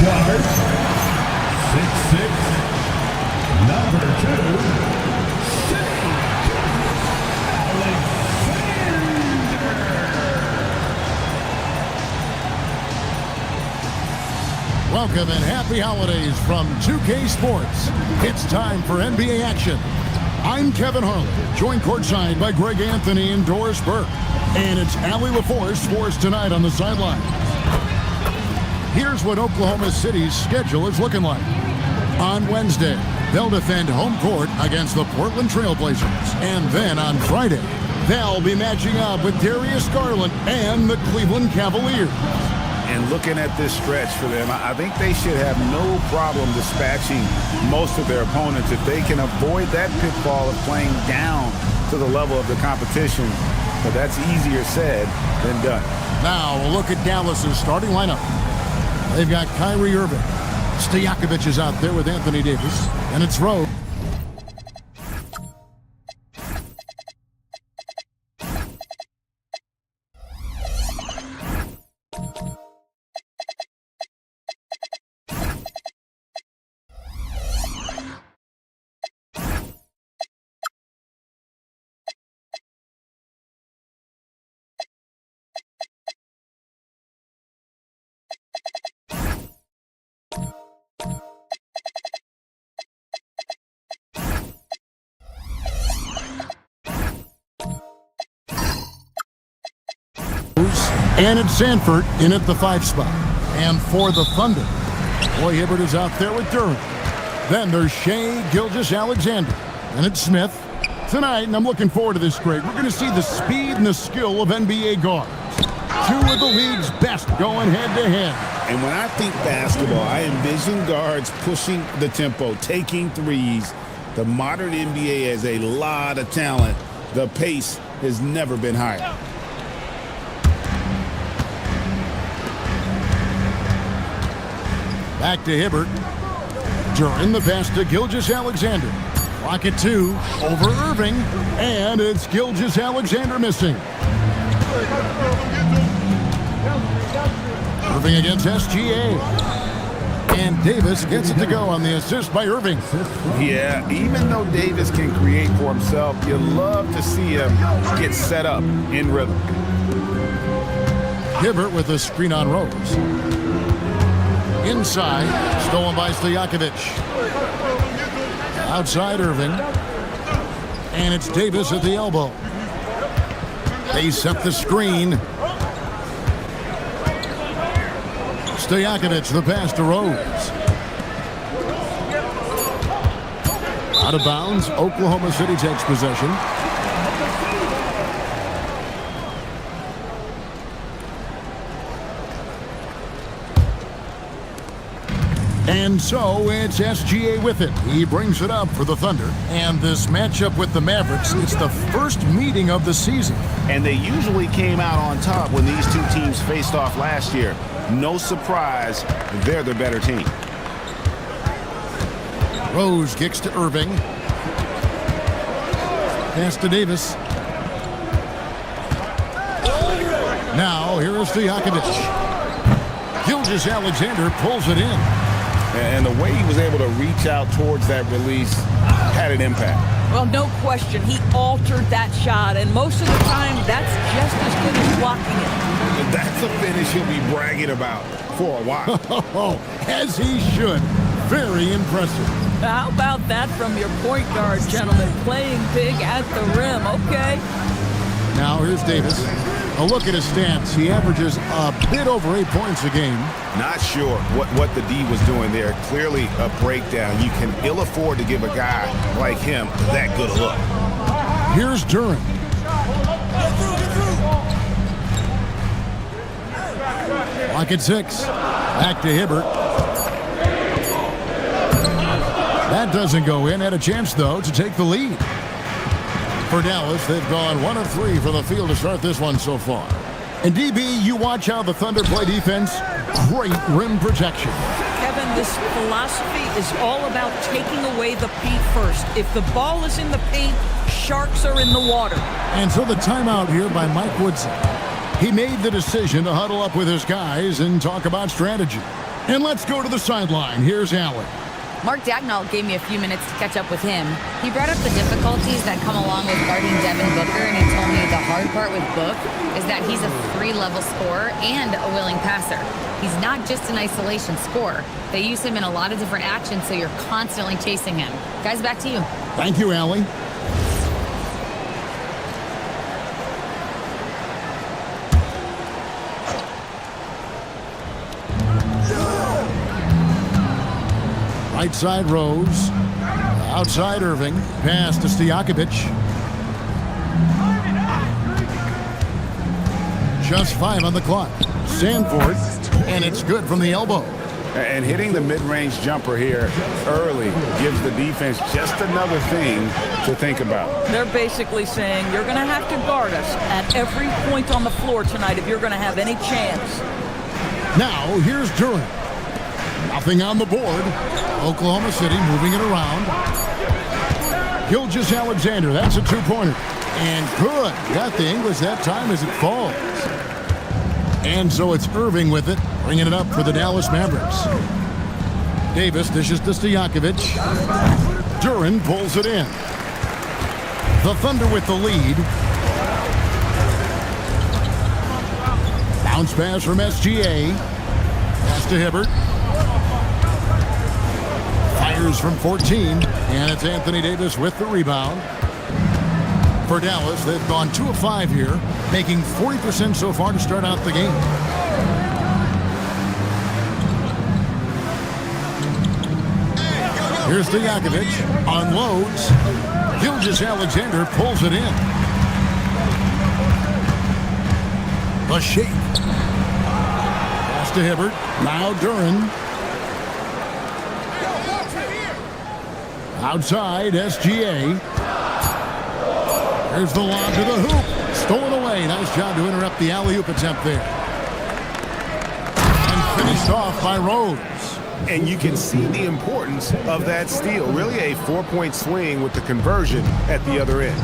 Guard, 6'6", number 2, Welcome and happy holidays from 2K Sports. It's time for NBA action. I'm Kevin Harlan, joined courtside by Greg Anthony and Doris Burke. And it's LibVsBos for us tonight on the sideline. Here's what Oklahoma City's schedule is looking like. On Wednesday, they'll defend home court against the Portland Trail Blazers. And then on Friday, they'll be matching up with Darius Garland and the Cleveland Cavaliers. And looking at this stretch for them, I think they should have no problem dispatching most of their opponents if they can avoid that pitfall of playing down to the level of the competition. But that's easier said than done. Now we'll look at Dallas's starting lineup. They've got Kyrie Irving. Stojakovic is out there with Anthony Davis. And it's Rose. And it's Sanford in at the 5 spot. And for the Thunder, Roy Hibbert is out there with Durham. Then there's Shai Gilgeous-Alexander. And it's Smith. Tonight, and I'm looking forward to this, Greg, we're going to see the speed and the skill of NBA guards. 2 of the league's best going head-to-head. And when I think basketball, I envision guards pushing the tempo, taking threes. The modern NBA has a lot of talent. The pace has never been higher. Back to Hibbert. During the pass to Gilgeous-Alexander. Clock at 2. Over Irving. And it's Gilgeous-Alexander missing. Irving against SGA. And Davis gets it to go on the assist by Irving. Yeah, even though Davis can create for himself, you love to see him get set up in rhythm. Hibbert with a screen on Rose. Inside, stolen by Stojakovic. Outside Irving. And it's Davis at the elbow. They set the screen. Stojakovic, the pass to Rose. Out of bounds, Oklahoma City takes possession. And so it's SGA with it. He brings it up for the Thunder. And this matchup with the Mavericks, it's the first meeting of the season. And they usually came out on top when these two teams faced off last year. No surprise, they're the better team. Rose kicks to Irving. Pass to Davis. Now here is Stojakovic. Gilgeous-Alexander pulls it in. And the way he was able to reach out towards that release had an impact. Well, no question. He altered that shot, and most of the time, that's just as good as blocking it. That's a finish he'll be bragging about for a while. As he should. Very impressive. How about that from your point guard, gentlemen? Playing big at the rim, okay? Now here's Davis. A look at his stats. He averages a bit over 8 points a game. Not sure what the D was doing there. Clearly a breakdown. You can ill afford to give a guy like him that good a look. Here's Durham. Clock at 6. Back to Hibbert. That doesn't go in. Had a chance, though, to take the lead. For Dallas, they've gone 1 of 3 for the field to start this one so far. And DB, you watch how the Thunder play defense. Great rim protection. Kevin, this philosophy is all about taking away the paint first. If the ball is in the paint, sharks are in the water. And so the timeout here by Mike Woodson. He made the decision to huddle up with his guys and talk about strategy. And let's go to the sideline. Here's Allen. Mark Dagnall gave me a few minutes to catch up with him. He brought up the difficulties that come along with guarding Devin Booker, and he told me the hard part with Book is that he's a 3-level scorer and a willing passer. He's not just an isolation scorer. They use him in a lot of different actions, so you're constantly chasing him. Guys, back to you. Thank you, Allie. Right side Rose. Outside Irving. Pass to Stojakovic. Just 5 on the clock. Sanford. And it's good from the elbow. And hitting the mid-range jumper here early gives the defense just another thing to think about. They're basically saying you're going to have to guard us at every point on the floor tonight if you're going to have any chance. Now, here's Durant. Nothing on the board. Oklahoma City moving it around. PhxVsAlexander, that's a 2-pointer. And good. Got the English that time as it falls. And so it's Irving with it, bringing it up for the Dallas Mavericks. Davis dishes to Stojakovic. Durant pulls it in. The Thunder with the lead. Bounce pass from SGA. Pass to Hibbert. Fires from 14, and it's Anthony Davis with the rebound. For Dallas, they've gone 2 of 5 here, making 40% so far to start out the game. Here's Stojakovic, unloads. PhxVsAlexander pulls it in. The shake. Pass to Hibbert, now Durant. Outside, SGA. There's the lob to the hoop. Stolen away. Nice job to interrupt the alley-oop attempt there. And finished off by Rose. And you can see the importance of that steal. Really a 4-point swing with the conversion at the other end.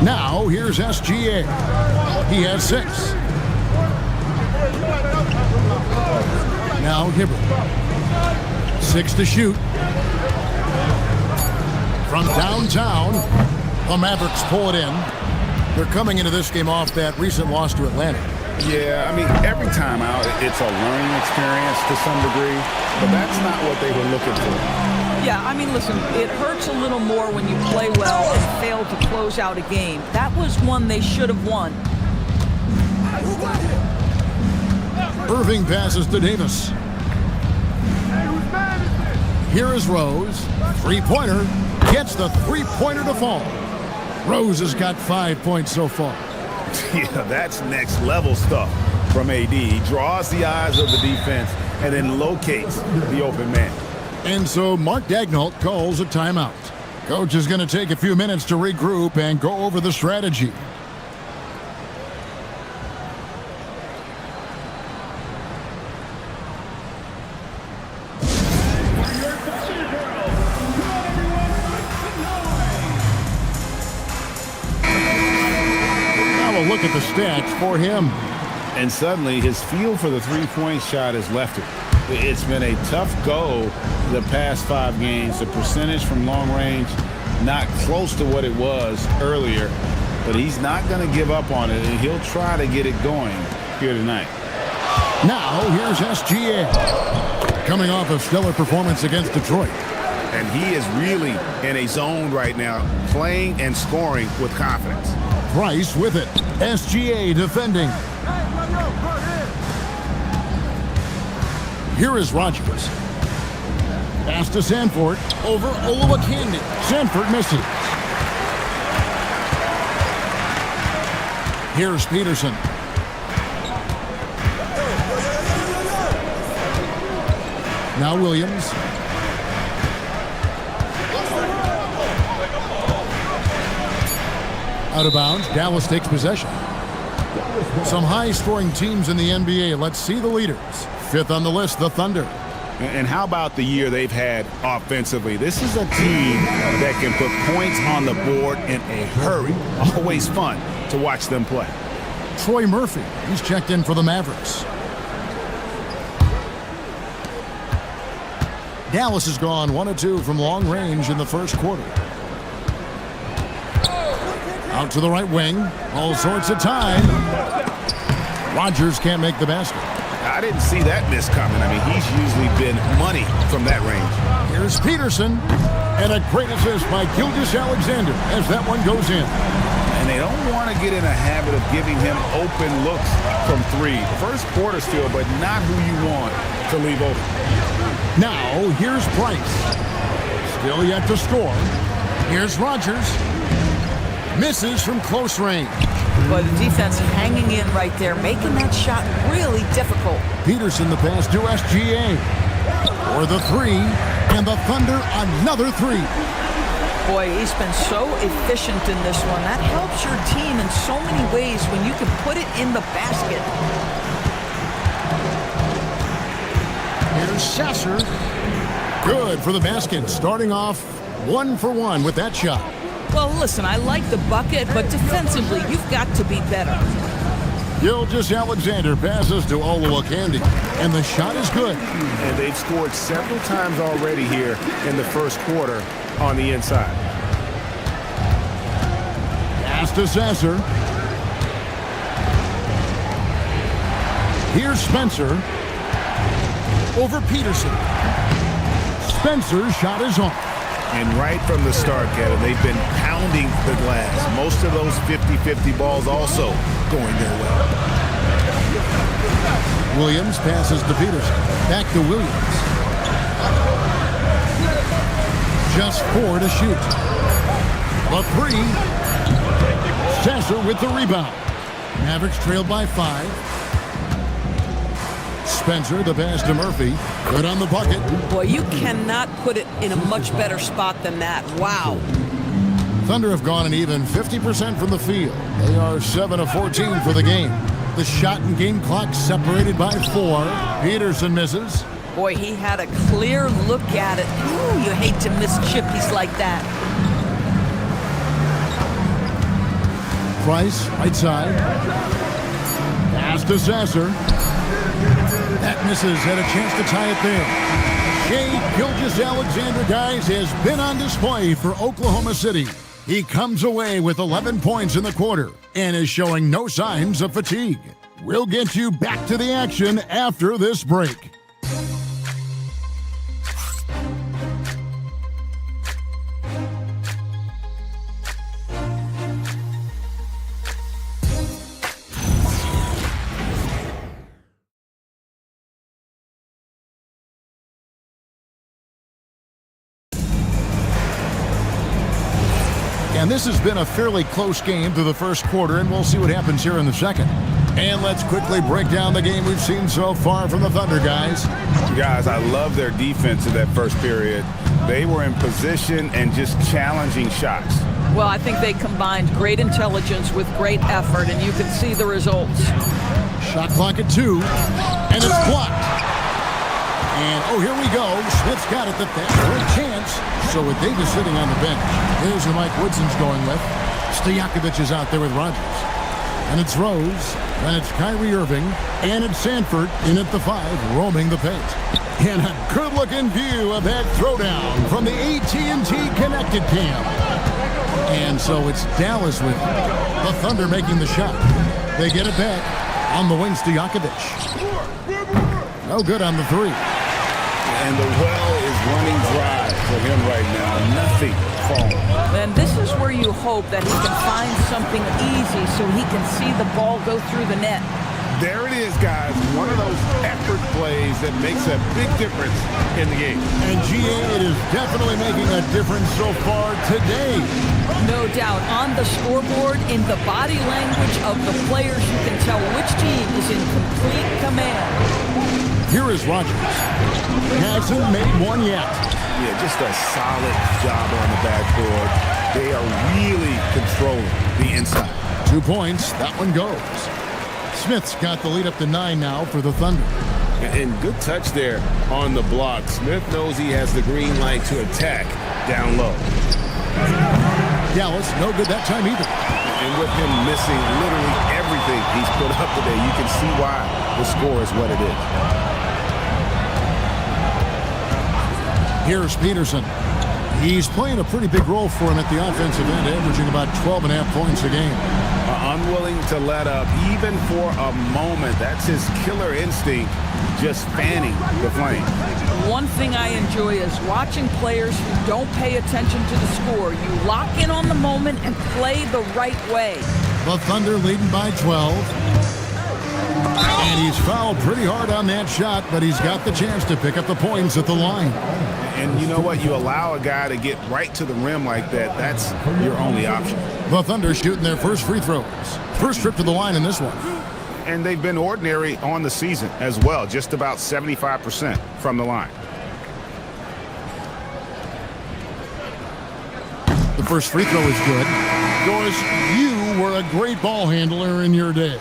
Now, here's SGA. He has 6. Now, Hibbert. 6 to shoot. From downtown, the Mavericks pull it in. They're coming into this game off that recent loss to Atlanta. Yeah, I mean, every time out, it's a learning experience to some degree, but that's not what they were looking for. Yeah, I mean, listen, it hurts a little more when you play well and fail to close out a game. That was one they should have won. Irving passes to Davis. Here is Rose. 3-pointer. Gets the 3-pointer to fall. Rose has got 5 points so far. Yeah, that's next level stuff from AD. He draws the eyes of the defense and then locates the open man. And so Mark Dagnall calls a timeout. Coach is going to take a few minutes to regroup and go over the strategy. Look at the stats for him. And suddenly his feel for the 3-point shot has left him. It's been a tough go the past 5 games. The percentage from long range not close to what it was earlier, but he's not going to give up on it, and he'll try to get it going here tonight. Now here's SGA coming off a stellar performance against Detroit. And he is really in a zone right now, playing and scoring with confidence. Price with it. SGA defending. Here is Rogers. Pass to Sanford. Over Olowokandi. Sanford misses. Here's Peterson. Now Williams. Out of bounds. Dallas takes possession. Some high-scoring teams in the NBA. Let's see the leaders. 5th on the list, the Thunder. And how about the year they've had offensively? This is a team that can put points on the board in a hurry. Always fun to watch them play. Troy Murphy. He's checked in for the Mavericks. Dallas has gone 1 of 2 from long range in the first quarter. Out to the right wing. All sorts of time. Rogers can't make the basket. I didn't see that miss coming. I mean, he's usually been money from that range. Here's Peterson. And a great assist by Alexander as that one goes in. And they don't want to get in a habit of giving him open looks from 3. First quarter still, but not who you want to leave open. Now, here's Price. Still yet to score. Here's Rogers. Misses from close range. But the defense hanging in right there, making that shot really difficult. Peterson the pass to SGA. For the 3, and the Thunder another 3. Boy, he's been so efficient in this one. That helps your team in so many ways when you can put it in the basket. Here's Sasser. Good for the basket. Starting off 1 for 1 with that shot. Well, listen, I like the bucket, but defensively, you've got to be better. Alexander passes to WizVsLaL, and the shot is good. And they've scored several times already here in the first quarter on the inside. Pass to Sasser. Here's Spencer. Over Peterson. Spencer's shot is on. And right from the start, Kevin, they've been pounding the glass. Most of those 50-50 balls also going their way. Williams passes to Peterson. Back to Williams. Just 4 to shoot. A 3. Sasser with the rebound. Mavericks trailed by 5. Spencer, the pass to Murphy. Good on the bucket. Boy, you cannot put it in a much better spot than that. Wow. Thunder have gone an even 50% from the field. They are 7 of 14 for the game. The shot and game clock separated by 4. Peterson misses. Boy, he had a clear look at it. Ooh, you hate to miss chippies like that. Price, right side. Pass to Sasser. That misses. Had a chance to tie it there. Alexander, guys, has been on display for Oklahoma City. He comes away with 11 points in the quarter and is showing no signs of fatigue. We'll get you back to the action after this break. And this has been a fairly close game through the first quarter, and we'll see what happens here in the second. And let's quickly break down the game we've seen so far from the Thunder, guys. Guys, I love their defense in that first period. They were in position and just challenging shots. Well, I think they combined great intelligence with great effort, and you can see the results. Shot clock at 2, and it's blocked. And, oh, here we go. Smith's got it. That's a great chance. So with Davis sitting on the bench, here's who Mike Woodson's going with. Stojakovic is out there with Rogers. And it's Rose. And it's Kyrie Irving. And it's Sanford in at the 5, roaming the paint. And a good-looking view of that throwdown from the AT&T Connected Cam. And so it's Dallas with the Thunder making the shot. They get it back on the wing, Stojakovic. No good on the 3. And the well is running dry for him right now. Nothing falling. And this is where you hope that he can find something easy so he can see the ball go through the net. There it is, guys. One of those effort plays that makes a big difference in the game. And GA, it is definitely making a difference so far today. No doubt. On the scoreboard, in the body language of the players, you can tell which team is in complete command. Here is Rogers. Hasn't made one yet. Yeah, just a solid job on the backboard. They are really controlling the inside. 2 points. That one goes. Smith's got the lead up to 9 now for the Thunder. And good touch there on the block. Smith knows he has the green light to attack down low. Dallas, no good that time either. And with him missing literally every everything he's put up today, you can see why the score is what it is. Here's Peterson. He's playing a pretty big role for him at the offensive end, averaging about 12.5 points a game. Unwilling to let up even for a moment. That's his killer instinct, just fanning the flame. One thing I enjoy is watching players who don't pay attention to the score. You lock in on the moment and play the right way. The Thunder leading by 12. And he's fouled pretty hard on that shot, but he's got the chance to pick up the points at the line. And you know what? You allow a guy to get right to the rim like that, that's your only option. The Thunder shooting their first free throws. First trip to the line in this one. And they've been ordinary on the season as well, just about 75% from the line. The first free throw is good. Doris, you were a great ball handler in your day.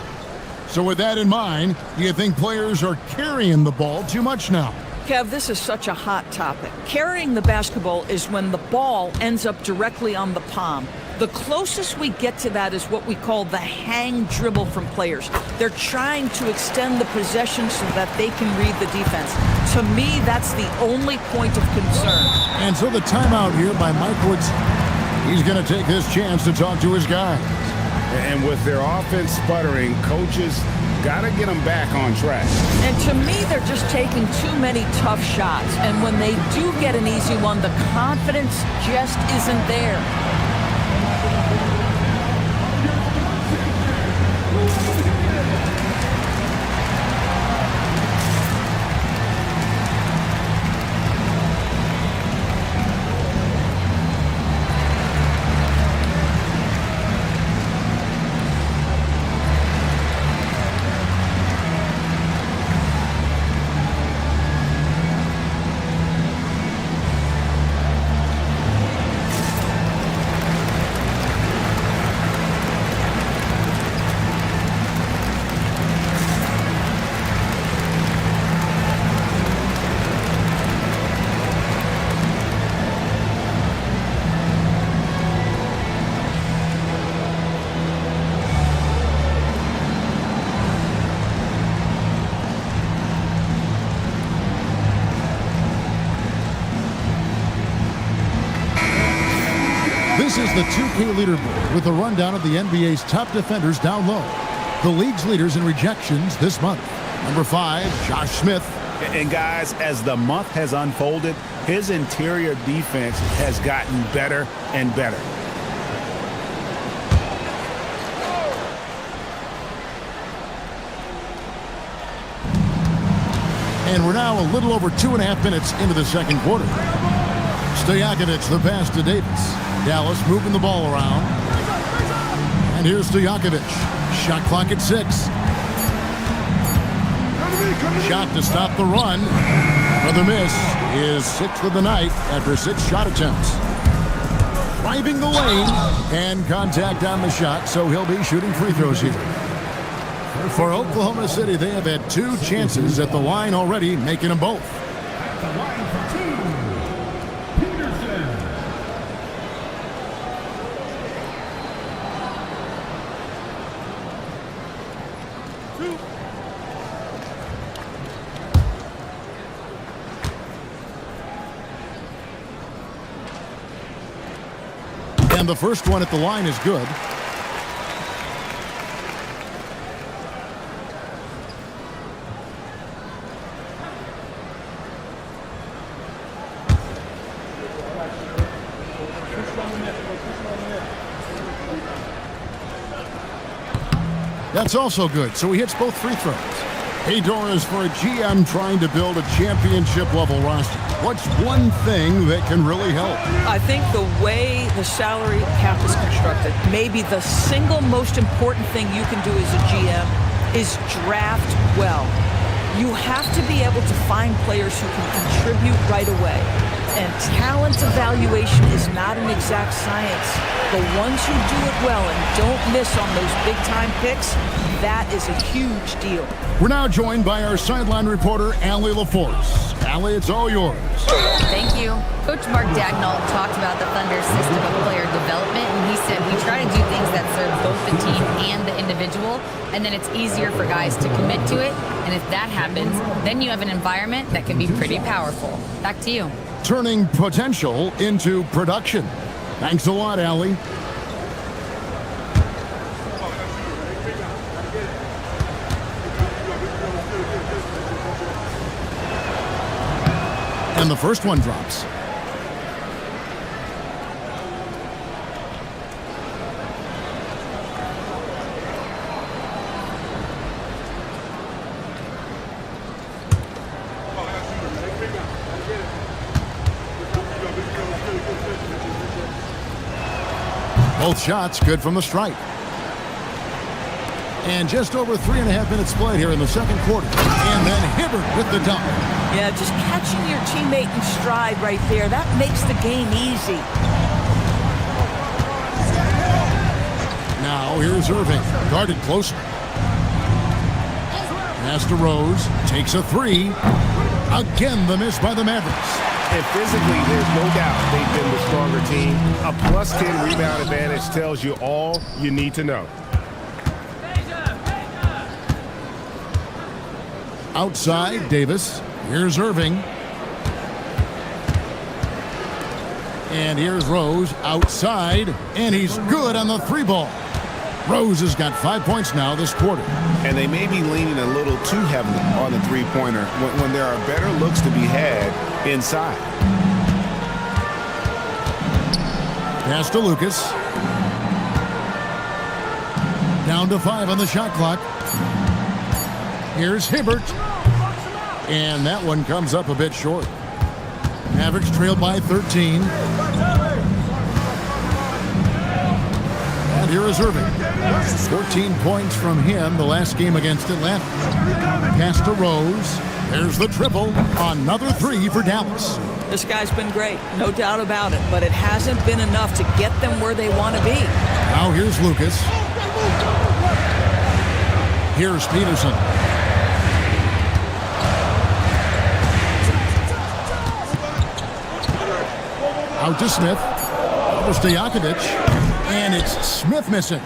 So with that in mind, do you think players are carrying the ball too much now? Kev, this is such a hot topic. Carrying the basketball is when the ball ends up directly on the palm. The closest we get to that is what we call the hang dribble from players. They're trying to extend the possession so that they can read the defense. To me, that's the only point of concern. And so the timeout here by Mike Woods. He's going to take this chance to talk to his guys. And with their offense sputtering, coaches got to get them back on track. And to me, they're just taking too many tough shots. And when they do get an easy one, the confidence just isn't there. This is the 2K leaderboard with a rundown of the NBA's top defenders down low. The league's leaders in rejections this month. Number 5, Josh Smith. And guys, as the month has unfolded, his interior defense has gotten better and better. And we're now a little over 2.5 minutes into the second quarter. Stojakovic, the pass to Davis. Dallas moving the ball around. And here's Stojakovic. Shot clock at 6. Shot to stop the run. Another miss. His 6th of the night after 6 shot attempts. Driving the lane. And contact on the shot, so he'll be shooting free throws here. For Oklahoma City, they have had 2 chances at the line already, making them both. At the line for 2, Peterson. And the first one at the line is good. That's also good, so he hits both free throws. Hey, Doris, for a GM trying to build a championship-level roster, what's one thing that can really help? I think the way the salary cap is constructed, maybe the single most important thing you can do as a GM is draft well. You have to be able to find players who can contribute right away. And talent evaluation is not an exact science. The ones who do it well and don't miss on those big-time picks, that is a huge deal. We're now joined by our sideline reporter, Allie LaForce. Allie, it's all yours. Thank you. Coach Mark Dagnall talked about the Thunder's system of player development, and he said we try to do things that serve both the team and the individual, and then it's easier for guys to commit to it. And if that happens, then you have an environment that can be pretty powerful. Back to you. Turning potential into production. Thanks a lot, Allie. And the first one drops. Both shots good from the stripe. And just over 3.5 minutes played here in the second quarter. And then Hibbert with the dunk. Yeah, just catching your teammate in stride right there. That makes the game easy. Now here's Irving, guarded closer. Pass to Rose, takes a three. Again, the miss by the Mavericks. And physically, there's no doubt they've been the stronger team. A plus 10 rebound advantage tells you all you need to know. Outside, Davis. Here's Irving. And here's Rose outside. And he's good on the three ball. Rose has got 5 points now this quarter. And they may be leaning a little too heavily on the three-pointer when there are better looks to be had inside. Pass to Lucas. Down to 5 on the shot clock. Here's Hibbert. And that one comes up a bit short. Mavericks trailed by 13. And here is Irving. 14 points from him the last game against Atlanta. Pass to Rose. There's the triple. Another three for Dallas. This guy's been great, no doubt about it, but it hasn't been enough to get them where they want to be. Now here's Lucas. Here's Peterson. Out to Smith. That was Stojakovic. And it's Smith missing.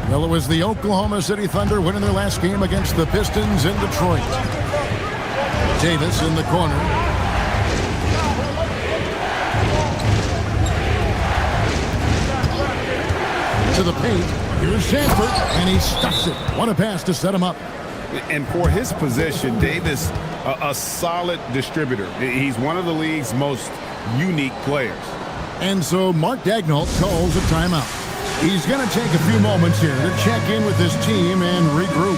Well, it was the Oklahoma City Thunder winning their last game against the Pistons in Detroit. Davis in the corner. To the paint. Here's Sanford. And he stuffs it. What a pass to set him up. And for his position, Davis, a solid distributor. He's one of the league's most unique players. And so Mark Dagnall calls a timeout. He's going to take a few moments here to check in with his team and regroup.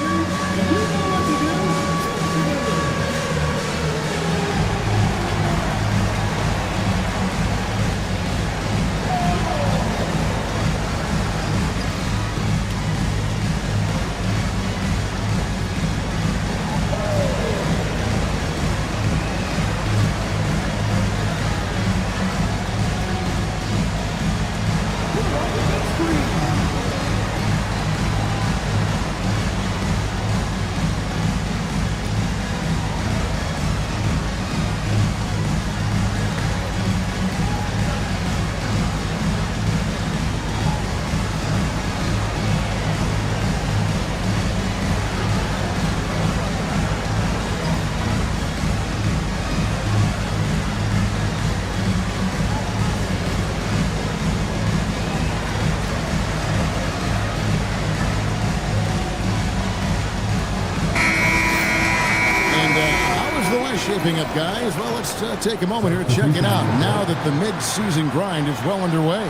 Shaping up, guys. Well, let's take a moment here to check it out now that the mid-season grind is well underway.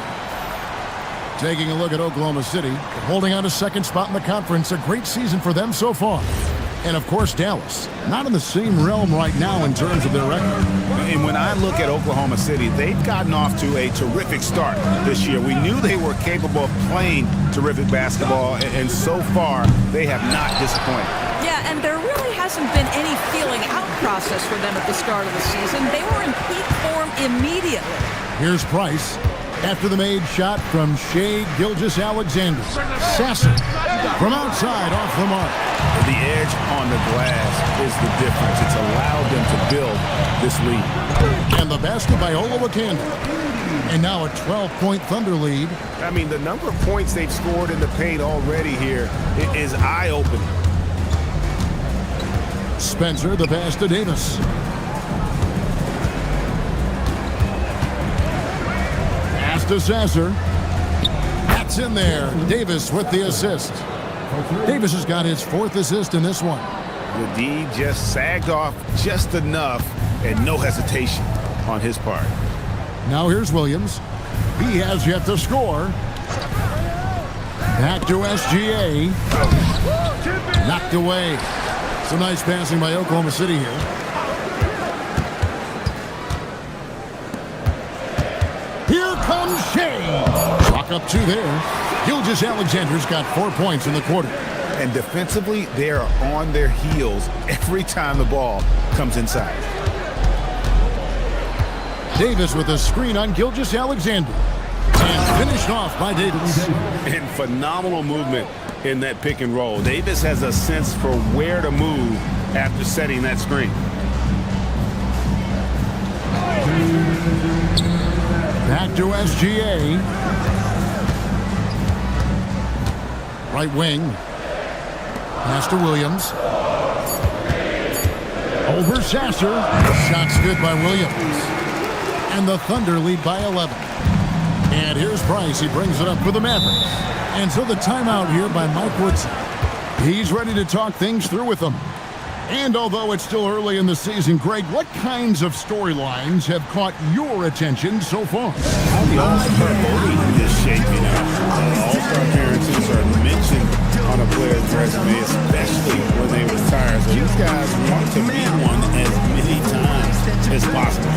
Taking a look at Oklahoma City, holding on to second spot in the conference. A great season for them so far. And, of course, Dallas, not in the same realm right now in terms of their record. And when I look at Oklahoma City, they've gotten off to a terrific start this year. We knew they were capable of playing terrific basketball, and so far, they have not disappointed. Yeah, and there really hasn't been any feeling out process for them at the start of the season. They were in peak form immediately. Here's Price. After the made shot from Gilgeous-Alexander. Sasser from outside off the mark. The edge on the glass is the difference. It's allowed them to build this lead. And the basket by Olowokandi. And now a 12-point Thunder lead. I mean, the number of points they've scored in the paint already here is eye-opening. Spencer, the pass to Davis. Pass to Sasser. That's in there. Davis with the assist. Davis has got his 4th assist in this one. The D just sagged off just enough and no hesitation on his part. Now here's Williams. He has yet to score. Back to SGA. Knocked away. Some nice passing by Oklahoma City here. Here comes Shea. Clock up 2 there. Gilgeous-Alexander's got 4 points in the quarter. And defensively, they are on their heels every time the ball comes inside. Davis with a screen on Gilgeous-Alexander. And finished off by Davis. And phenomenal movement in that pick and roll. Davis has a sense for where to move after setting that screen. Back to SGA. Right wing. Pass to Williams. Over Sasser. Shot's good by Williams. And the Thunder lead by 11. And here's Price. He brings it up for the Mavericks. And so the timeout here by Mike Woodson. He's ready to talk things through with them. And although it's still early in the season, Greg, what kinds of storylines have caught your attention so far? The All-Star voting is shaping up. All-Star appearances are mentioned on a player's resume, especially when they retire. So these guys want to be one as many times as possible.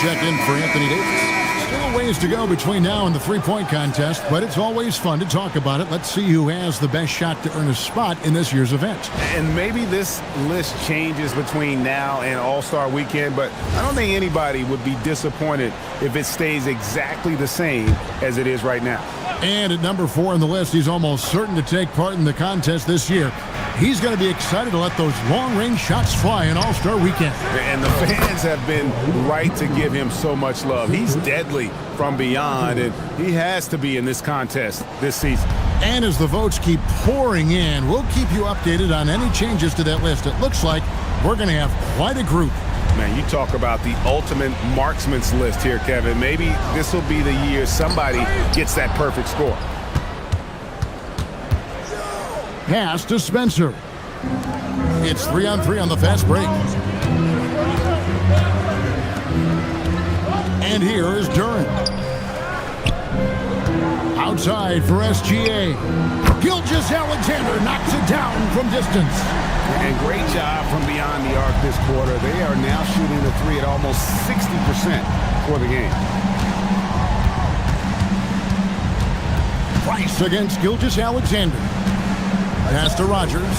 Check in for Anthony Davis. Still a ways to go between now and the three-point contest, but it's always fun to talk about it. Let's see who has the best shot to earn a spot in this year's event. And maybe this list changes between now and All-Star Weekend, but I don't think anybody would be disappointed if it stays exactly the same as it is right now. And at number 4 on the list, he's almost certain to take part in the contest this year. He's going to be excited to let those long-range shots fly in All-Star Weekend. And the fans have been right to give him so much love. He's deadly from beyond, and he has to be in this contest this season. And as the votes keep pouring in, we'll keep you updated on any changes to that list. It looks like we're going to have quite a group. Man, you talk about the ultimate marksman's list here, Kevin. Maybe this will be the year somebody gets that perfect score. Pass to Spencer. It's 3-on-3 on the fast break. And here is Durant. Outside for SGA. Gilgeous-Alexander knocks it down from distance. And great job from beyond the arc this quarter. They are now shooting the three at almost 60% for the game. Price against Gilgeous-Alexander. Pass to Rogers.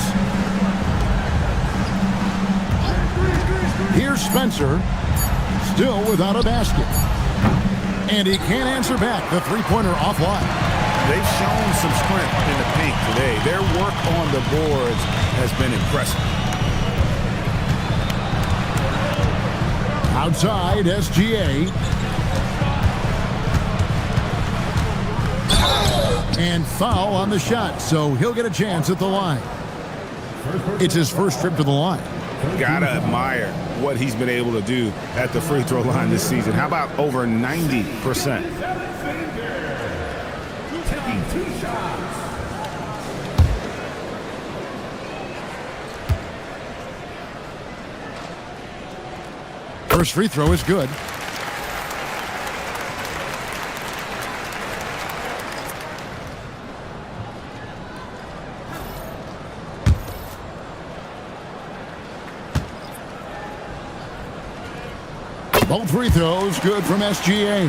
Here's Spencer. Still without a basket. And he can't answer back. The three-pointer offline. They've shown some strength in the paint today. Their work on the boards has been impressive. Outside, SGA. And foul on the shot, so he'll get a chance at the line. It's his first trip to the line. Gotta admire what he's been able to do at the free throw line this season. How about over 90%? Taking 2 shots. First free throw is good. Both free throws good from SGA.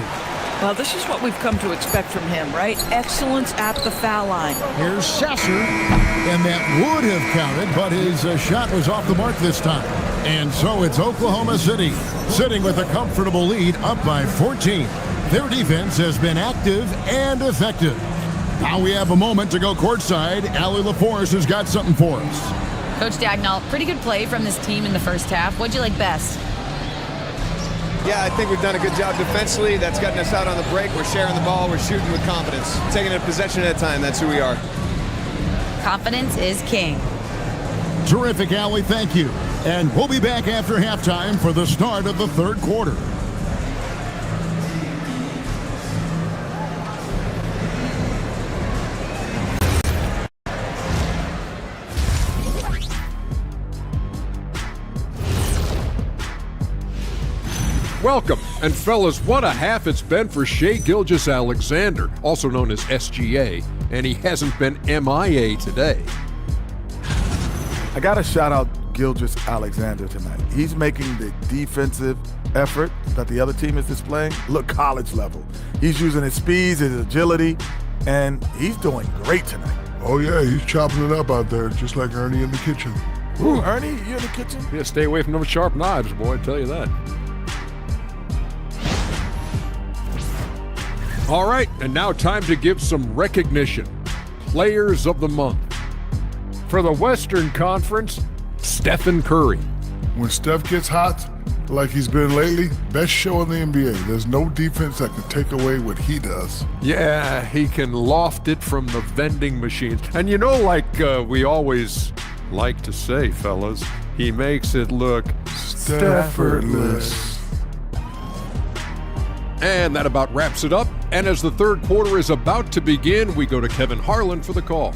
Well, this is what we've come to expect from him, right? Excellence at the foul line. Here's Sasser, and that would have counted, but his shot was off the mark this time. And so it's Oklahoma City, sitting with a comfortable lead, up by 14. Their defense has been active and effective. Now we have a moment to go courtside. Allie LaForce has got something for us. Coach Dagnall, pretty good play from this team in the first half. What'd you like best? Yeah, I think we've done a good job defensively. That's gotten us out on the break. We're sharing the ball. We're shooting with confidence. Taking it a possession at a time. That's who we are. Confidence is king. Terrific, Allie. Thank you. And we'll be back after halftime for the start of the third quarter. Welcome, and fellas, what a half it's been for Shai Gilgeous-Alexander, also known as SGA, and he hasn't been MIA today. I got to shout out Gilgeous-Alexander tonight. He's making the defensive effort that the other team is displaying look college level. He's using his speed, his agility, and he's doing great tonight. Oh yeah, he's chopping it up out there, just like Ernie in the kitchen. Ooh, Ernie, you in the kitchen? Yeah, stay away from them sharp knives, boy, I tell you that. All right, and now time to give some recognition. Players of the Month. For the Western Conference, Stephen Curry. When Steph gets hot, like he's been lately, best show in the NBA. There's no defense that can take away what he does. Yeah, he can loft it from the vending machines. And you know, like we always like to say, fellas, he makes it look Staffordless. And that about wraps it up. And as the third quarter is about to begin, we go to Kevin Harlan for the call.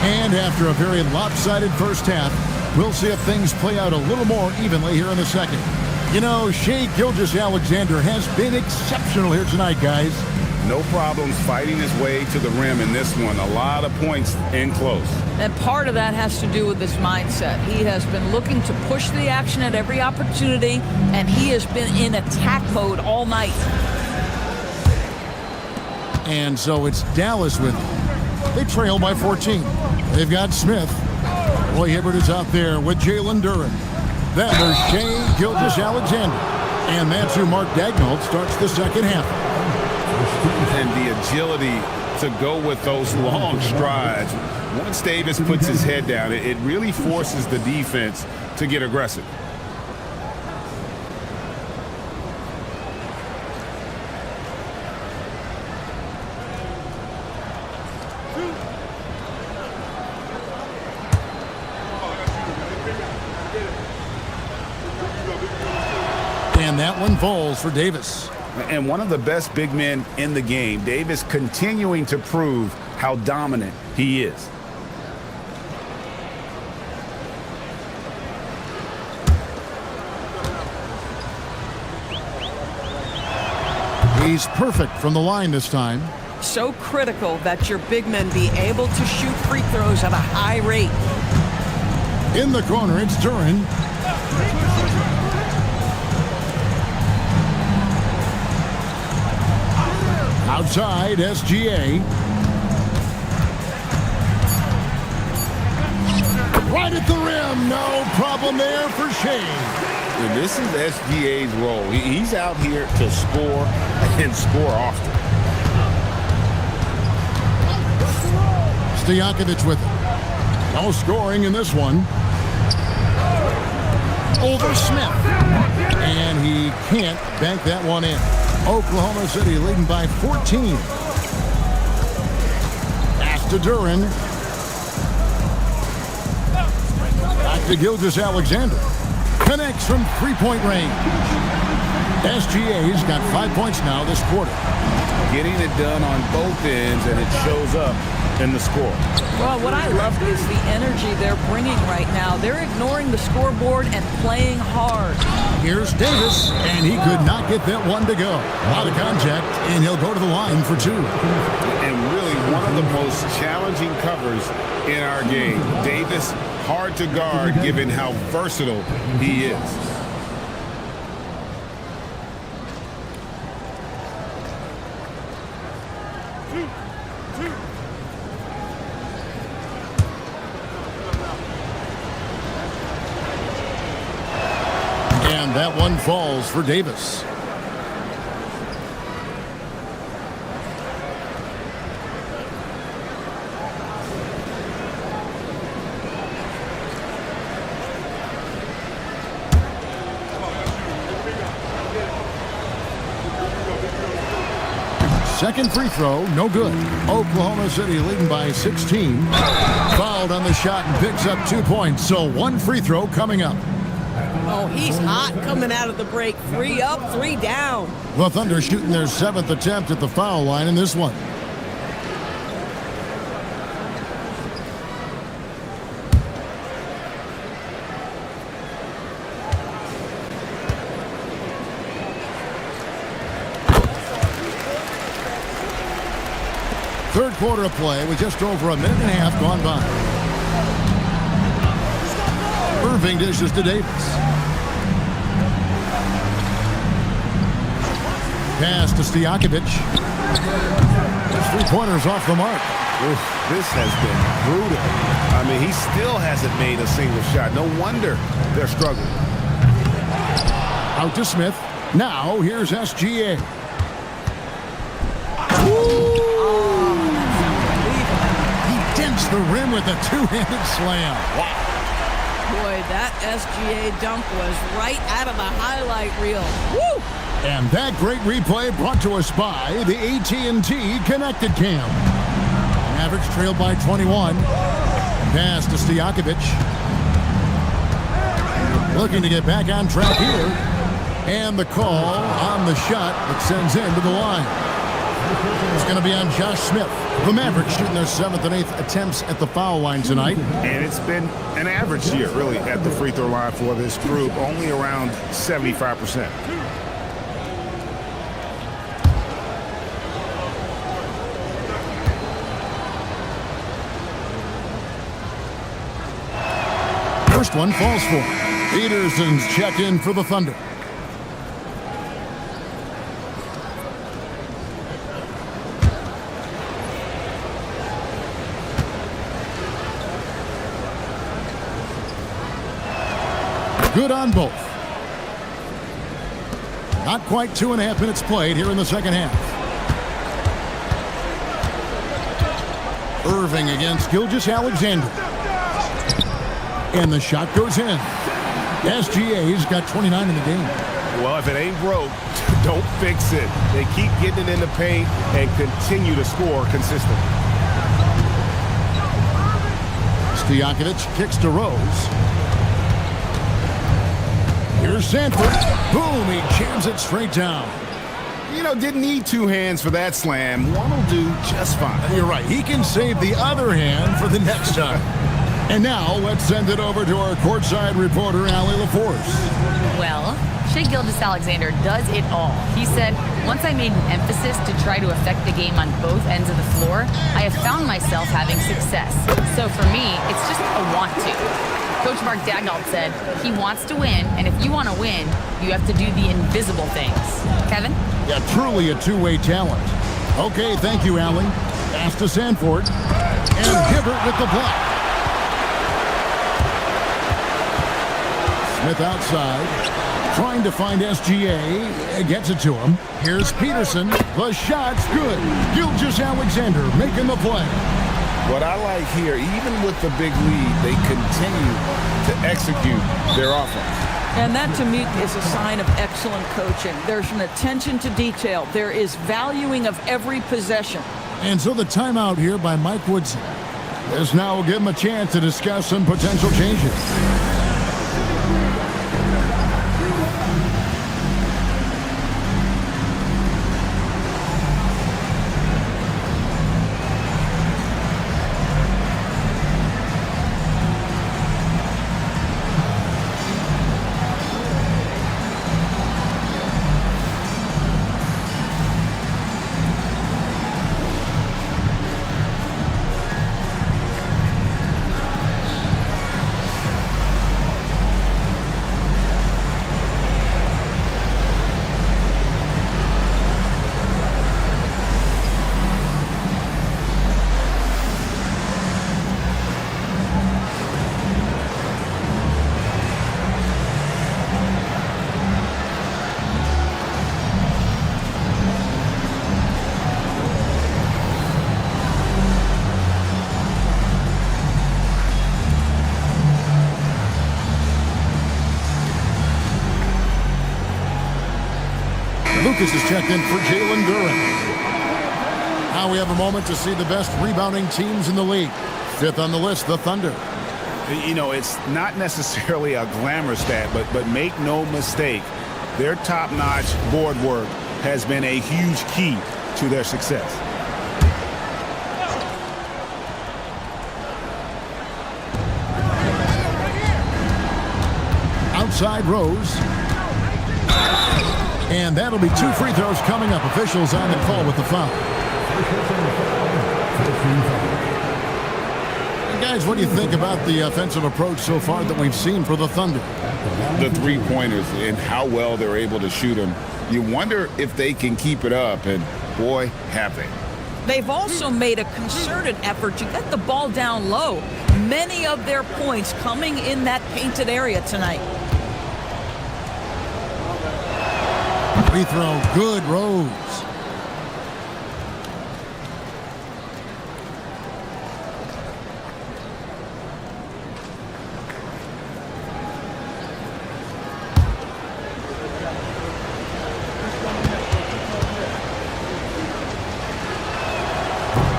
And after a very lopsided first half, we'll see if things play out a little more evenly here in the second. You know, Shai Gilgeous-Alexander has been exceptional here tonight, guys. No problems fighting his way to the rim in this one. A lot of points in close. And part of that has to do with his mindset. He has been looking to push the action at every opportunity, and he has been in attack mode all night. And so it's Dallas with him. They trail by 14. They've got Smith. Roy Hibbert is out there with Jalen Duren. Then there's Shai Gilgeous-Alexander. And that's who Mark Dagnall starts the second half. And the agility to go with those long strides. Once Davis puts his head down, it really forces the defense to get aggressive. And that one falls for Davis. And one of the best big men in the game, Davis continuing to prove how dominant he is. He's perfect from the line this time. So critical that your big men be able to shoot free throws at a high rate. In the corner, it's Duren. Outside, SGA. Right at the rim. No problem there for Shai. And this is SGA's role. He's out here to score and score often. Stojakovic with it. No scoring in this one. over Smith. And he can't bank that one in. Oklahoma City leading by 14. Pass to Duran. Back to Gilgeous-Alexander. Connects from three-point range. SGA's got 5 points now this quarter. Getting it done on both ends, and it shows up in the score. Well, what I love is the energy they're bringing right now. They're ignoring the scoreboard and playing hard. Here's Davis, and he could not get that one to go. Out of contact, and he'll go to the line for two. And really one of the most challenging covers in our game. Davis, hard to guard given how versatile he is. And that one falls for Davis. Second free throw, no good. Oklahoma City leading by 16. Fouled on the shot and picks up 2 points. So one free throw coming up. Oh, he's hot coming out of the break. 3 up, 3 down. The Thunder shooting their 7th attempt at the foul line in this one. Third quarter of play with just over a minute and a half gone by. Irving dishes to Davis. Pass to Stojakovic. Three-pointers off the mark. Oof, this has been brutal. I mean, he still hasn't made a single shot. No wonder they're struggling. Out to Smith. Now here's SGA. The rim with a two-handed slam. Wow. Boy, that SGA dunk was right out of the highlight reel. Woo! And that great replay brought to us by the AT&T Connected Cam. Mavericks trailed by 21. Pass to Stojakovic. Looking to get back on track here. And the call on the shot that sends him to the line. It's going to be on Josh Smith. The Mavericks shooting their 7th and 8th attempts at the foul line tonight. And it's been an average year, really, at the free throw line for this group, only around 75%. First one falls for him. Peterson's checked in for the Thunder. Good on both. Not quite 2.5 minutes played here in the second half. Irving against Gilgeous-Alexander. And the shot goes in. SGA's got 29 in the game. Well, if it ain't broke, don't fix it. They keep getting it in the paint and continue to score consistently. Stojakovic kicks to Rose. Here's Sanford. Boom, he jams it straight down. You know, didn't need 2 hands for that slam. One will do just fine. You're right. He can save the other hand for the next time. And now, let's send it over to our courtside reporter, Allie LaForce. Well, Shai Gilgeous-Alexander does it all. He said, once I made an emphasis to try to affect the game on both ends of the floor, I have found myself having success. So for me, it's just a want to. Coach Mark Daigneault said he wants to win, and if you want to win, you have to do the invisible things. Kevin? Yeah, truly a two-way talent. Okay, thank you, Allie. Pass to Sanford. And Hibbert with the block. Smith outside. Trying to find SGA. Gets it to him. Here's Peterson. The shot's good. Gilgeous-Alexander making the play. What I like here, even with the big lead, they continue to execute their offense. And that, to me, is a sign of excellent coaching. There's an attention to detail. There is valuing of every possession. And so the timeout here by Mike Woodson. This now will give him a chance to discuss some potential changes. Lucas is checked in for Jalen Duren. Now we have a moment to see the best rebounding teams in the league. Fifth on the list, the Thunder. You know, it's not necessarily a glamour stat, but make no mistake, their top-notch board work has been a huge key to their success. Outside Rose. And that'll be 2 free throws coming up. Officials on the call with the foul. And guys, what do you think about the offensive approach so far that we've seen for the Thunder? The three-pointers and how well they're able to shoot them. You wonder if they can keep it up, and boy, have they. They've also made a concerted effort to get the ball down low. Many of their points coming in that painted area tonight. Free throw, good, Rose.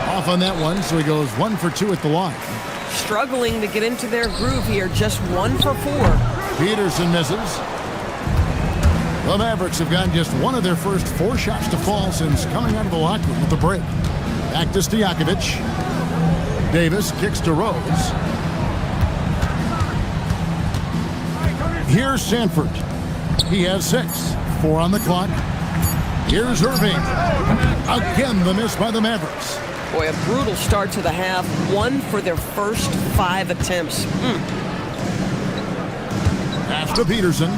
Off on that one, so he goes 1 for 2 at the line. Struggling to get into their groove here, just 1 for 4. Peterson misses. The Mavericks have gotten just one of their first 4 shots to fall since coming out of the locker room with the break. Back to Stojakovic. Davis kicks to Rose. Here's Sanford. He has 6. 4 on the clock. Here's Irving. Again, the miss by the Mavericks. Boy, a brutal start to the half. 1 for their first 5 attempts. Pass to Peterson.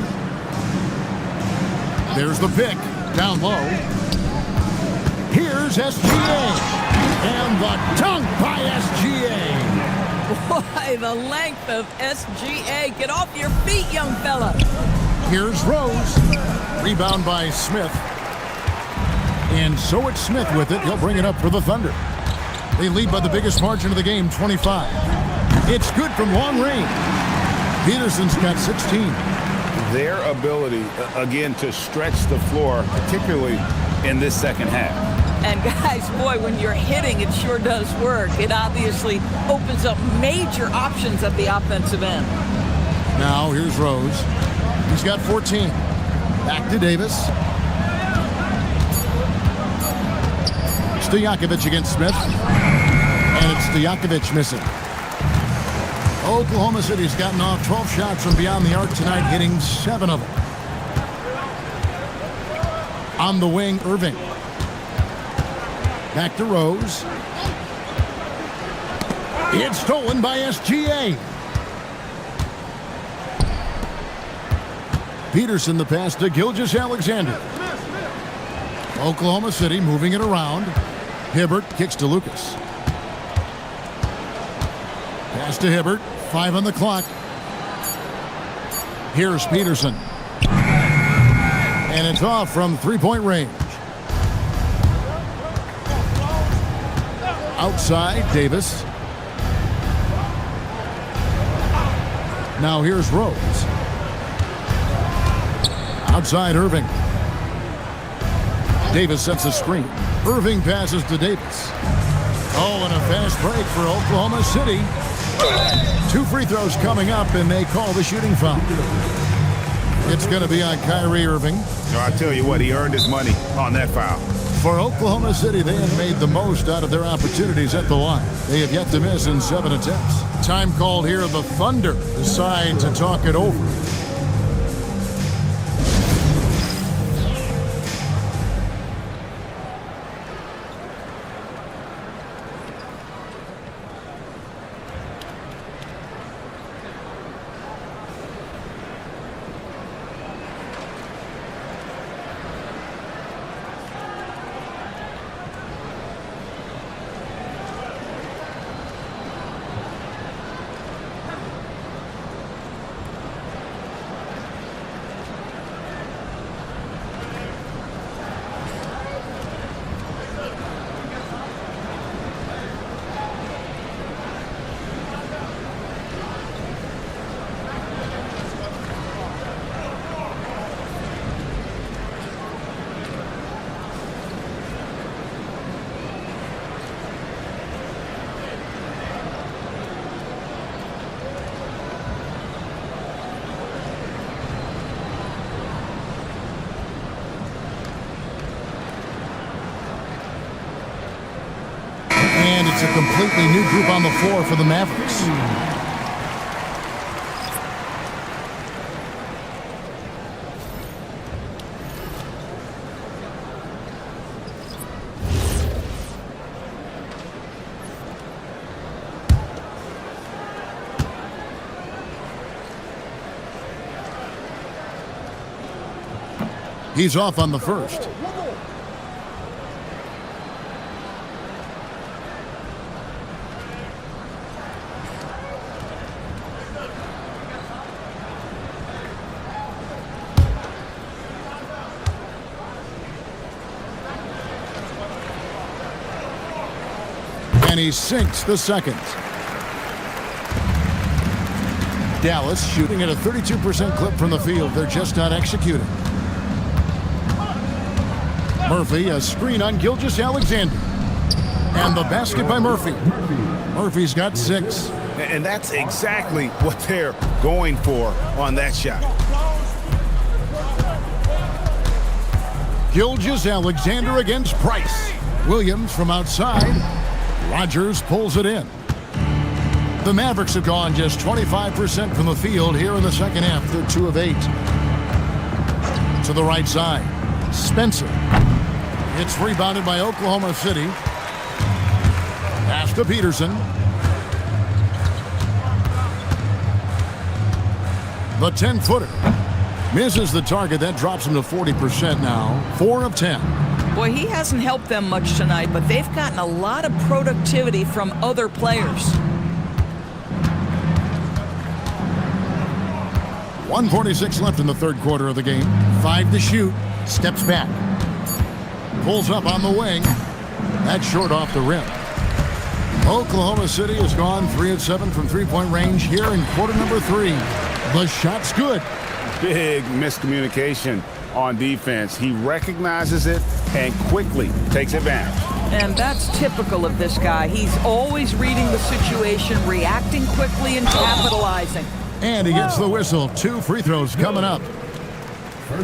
There's the pick, down low. Here's SGA. And the dunk by SGA. Boy, the length of SGA. Get off your feet, young fella. Here's Rose. Rebound by Smith. And so it's Smith with it. He'll bring it up for the Thunder. They lead by the biggest margin of the game, 25. It's good from long range. Peterson's got 16. Their ability, again, to stretch the floor, particularly in this second half. And guys, boy, when you're hitting, it sure does work. It obviously opens up major options at the offensive end. Now here's Rose. He's got 14. Back to Davis. Stojakovic against Smith. And it's Stojakovic missing. Oklahoma City's gotten off 12 shots from beyond the arc tonight, hitting 7 of them. On the wing, Irving. Back to Rose. It's stolen by SGA. Peterson the pass to Gilgeous-Alexander. Oklahoma City moving it around. Hibbert kicks to Lucas. Pass to Hibbert. 5 on the clock. Here's Peterson. And it's off from 3-point range. Outside, Davis. Now here's Rose. Outside Irving. Davis sets a screen. Irving passes to Davis. Oh, and a fast break for Oklahoma City. 2 free throws coming up, and they call the shooting foul. It's going to be on Kyrie Irving. No, I tell you what, he earned his money on that foul. For Oklahoma City, they have made the most out of their opportunities at the line. They have yet to miss in 7 attempts. Time called here. The Thunder decide to talk it over. And it's a completely new group on the floor for the Mavericks. He's off on the first. And he sinks the second. Dallas shooting at a 32% clip from the field. They're just not executing. Murphy, a screen on Gilgeous-Alexander. And the basket by Murphy. Murphy's got 6. And that's exactly what they're going for on that shot. Gilgeous-Alexander against Price. Williams from outside. Rogers pulls it in. The Mavericks have gone just 25% from the field here in the second half. They're 2 of 8. To the right side. Spencer. It's rebounded by Oklahoma City. Pass to Peterson. The 10-footer. Misses the target. That drops him to 40% now. 4 of 10. Boy, he hasn't helped them much tonight, but they've gotten a lot of productivity from other players. 1:46 left in the third quarter of the game. 5 to shoot. Steps back. Pulls up on the wing. That's short off the rim. Oklahoma City has gone 3 of 7 from three-point range here in quarter number 3. The shot's good. Big miscommunication on defense. He recognizes it and quickly takes advantage. And that's typical of this guy. He's always reading the situation, reacting quickly, and capitalizing. And he gets the whistle. 2 free throws coming up.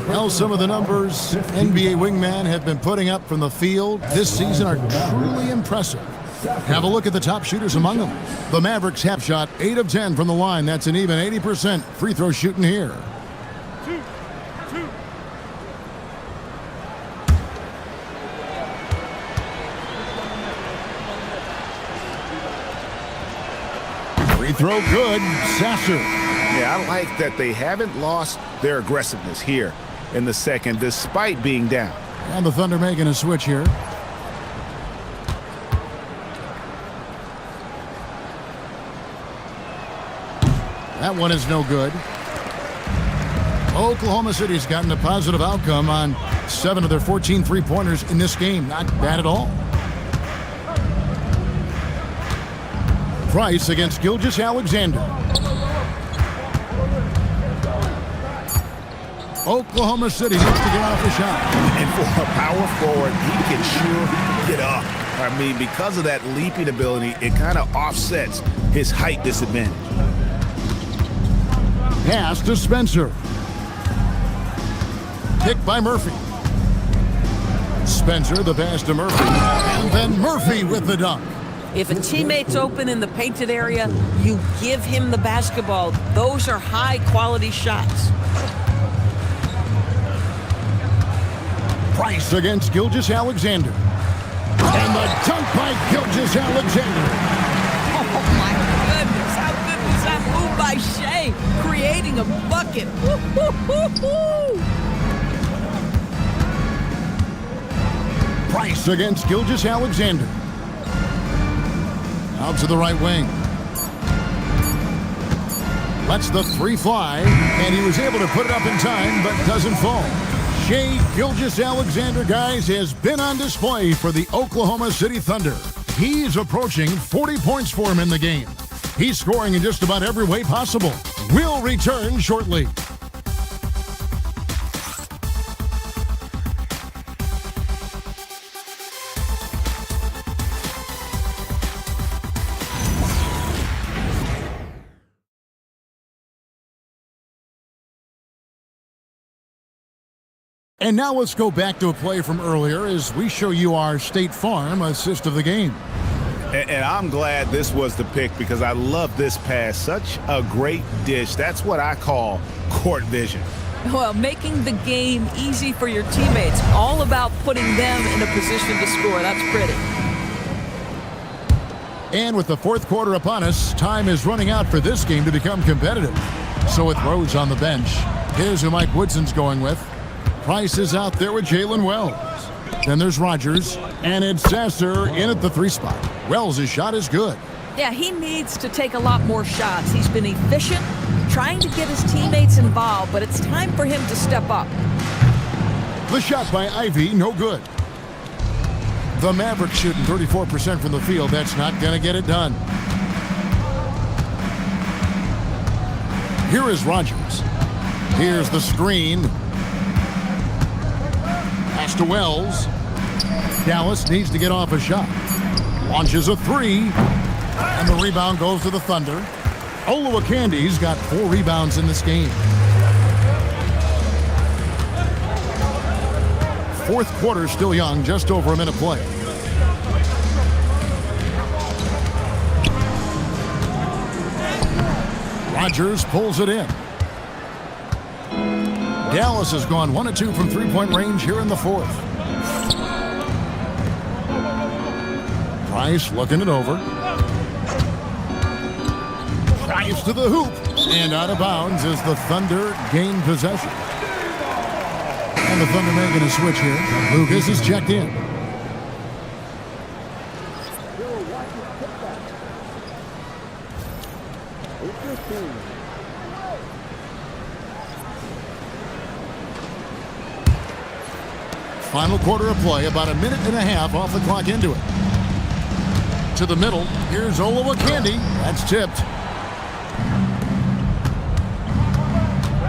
Well, some of the numbers NBA wingmen have been putting up from the field this season are truly impressive. Have a look at the top shooters among them. The Mavericks have shot 8 of 10 from the line. That's an even 80% free throw shooting here. Free throw good. Sasser. Yeah, I like that they haven't lost their aggressiveness here in the second despite being down. And the Thunder making a switch here. That one is no good. Oklahoma City's gotten a positive outcome on 7 of their 14 three-pointers in this game. Not bad at all. Price against Gilgeous-Alexander. Oklahoma City needs to get off the shot. And for a power forward, he can sure get up. I mean, because of that leaping ability, it kind of offsets his height disadvantage. Pass to Spencer. Picked by Murphy. Spencer, the pass to Murphy. And then Murphy with the dunk. If a teammate's open in the painted area, you give him the basketball. Those are high-quality shots. Price against Gilgeous-Alexander. And the dunk by Gilgeous-Alexander. Oh, my goodness. How good was that move by Shea, creating a bucket. Woo-hoo-hoo-hoo. Price against Gilgeous-Alexander. Out to the right wing. Lets the three fly, and he was able to put it up in time, but doesn't fall. Shea Gilgeous-Alexander, guys, has been on display for the Oklahoma City Thunder. He's approaching 40 points for him in the game. He's scoring in just about every way possible. We'll return shortly. And now let's go back to a play from earlier as we show you our State Farm assist of the game. And I'm glad this was the pick because I love this pass. Such a great dish. That's what I call court vision. Well, making the game easy for your teammates. All about putting them in a position to score. That's pretty. And with the fourth quarter upon us, time is running out for this game to become competitive. So with Rose on the bench, here's who Mike Woodson's going with. Price is out there with Jalen Wells. Then there's Rogers, and it's Sasser in at the 3 spot. Wells' shot is good. Yeah, he needs to take a lot more shots. He's been efficient, trying to get his teammates involved, but it's time for him to step up. The shot by Ivy, no good. The Mavericks shooting 34% from the field. That's not going to get it done. Here is Rogers. Here's the screen. Pass to Wells. Dallas needs to get off a shot. Launches a 3. And the rebound goes to the Thunder. Olowokandie's got 4 rebounds in this game. Fourth quarter still young, just over a minute play. Rogers pulls it in. Dallas has gone 1 of 2 from three-point range here in the fourth. Price looking it over. Price to the hoop. And out of bounds as the Thunder gain possession. And the Thunder making a switch here. Lucas is checked in. Final quarter of play, about a minute and a half off the clock into it. To the middle, here's Olowokandie. That's tipped.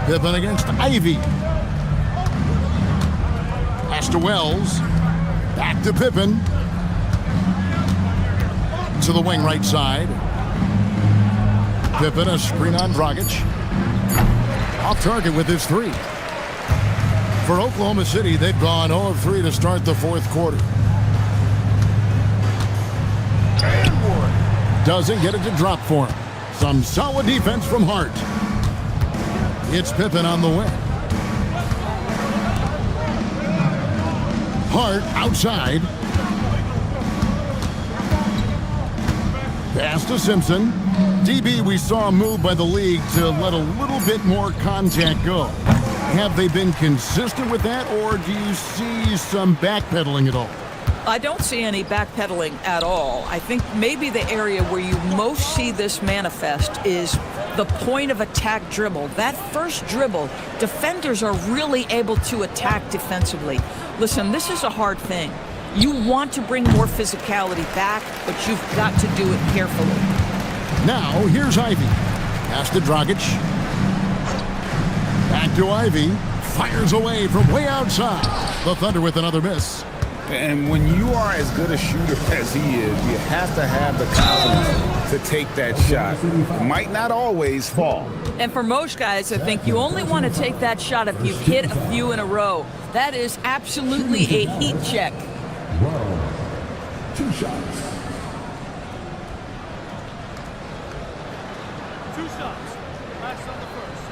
Pippen against Ivy. Pass to Wells. Back to Pippen. To the wing right side. Pippen, a screen on Dragic. Off target with his 3. For Oklahoma City, they've gone 0 of 3 to start the fourth quarter. Doesn't get it to drop for him. Some solid defense from Hart. It's Pippen on the wing. Hart outside. Pass to Simpson. DB, we saw a move by the league to let a little bit more contact go. Have they been consistent with that, or do you see some backpedaling at all? I don't see any backpedaling at all. I think maybe the area where you most see this manifest is the point of attack dribble. That first dribble, defenders are really able to attack defensively. Listen, this is a hard thing. You want to bring more physicality back, but you've got to do it carefully. Now, here's Ivy. Pass to Dragic. Back to Ivy. fires away from way outside. The Thunder with another miss. And when you are as good a shooter as he is, you have to have the confidence to take that shot. It might not always fall. And for most guys, I think you only want to take that shot if you've hit a few in a row. That is absolutely a heat check. Wow. 2 shots. 2 shots. Pass on the first.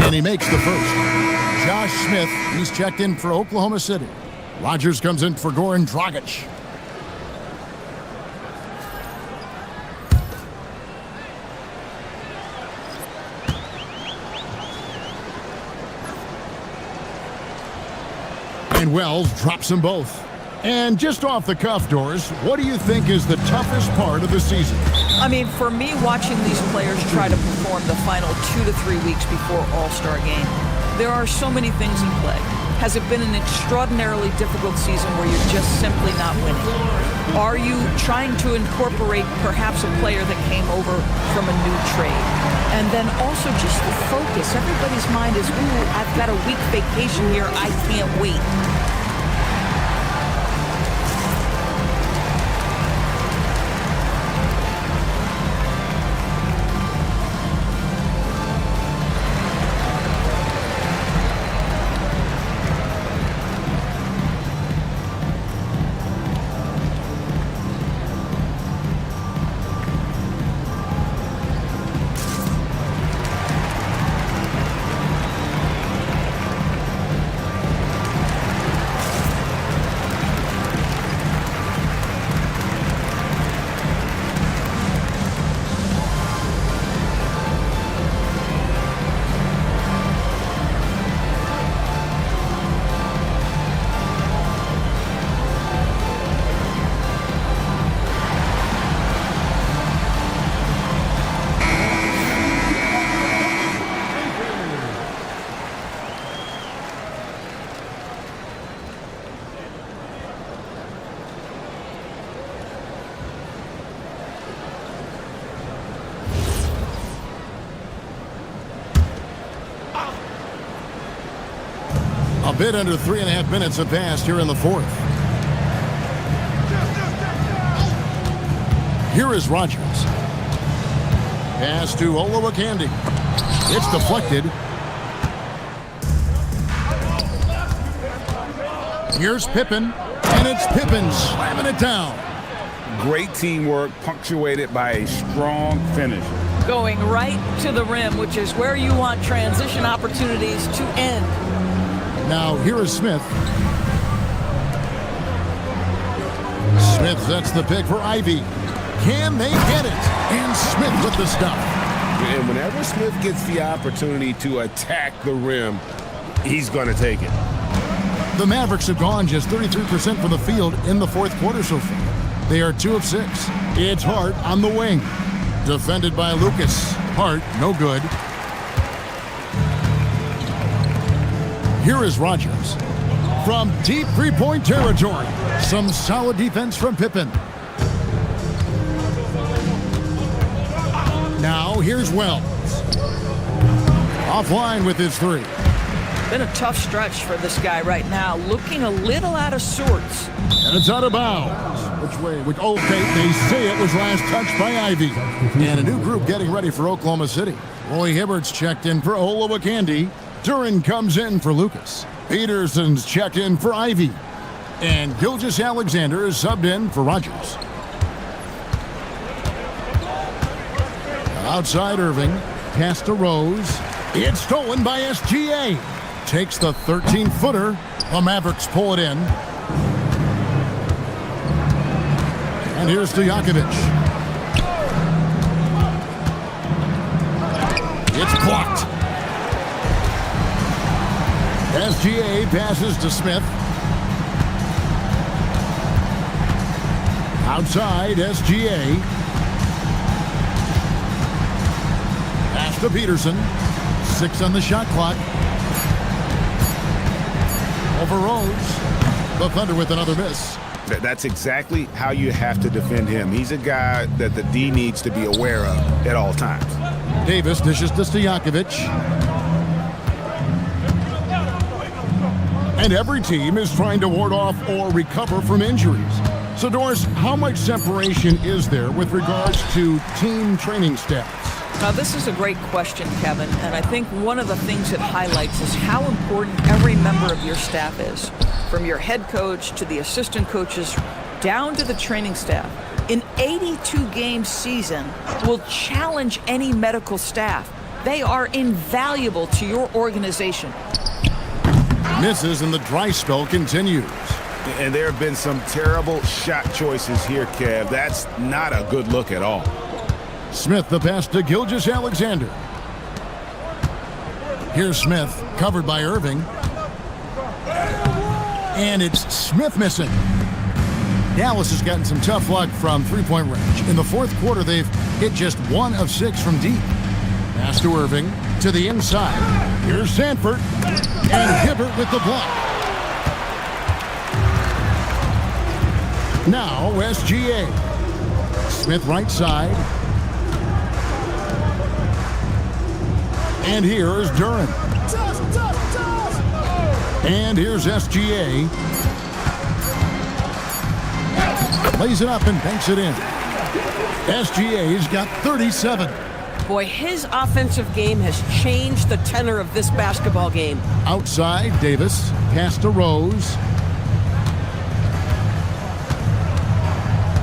And he makes the first. Josh Smith, he's checked in for Oklahoma City. Rogers comes in for Goran Dragic. And Wells drops them both. And just off the cuff, Doris, what do you think is the toughest part of the season? I mean, for me, watching these players try to perform the final 2 to 3 weeks before All-Star game, there are so many things in play. Has it been an extraordinarily difficult season where you're just simply not winning? Are you trying to incorporate perhaps a player that came over from a new trade? And then also just the focus. Everybody's mind is, ooh, I've got a week vacation here. I can't wait. A bit under 3.5 minutes have passed here in the fourth. Here is Rogers. Pass to WizVsLaL. It's deflected. Here's Pippen, and it's Pippen slamming it down. Great teamwork punctuated by a strong finish. Going right to the rim, which is where you want transition opportunities to end. Now here is Smith. Smith sets the pick for Ivy. Can they get it? And Smith with the stuff. And whenever Smith gets the opportunity to attack the rim, he's going to take it. The Mavericks have gone just 33% from the field in the fourth quarter so far. They are 2 of 6. It's Hart on the wing. Defended by Lucas. Hart, no good. Here is Rogers. From deep three-point territory. Some solid defense from Pippen. Now here's Wells. Offline with his 3. Been a tough stretch for this guy right now. Looking a little out of sorts. And it's out of bounds. Which way? Okay, they say it was last touched by Ivy. And a new group getting ready for Oklahoma City. Roy Hibbert's checked in for WizVsLaL. Duran comes in for Lucas. Peterson's checked in for Ivy. And Gilgeous-Alexander is subbed in for Rogers. Outside Irving. Pass to Rose. It's stolen by SGA. Takes the 13-footer. The Mavericks pull it in. And here's Stojakovic. It's blocked. SGA passes to Smith. Outside, SGA. Pass to Peterson. 6 on the shot clock. Over Rose. The Thunder with another miss. That's exactly how you have to defend him. He's a guy that the D needs to be aware of at all times. Davis dishes to Stojakovic. And every team is trying to ward off or recover from injuries. So, Doris, how much separation is there with regards to team training staffs? Now, this is a great question, Kevin, and I think one of the things it highlights is how important every member of your staff is, from your head coach to the assistant coaches down to the training staff. An 82-game season will challenge any medical staff. They are invaluable to your organization. Misses and the dry spell continues. And there have been some terrible shot choices here, Kev. That's not a good look at all. Smith the pass to Gilgeous-Alexander. Here's Smith, covered by Irving. And it's Smith missing. Dallas has gotten some tough luck from three-point range. In the fourth quarter, they've hit just 1 of 6 from deep. Pass to Irving, to the inside. Here's Sanford, and Hibbert with the block. Now, SGA. Smith right side. And here's Duren. And here's SGA. Lays it up and banks it in. SGA's got 37. Boy, his offensive game has changed the tenor of this basketball game. Outside, Davis. Pass to Rose.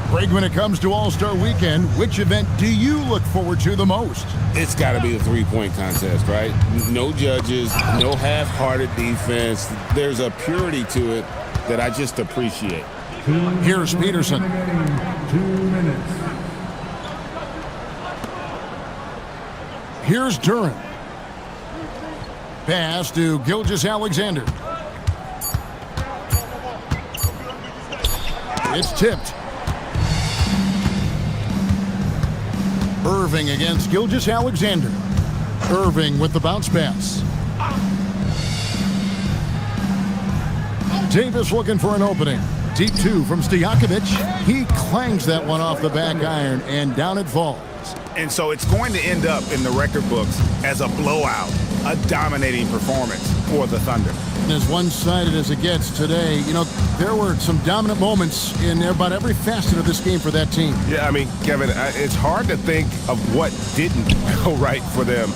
Greg, when it comes to All-Star Weekend, which event do you look forward to the most? It's got to be the three-point contest, right? No judges, no half-hearted defense. There's a purity to it that I just appreciate. Here's Peterson. 2 minutes. Here's Duren. Pass to Gilgeous-Alexander. It's tipped. Irving against Gilgeous-Alexander. Irving with the bounce pass. Davis looking for an opening. Deep 2 from Stojakovic. He clangs that one off the back iron, and down it falls. And so it's going to end up in the record books as a blowout, a dominating performance for the Thunder. And as one-sided as it gets today, you know, there were some dominant moments in about every facet of this game for that team. Yeah, I mean, Kevin, it's hard to think of what didn't go right for them.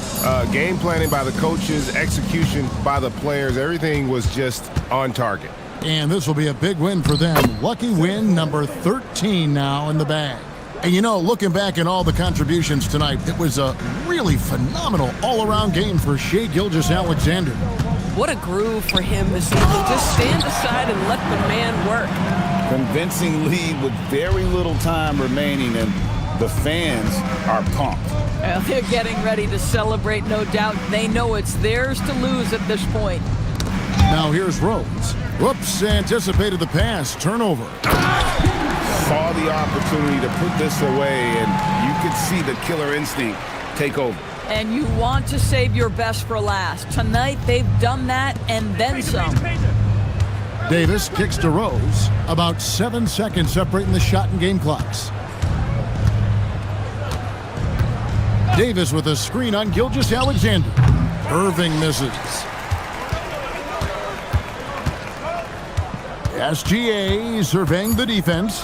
Game planning by the coaches, execution by the players, everything was just on target. And this will be a big win for them. Lucky win number 13 now in the bag. And you know, looking back at all the contributions tonight, it was a really phenomenal all-around game for Shai Gilgeous-Alexander. What a groove for him this evening. Just stand aside and let the man work. Convincing lead with very little time remaining, and the fans are pumped. Well, they're getting ready to celebrate, no doubt. They know it's theirs to lose at this point. Now here's Rose. Whoops, anticipated the pass. Turnover. Saw the opportunity to put this away, and you could see the killer instinct take over. And you want to save your best for last. Tonight, they've done that and then some. Davis kicks to Rose. About 7 seconds separating the shot and game clocks. Davis with a screen on Gilgeous-Alexander. Irving misses. SGA surveying the defense.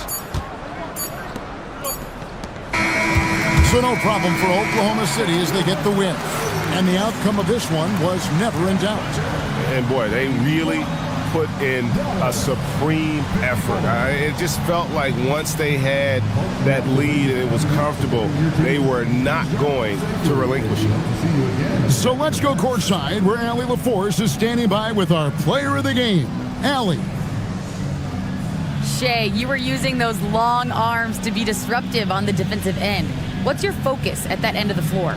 So no problem for Oklahoma City as they get the win. And the outcome of this one was never in doubt. And boy, they really put in a supreme effort. It just felt like once they had that lead and it was comfortable, they were not going to relinquish it. So let's go courtside where Allie LaForce is standing by with our player of the game. Allie. Shai, you were using those long arms to be disruptive on the defensive end. What's your focus at that end of the floor?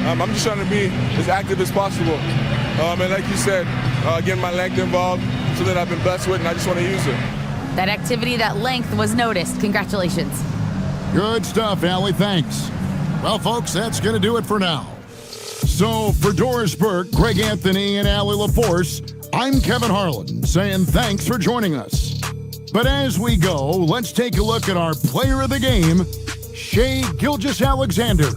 I'm just trying to be as active as possible. And like you said, getting my length involved so that I've been blessed with, and I just want to use it. That activity, that length was noticed. Congratulations. Good stuff, Allie. Thanks. Well, folks, that's going to do it for now. So for Doris Burke, Greg Anthony, and Allie LaForce, I'm Kevin Harlan saying thanks for joining us. But But as we go, let's take a look at our player of the game, Shai Gilgeous-Alexander.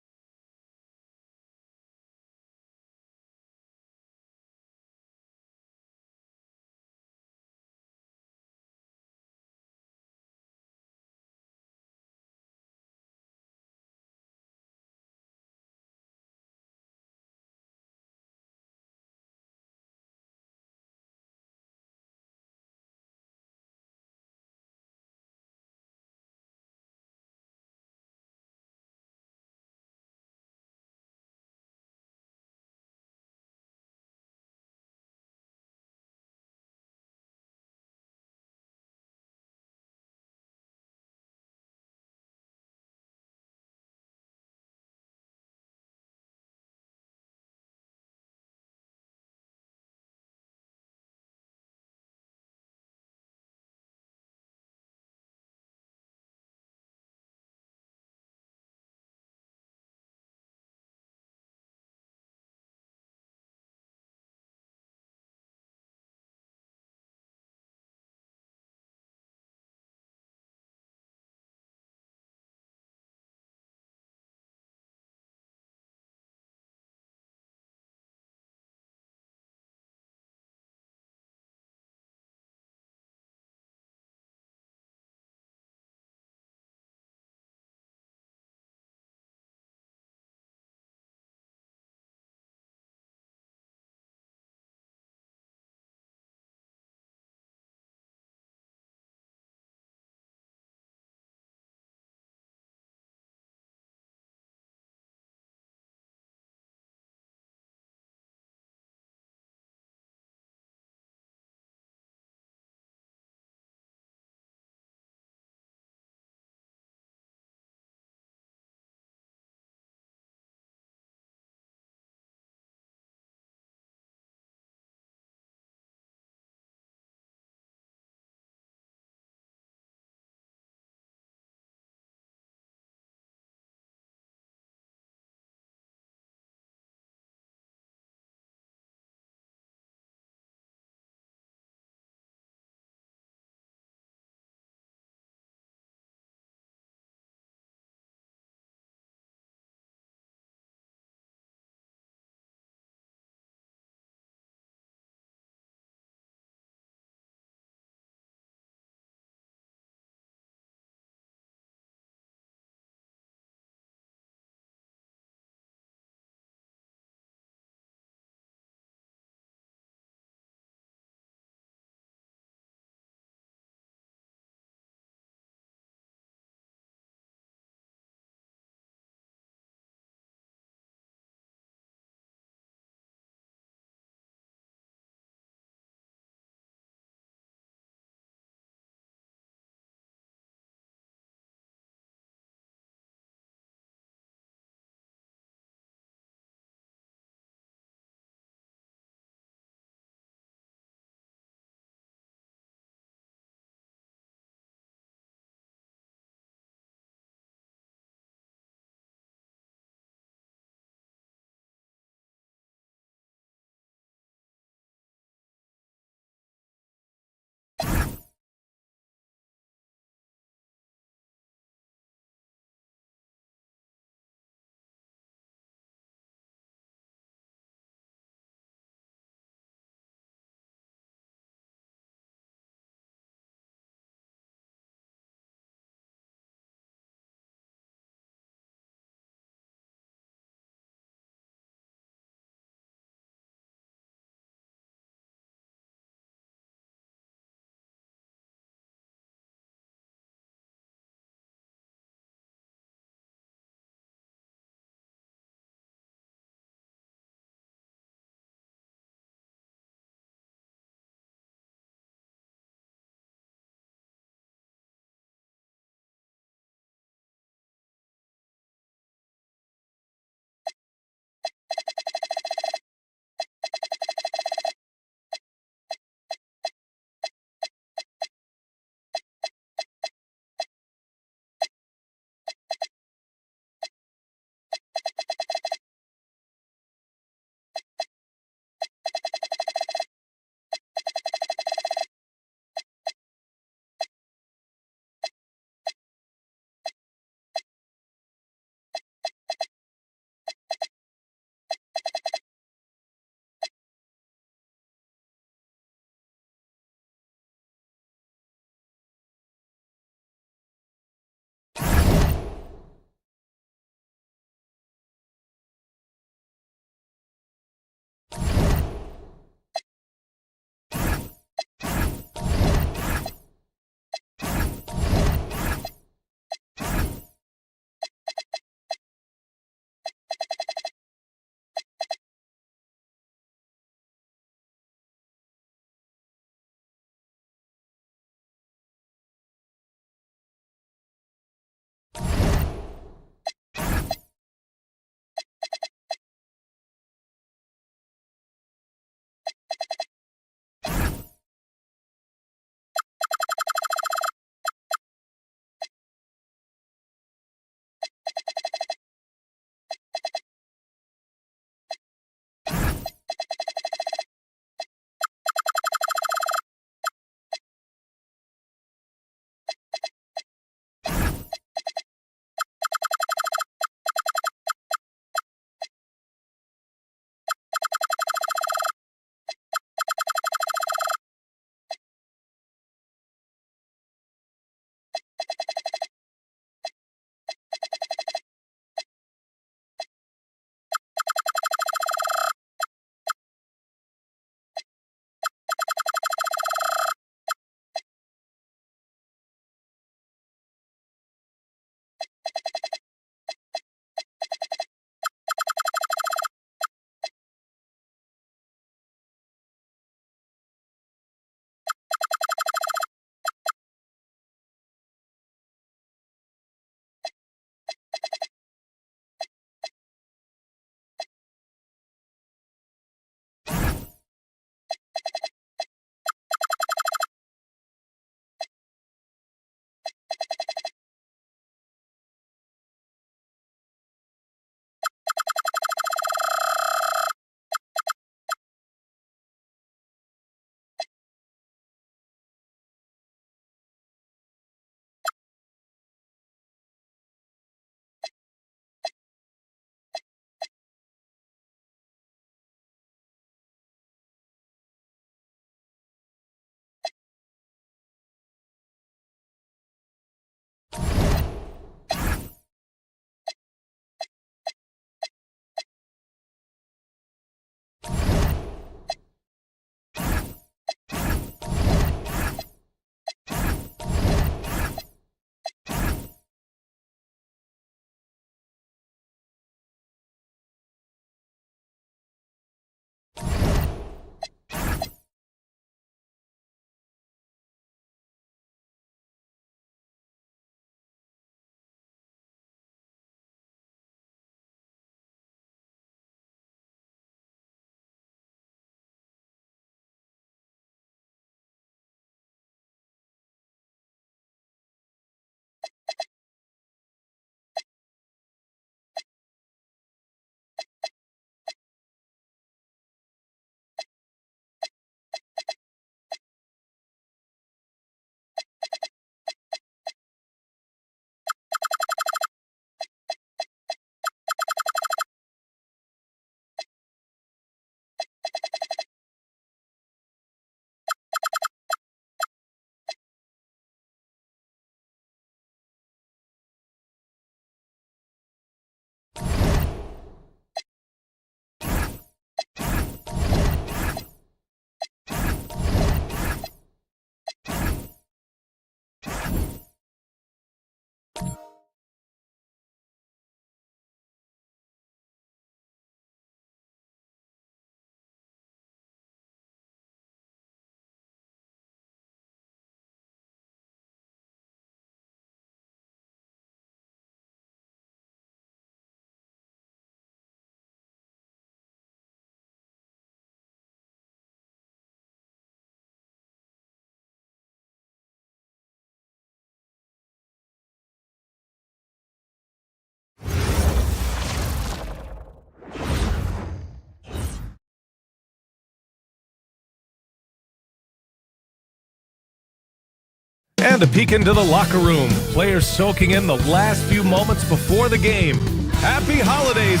And a peek into the locker room. Players soaking in the last few moments before the game. Happy holidays!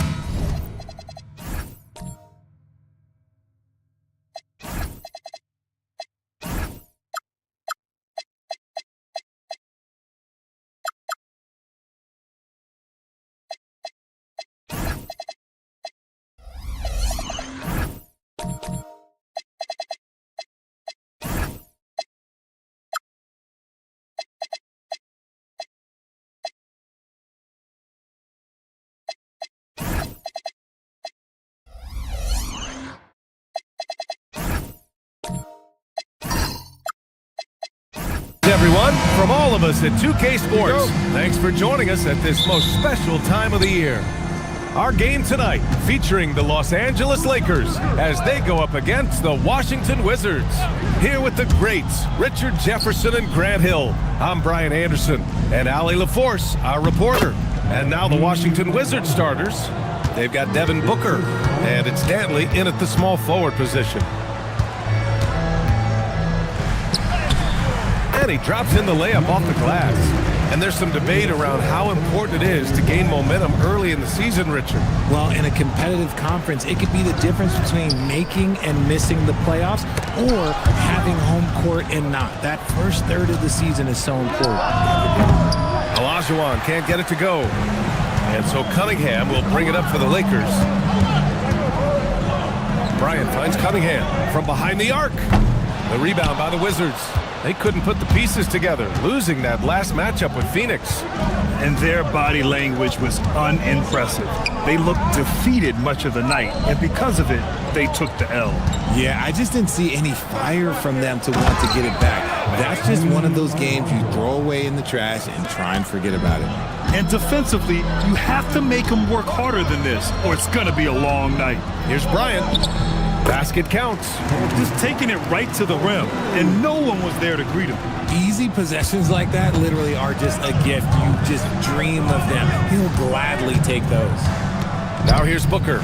Everyone, from all of us at 2K Sports, thanks for joining us at this most special time of the year. Our game tonight featuring the Los Angeles Lakers as they go up against the Washington Wizards. Here with the greats, Richard Jefferson and Grant Hill. I'm Brian Anderson and Allie LaForce, our reporter. And now the Washington Wizards starters. They've got Devin Booker, and it's Dantley in at the small forward position. And he drops in the layup off the glass. And there's some debate around how important it is to gain momentum early in the season, Richard. Well, in a competitive conference, it could be the difference between making and missing the playoffs or having home court and not. That first third of the season is so important. Olajuwon can't get it to go. And so Cunningham will bring it up for the Lakers. Bryant finds Cunningham from behind the arc. The rebound by the Wizards. They couldn't put the pieces together, losing that last matchup with Phoenix. And their body language was unimpressive. They looked defeated much of the night, and because of it, they took the L. Yeah, I just didn't see any fire from them to want to get it back. That's just one of those games you throw away in the trash and try and forget about it. And defensively, you have to make them work harder than this, or it's going to be a long night. Here's Bryant. Basket counts. Just taking it right to the rim, and no one was there to greet him. Easy possessions like that literally are just a gift. You just dream of them. He'll gladly take those. Now here's Booker.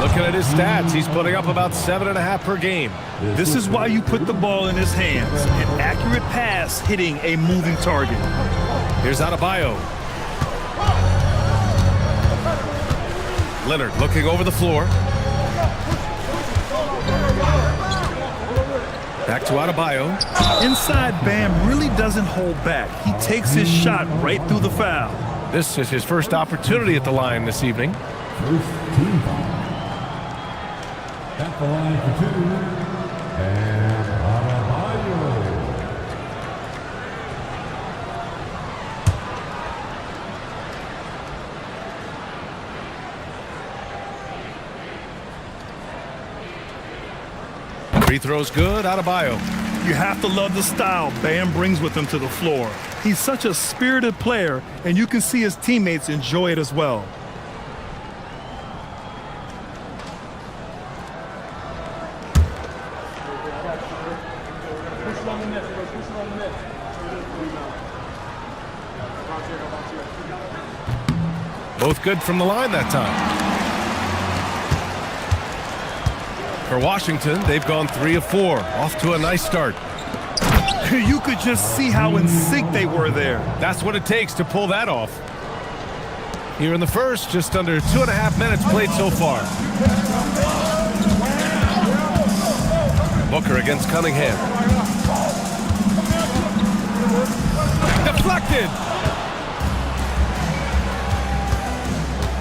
Looking at his stats, he's putting up about 7.5 per game. This is why you put the ball in his hands. An accurate pass hitting a moving target. Here's Adebayo. Leonard looking over the floor. Back to Adebayo. Inside, Bam really doesn't hold back. He takes his shot right through the foul. This is his first opportunity at the line this evening. First team foul. At the line for two, and Adebayo. Free throw's good, Adebayo. You have to love the style Bam brings with him to the floor. He's such a spirited player, and you can see his teammates enjoy it as well. Both good from the line that time. For Washington, they've gone 3 of 4, off to a nice start. You could just see how in sync they were there. That's what it takes to pull that off. Here in the first, just under 2.5 minutes played so far. Booker against Cunningham. Deflected!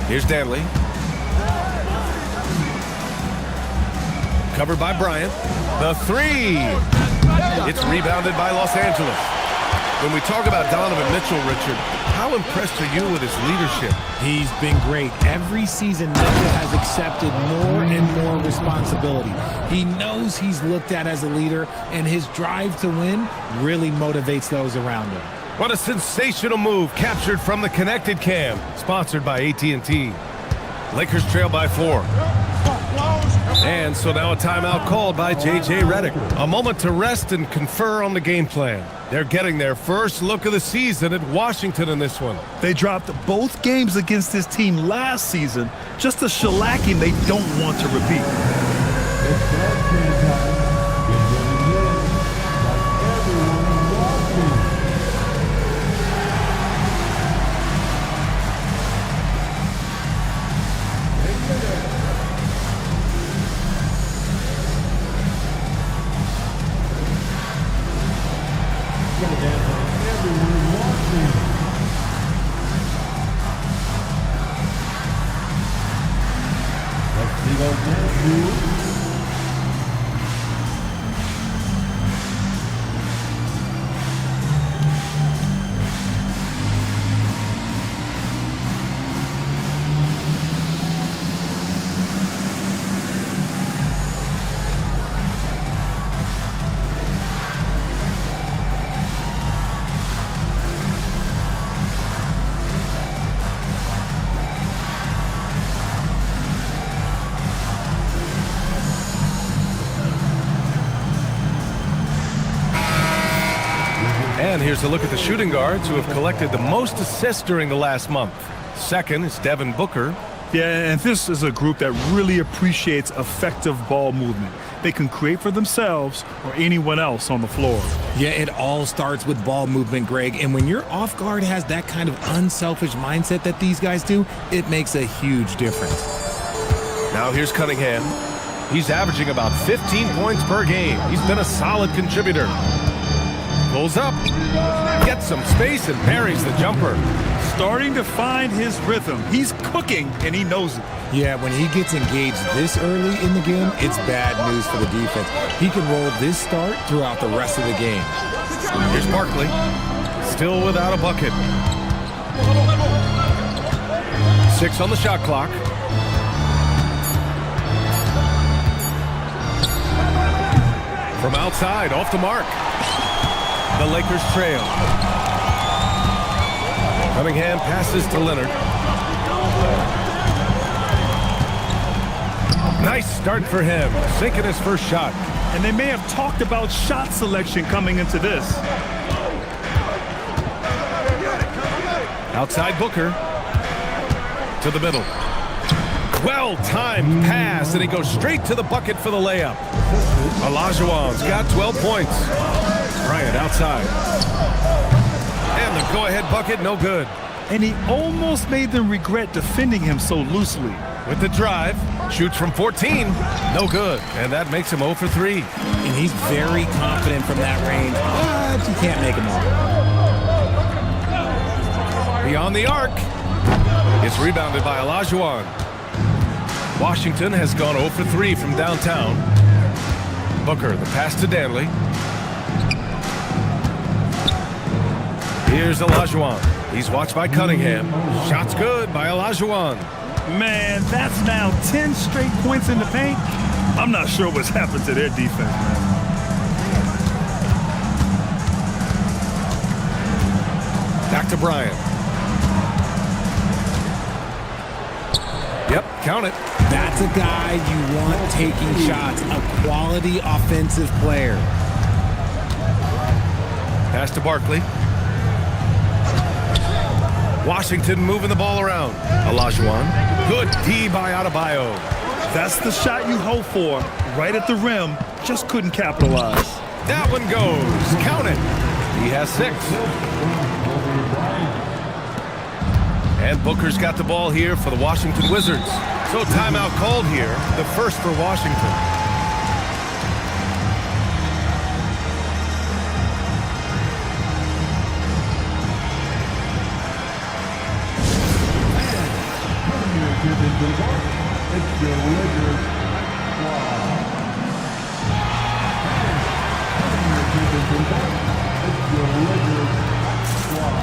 Here's Dantley. Covered by Bryant. The three. It's rebounded by Los Angeles. When we talk about Donovan Mitchell, Richard, how impressed are you with his leadership? He's been great. Every season, Mitchell has accepted more and more responsibility. He knows he's looked at as a leader, and his drive to win really motivates those around him. What a sensational move captured from the connected cam, sponsored by AT&T. Lakers trail by 4. And so now a timeout called by J.J. Redick. A moment to rest and confer on the game plan. They're getting their first look of the season at Washington in this one. They dropped both games against this team last season. Just a shellacking they don't want to repeat. And here's a look at the shooting guards who have collected the most assists during the last month. Second is Devin Booker. Yeah, and this is a group that really appreciates effective ball movement. They can create for themselves or anyone else on the floor. Yeah, it all starts with ball movement, Greg. And when your off guard has that kind of unselfish mindset that these guys do, it makes a huge difference. Now here's Cunningham. He's averaging about 15 points per game. He's been a solid contributor. Pulls up, gets some space, and parries the jumper. Starting to find his rhythm. He's cooking, and he knows it. Yeah, when he gets engaged this early in the game, it's bad news for the defense. He can roll this start throughout the rest of the game. Here's Barkley, still without a bucket. 6 on the shot clock. From outside, off the mark. The Lakers trail. Cunningham passes to Leonard. Nice start for him, sinking his first shot. And they may have talked about shot selection coming into this. Outside Booker. To the middle. Well-timed pass, and he goes straight to the bucket for the layup. Olajuwon's got 12 points. Bryant outside. And the go-ahead bucket, no good. And he almost made them regret defending him so loosely. With the drive, shoots from 14, no good. And that makes him 0 for 3. And he's very confident from that range, but you can't make him all. Beyond the arc. It's rebounded by Olajuwon. Washington has gone 0 for 3 from downtown. Booker, the pass to Danley. Here's Olajuwon. He's watched by Cunningham. Shot's good by Olajuwon. Man, that's now 10 straight points in the paint. I'm not sure what's happened to their defense, man. Back to Bryant. Yep, count it. That's a guy you want taking shots, a quality offensive player. Pass to Barkley. Washington moving the ball around. Olajuwon. Good D by Adebayo. That's the shot you hope for. Right at the rim. Just couldn't capitalize. That one goes. Count it. He has 6. And Booker's got the ball here for the Washington Wizards. So timeout called here. The first for Washington. It's the Lakers squad. It's the Lakers squad.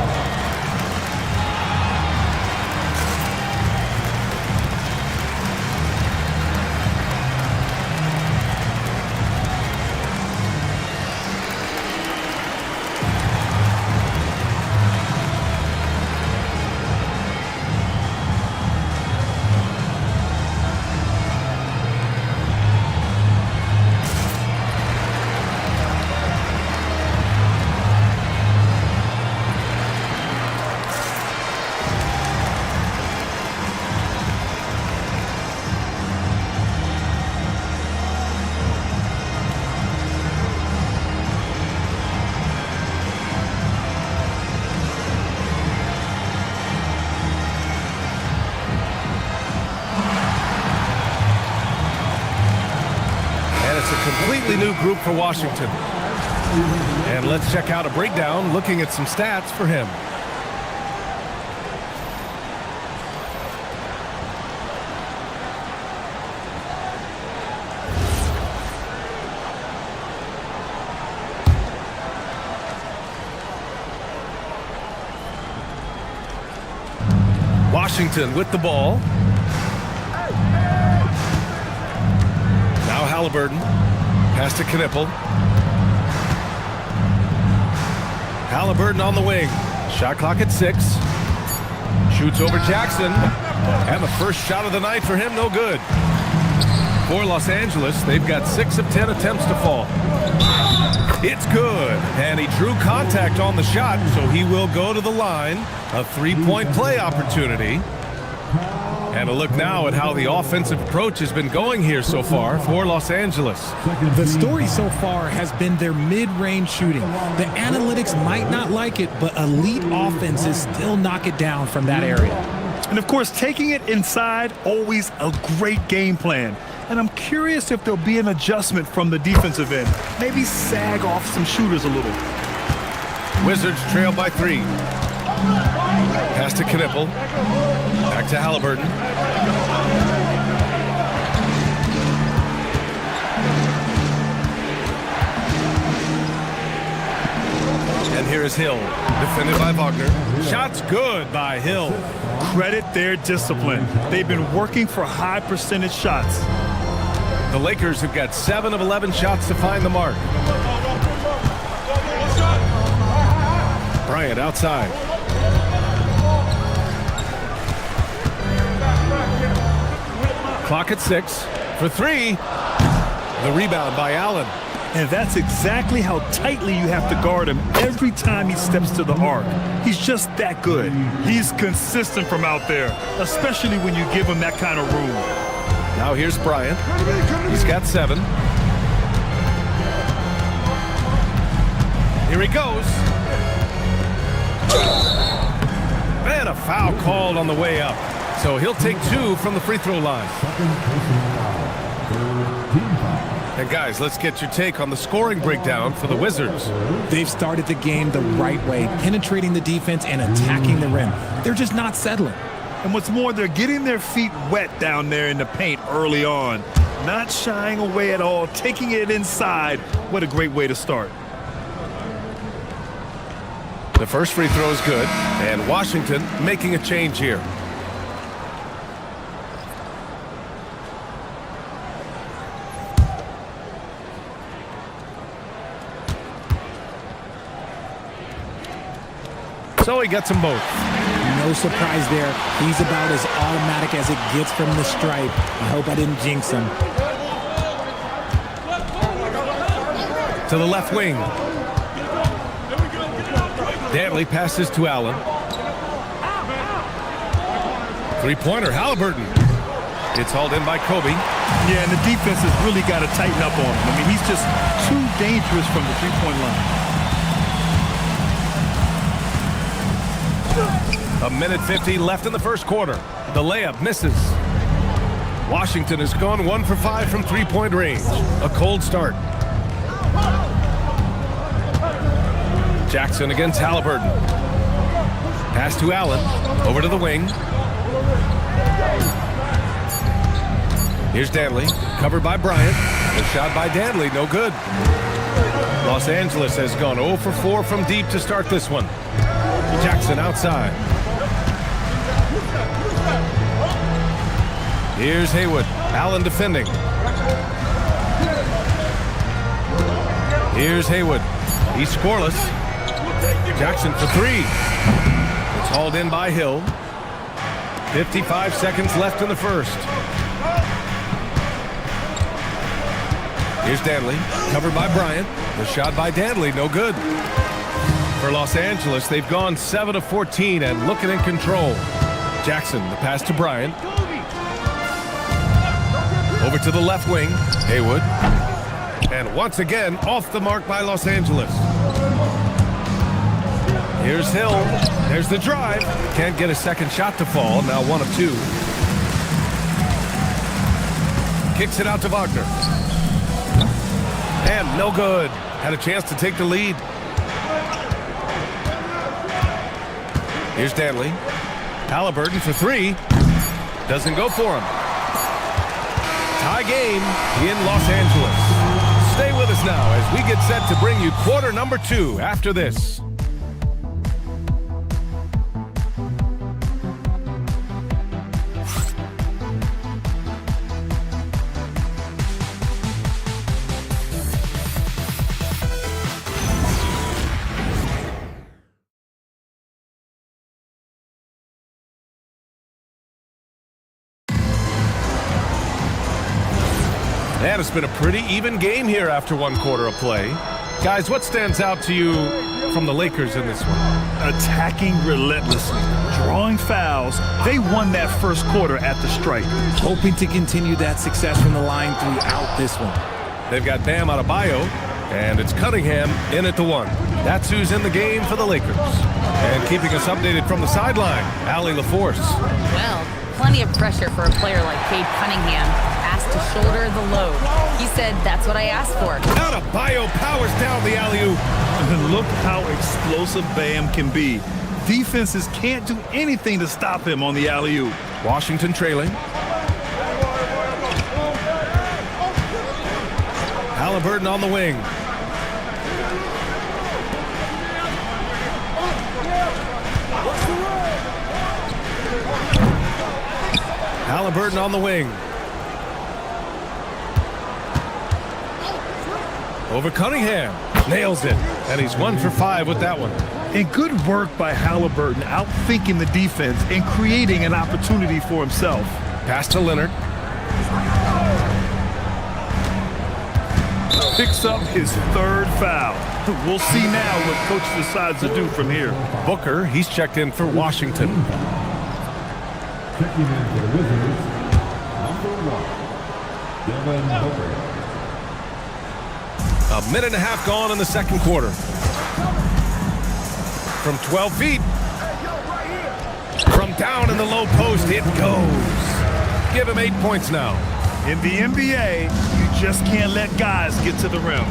Completely new group for Washington. And let's check out a breakdown looking at some stats for him. Washington with the ball. Now Halliburton. Pass to Knipple. Halliburton on the wing. Shot clock at 6. Shoots over Jackson. And the first shot of the night for him, no good. For Los Angeles, they've got 6 of 10 attempts to fall. It's good, and he drew contact on the shot, so he will go to the line. A 3-point play opportunity. And a look now at how the offensive approach has been going here so far for Los Angeles. The story so far has been their mid-range shooting. The analytics might not like it, but elite offenses still knock it down from that area. And of course, taking it inside, always a great game plan. And I'm curious if there'll be an adjustment from the defensive end. Maybe sag off some shooters a little. Wizards trail by 3. Pass to Knipple. Back to Halliburton. And here is Hill, defended by Wagner. Shot's good by Hill. Credit their discipline. They've been working for high percentage shots. The Lakers have got 7 of 11 shots to find the mark. Bryant outside. Clock at 6 for 3. The rebound by Allen. And that's exactly how tightly you have to guard him every time he steps to the arc. He's just that good. He's consistent from out there, especially when you give him that kind of room. Now here's Bryant. He's got 7. Here he goes. And a foul called on the way up. So he'll take 2 from the free throw line. And guys, let's get your take on the scoring breakdown for the Wizards. They've started the game the right way, penetrating the defense and attacking the rim. They're just not settling. And what's more, they're getting their feet wet down there in the paint early on. Not shying away at all, taking it inside. What a great way to start. The first free throw is good, and Washington making a change here. So he gets them both. No surprise there. He's about as automatic as it gets from the stripe. I hope I didn't jinx him. To the left wing. Dantley passes to Allen. Three-pointer, Halliburton. It's hauled in by Kobe. Yeah, and the defense has really got to tighten up on him. I mean, he's just too dangerous from the three-point line. A minute 50 left in the first quarter. The layup misses. Washington has gone 1 for 5 from three-point range. A cold start. Jackson against Halliburton. Pass to Allen. Over to the wing. Here's Dantley. Covered by Bryant. The shot by Dantley. No good. Los Angeles has gone 0 for 4 from deep to start this one. Jackson outside. Here's Haywood. Allen defending. Here's Haywood. He's scoreless. Jackson for 3. It's hauled in by Hill. 55 seconds left in the first. Here's Dantley. Covered by Bryant. The shot by Dantley. No good. For Los Angeles, they've gone 7 of 14 and looking in control. Jackson, the pass to Bryant. Over to the left wing. Haywood. And once again, off the mark by Los Angeles. Here's Hill. There's the drive. Can't get a second shot to fall. Now 1 of 2. Kicks it out to Wagner. And no good. Had a chance to take the lead. Here's Dantley. Halliburton for 3. Doesn't go for him. Tie game in Los Angeles. Stay with us now as we get set to bring you quarter number 2 after this. And it's been a pretty even game here after 1 quarter of play. Guys, what stands out to you from the Lakers in this one? Attacking relentlessly, drawing fouls. They won that first quarter at the stripe. Hoping to continue that success from the line throughout this one. They've got Bam Adebayo, and it's Cunningham in at the 1. That's who's in the game for the Lakers. And keeping us updated from the sideline, Allie LaForce. Well, plenty of pressure for a player like Cade Cunningham, asked to shoulder the load. He said, that's what I asked for. Adebayo powers down the alley-oop. Look how explosive Bam can be. Defenses can't do anything to stop him on the alley-oop. Washington trailing. Halliburton on the wing. Halliburton on the wing. Over Cunningham. Nails it. And he's 1 for 5 with that one. And good work by Halliburton, outthinking the defense and creating an opportunity for himself. Pass to Leonard. Picks up his 3rd foul. We'll see now what coach decides to do from here. Booker, he's checked in for Washington. Checking in for the Wizards, number 1, Devin Booker. A minute and a half gone in the second quarter. From 12 feet. From down in the low post, it goes. Give him 8 points now. In the NBA, you just can't let guys get to the rim.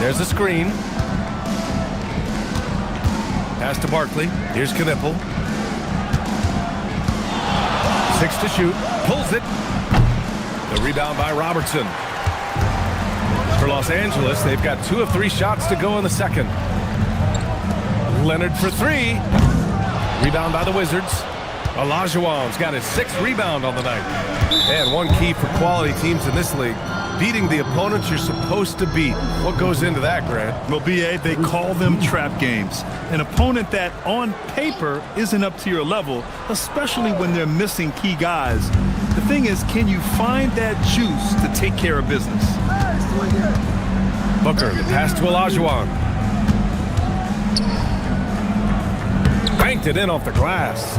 There's a screen. Pass to Barkley. Here's Knipple. 6 to shoot. Pulls it. The rebound by Robertson. For Los Angeles, they've got 2 of 3 shots to go in the second. Leonard for 3. Rebound by the Wizards. Olajuwon's got his 6th rebound on the night. And one key for quality teams in this league, beating the opponents you're supposed to beat. What goes into that, Grant? Well, B.A., they call them trap games. An opponent that, on paper, isn't up to your level, especially when they're missing key guys. The thing is, can you find that juice to take care of business? Booker, the pass to Olajuwon. Banked it in off the glass.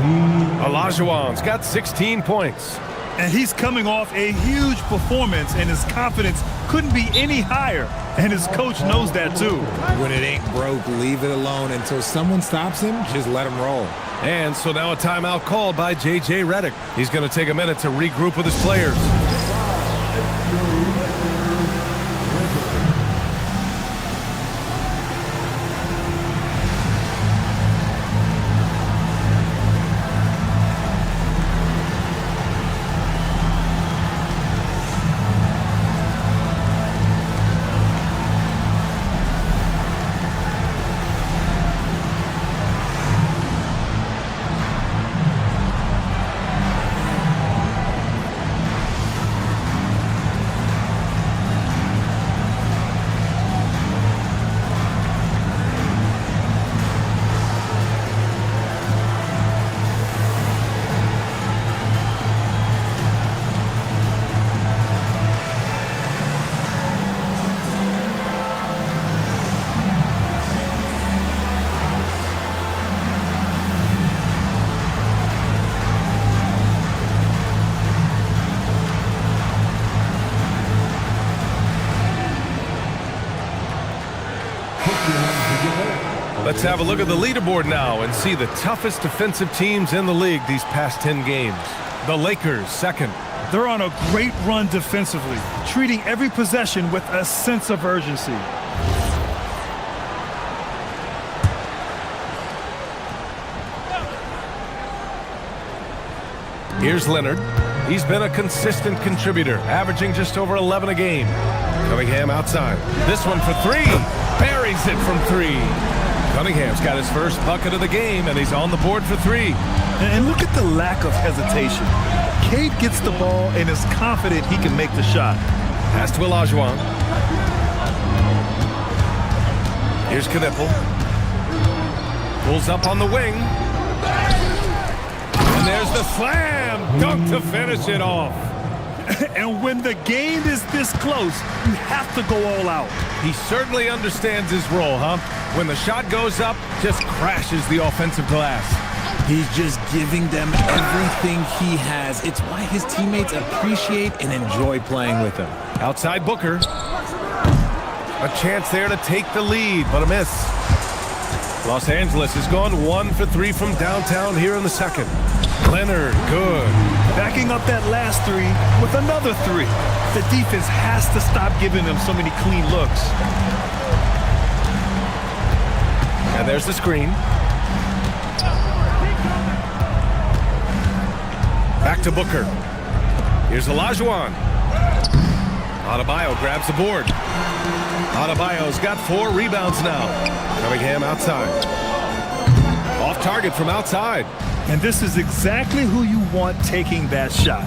Olajuwon's got 16 points. And he's coming off a huge performance, and his confidence couldn't be any higher. And his coach knows that, too. When it ain't broke, leave it alone. Until someone stops him, just let him roll. And so now a timeout called by J.J. Redick. He's going to take a minute to regroup with his players. Let's have a look at the leaderboard now and see the toughest defensive teams in the league these past 10 games. The Lakers, second. They're on a great run defensively, treating every possession with a sense of urgency. Here's Leonard. He's been a consistent contributor, averaging just over 11 a game. Cunningham outside. This one for 3. Buries it from 3. Cunningham's got his first bucket of the game, and he's on the board for 3. And look at the lack of hesitation. Cade gets the ball and is confident he can make the shot. Pass to Olajuwon. Here's Knipple. Pulls up on the wing. And there's the slam dunk to finish it off. And when the game is this close, you have to go all out. He certainly understands his role, huh? When the shot goes up, just crashes the offensive glass. He's just giving them everything he has. It's why his teammates appreciate and enjoy playing with him. Outside Booker. A chance there to take the lead, but a miss. Los Angeles has gone 1 for 3 from downtown here in the second. Leonard, good. Backing up that last three with another three. The defense has to stop giving them so many clean looks. And there's the screen. Back to Booker. Here's Olajuwon. Adebayo grabs the board. Adebayo's got 4 rebounds now. Cunningham outside. Off target from outside. And this is exactly who you want taking that shot.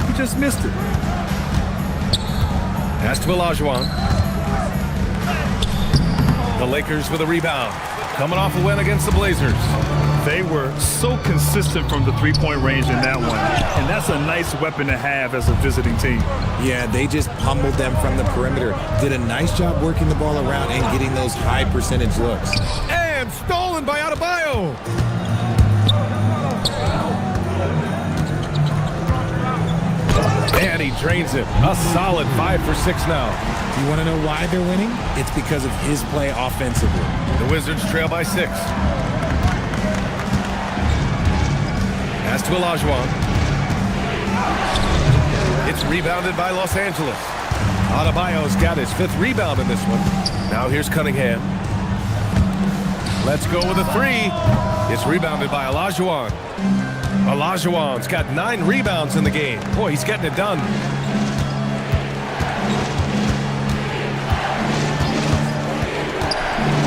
He just missed it. Pass to Olajuwon. The Lakers with a rebound. Coming off a win against the Blazers. They were so consistent from the three-point range in that one. And that's a nice weapon to have as a visiting team. Yeah, they just pummeled them from the perimeter. Did a nice job working the ball around and getting those high percentage looks. And stolen by Adebayo. And he drains it. A solid 5 for 6 now. You want to know why they're winning? It's because of his play offensively. The Wizards trail by 6. Pass to Olajuwon. It's rebounded by Los Angeles. Adebayo's got his 5th rebound in this one. Now here's Cunningham. Let's go with a 3. It's rebounded by Olajuwon. Olajuwon's got 9 rebounds in the game. Boy, he's getting it done.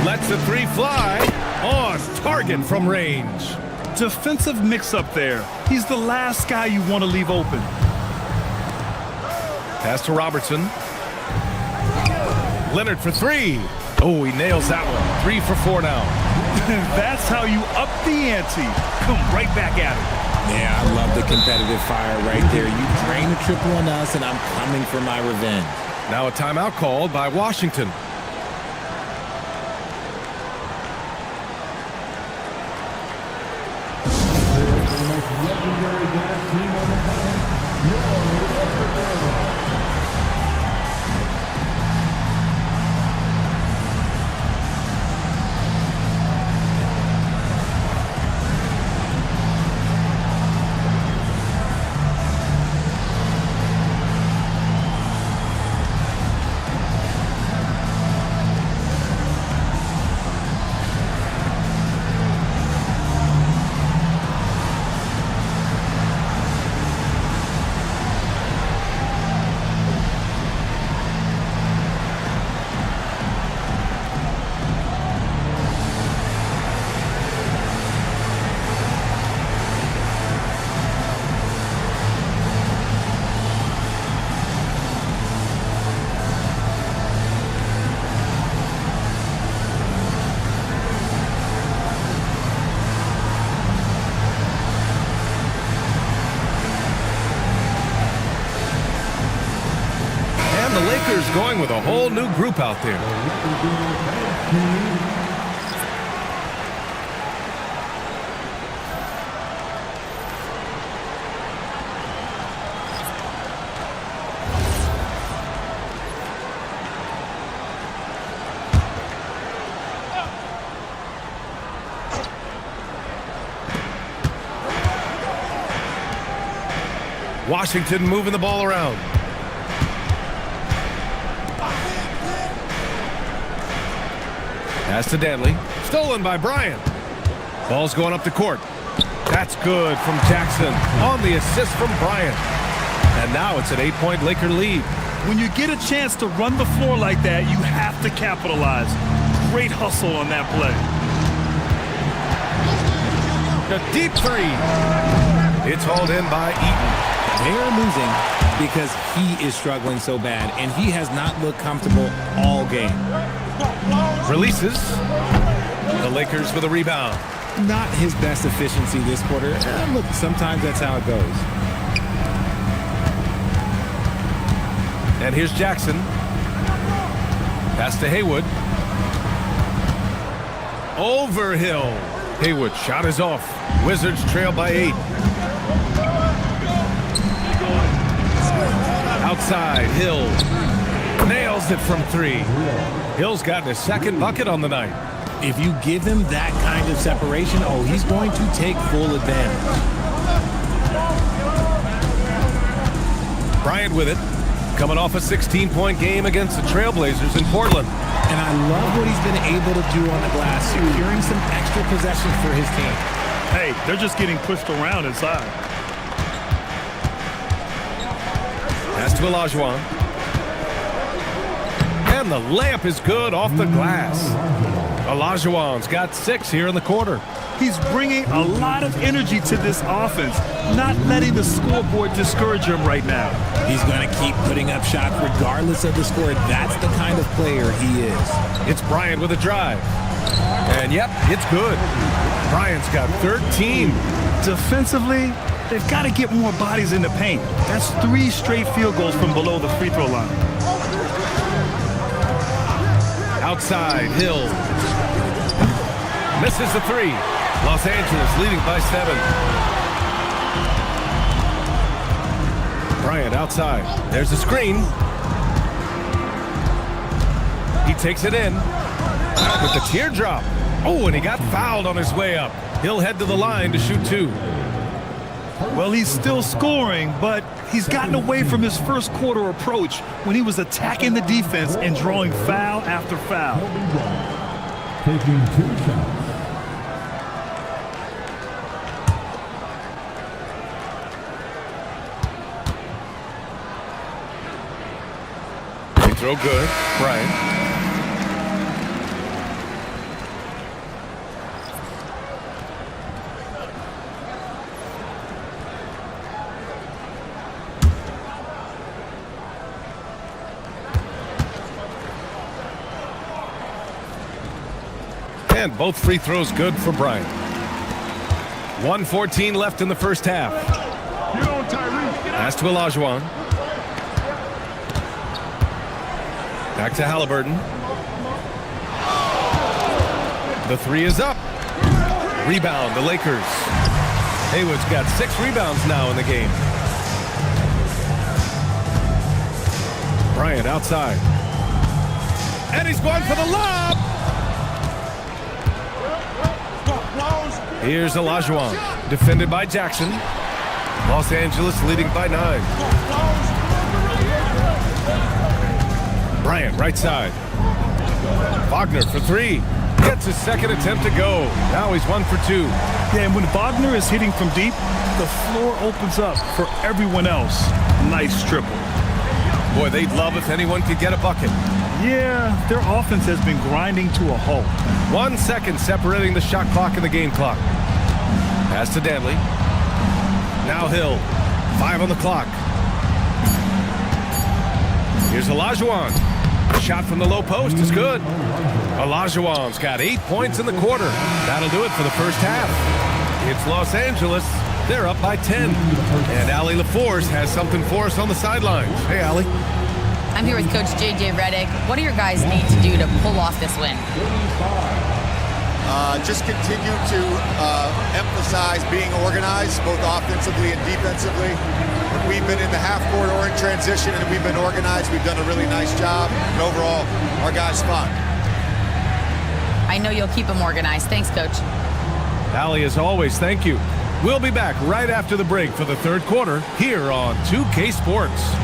Lets the 3 fly. On target from range. Defensive mix-up there. He's the last guy you want to leave open. Pass to Robertson. Leonard for 3. Oh, he nails that one. 3 for 4 now. That's how you up the ante. Come right back at it. Yeah, I love the competitive fire right there. You drain a triple on us, and I'm coming for my revenge. Now a timeout called by Washington. Going with a whole new group out there. Washington moving the ball around. Pass to Danley. Stolen by Bryant. Ball's going up the court. That's good from Jackson on the assist from Bryant. And now it's an 8-point Laker lead. When you get a chance to run the floor like that, you have to capitalize. Great hustle on that play. The deep 3. It's hauled in by Eaton. They are losing because he is struggling so bad, and he has not looked comfortable all game. Releases. The Lakers with a rebound. Not his best efficiency this quarter. Look, sometimes that's how it goes. And here's Jackson. Pass to Haywood. Over Hill. Haywood, shot is off. Wizards trail by 8. Outside, Hill nails it from 3. Hill's gotten his second bucket on the night. If you give him that kind of separation, oh, he's going to take full advantage. Bryant with it, coming off a 16-point game against the Trailblazers in Portland. And I love what he's been able to do on the glass, securing some extra possessions for his team. Hey, they're just getting pushed around inside. Pass to Olajuwon. And the layup is good off the glass. Olajuwon's got 6 here in the quarter. He's bringing a lot of energy to this offense, not letting the scoreboard discourage him right now. He's going to keep putting up shots regardless of the score. That's the kind of player he is. It's Bryant with a drive. And yep, it's good. Bryant's got 13. Defensively, they've got to get more bodies in the paint. That's 3 straight field goals from below the free throw line. Outside, Hill. Misses the 3. Los Angeles leading by 7. Bryant outside. There's a screen. He takes it in with the teardrop. Oh, and he got fouled on his way up. He'll head to the line to shoot 2. Well, he's still scoring, but he's gotten away from his first quarter approach when he was attacking the defense and drawing foul after foul. Taking 2 shots. Free throw good. Bryant. And both free throws good for Bryant. 1:14 left in the first half. Pass to Olajuwon. Back to Halliburton. The 3 is up. Rebound, the Lakers. Haywood's got 6 rebounds now in the game. Bryant outside. And he's going for the lob. Here's Olajuwon, defended by Jackson. Los Angeles leading by 9. Bryant, right side. Wagner for 3. Gets his second attempt to go. Now he's 1 for 2. Yeah, and when Wagner is hitting from deep, the floor opens up for everyone else. Nice triple. Boy, they'd love if anyone could get a bucket. Yeah, their offense has been grinding to a halt. 1 second separating the shot clock and the game clock. Pass to Danley. Now Hill. 5 on the clock. Here's Olajuwon. Shot from the low post is good. Olajuwon's got 8 points in the quarter. That'll do it for the first half. It's Los Angeles. They're up by 10. And Allie LaForce has something for us on the sidelines. Hey, Allie. I'm here with Coach J.J. Redick. What do your guys need to do to pull off this win? Just continue to emphasize being organized, both offensively and defensively. We've been in the half-court or in transition, and we've been organized. We've done a really nice job. And overall, our guys fought. I know you'll keep them organized. Thanks, Coach. Allie, as always, thank you. We'll be back right after the break for the third quarter here on 2K Sports.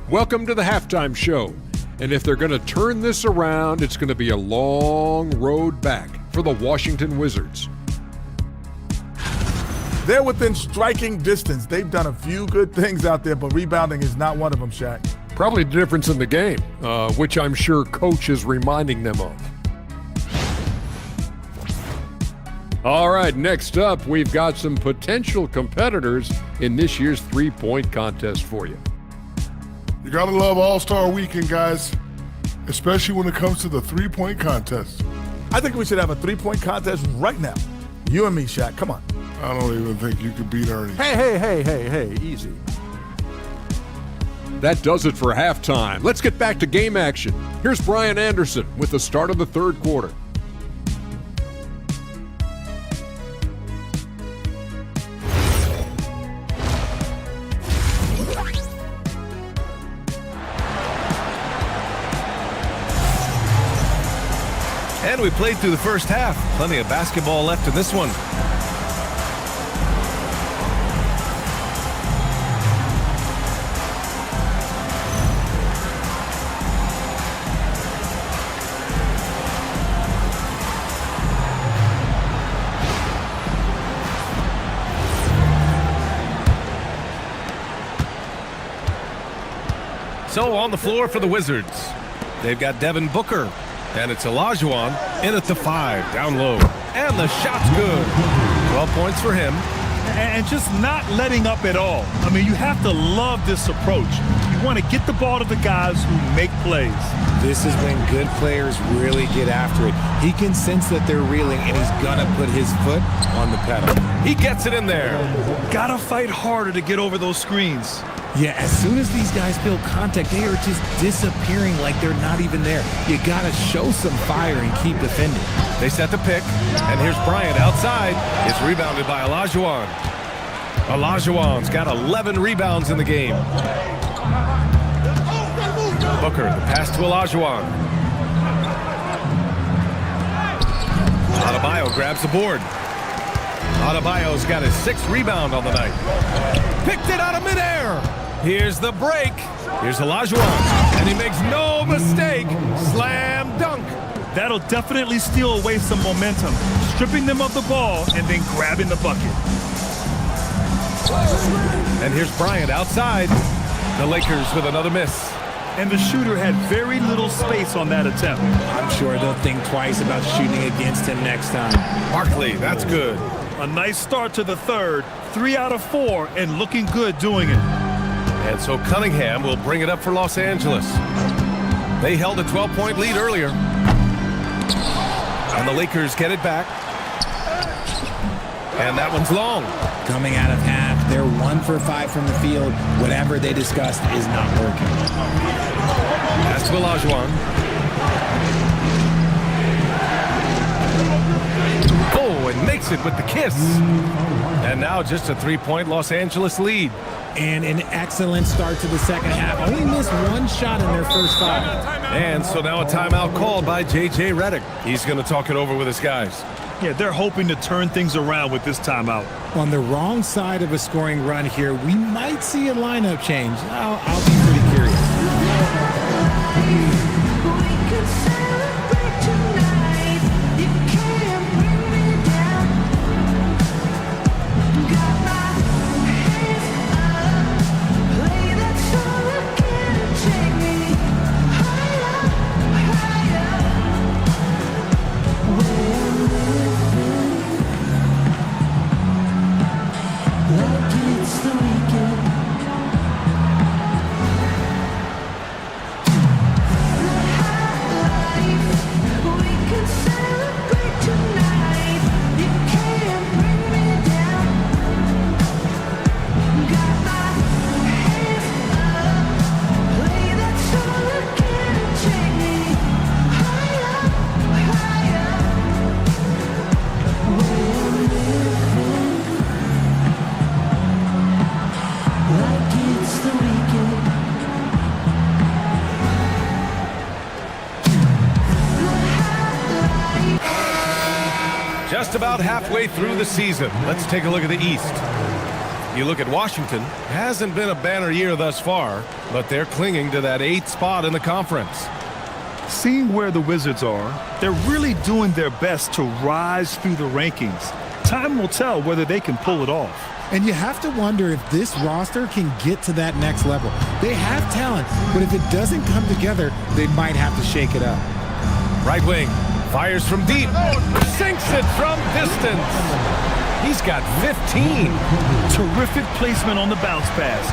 Welcome to the halftime show. And if they're going to turn this around, it's going to be a long road back for the Washington Wizards. They're within striking distance. They've done a few good things out there, but rebounding is not one of them, Shaq. Probably the difference in the game, which I'm sure Coach is reminding them of. All right, next up, we've got some potential competitors in this year's three-point contest for you. You gotta love All-Star Weekend, guys. especially when it comes to the three-point contest. I think we should have a three-point contest right now. You and me, Shaq. Come on. I don't even think you could beat Ernie. Hey, easy. That does it for halftime. Let's get back to game action. Here's Brian Anderson with the start of the third quarter. And we played through the first half. Plenty of basketball left in this one. So on the floor for the Wizards, they've got Devin Booker, and it's Olajuwon in at the 5, down low. And the shot's good. 12 points for him. And just not letting up at all. I mean, you have to love this approach. You want to get the ball to the guys who make plays. This is when good players really get after it. He can sense that they're reeling, and he's gonna put his foot on the pedal. He gets it in there. Gotta fight harder to get over those screens. Yeah, as soon as these guys feel contact, they are just disappearing like they're not even there. You gotta show some fire and keep defending. They set the pick, and here's Bryant outside. It's rebounded by Olajuwon. Olajuwon's got 11 rebounds in the game. Booker, the pass to Olajuwon. Adebayo grabs the board. Adebayo's got his 6th rebound on the night. Picked it out of midair. Here's the break. Here's Olajuwon, and he makes no mistake. Slam dunk. That'll definitely steal away some momentum, stripping them of the ball and then grabbing the bucket. And here's Bryant outside. The Lakers with another miss. And the shooter had very little space on that attempt. I'm sure they'll think twice about shooting against him next time. Barkley, that's good. A nice start to the third. 3 out of 4 and looking good doing it. And so Cunningham will bring it up for Los Angeles. They held a 12-point lead earlier. And the Lakers get it back. And that one's long. Coming out of half, they're 1 for 5 from the field. Whatever they discussed is not working. Pass to Olajuwon. Oh, and makes it with the kiss. And now just a 3-point Los Angeles lead. And an excellent start to the second half. Only missed 1 shot in their first 5. And so now a timeout called by J.J. Redick. He's going to talk it over with his guys. Yeah, they're hoping to turn things around with this timeout. On the wrong side of a scoring run here, we might see a lineup change. I'll be pretty curious. Just about halfway through the season. Let's take a look at the East. You look at Washington, hasn't been a banner year thus far, but they're clinging to that 8th spot in the conference. Seeing where the Wizards are, they're really doing their best to rise through the rankings. Time will tell whether they can pull it off. And you have to wonder if this roster can get to that next level. They have talent, but if it doesn't come together, they might have to shake it up. Right wing, fires from deep, sinks it from distance. He's got 15. Terrific placement on the bounce pass,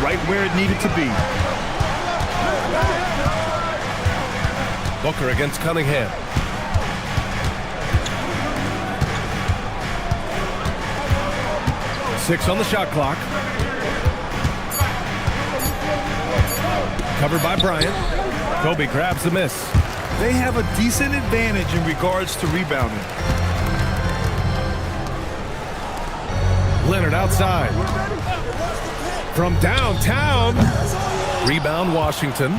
right where it needed to be. Booker against Cunningham. Six on the shot clock. Covered by Bryant. Kobe grabs the miss. They have a decent advantage in regards to rebounding. Leonard outside. From downtown. Rebound Washington.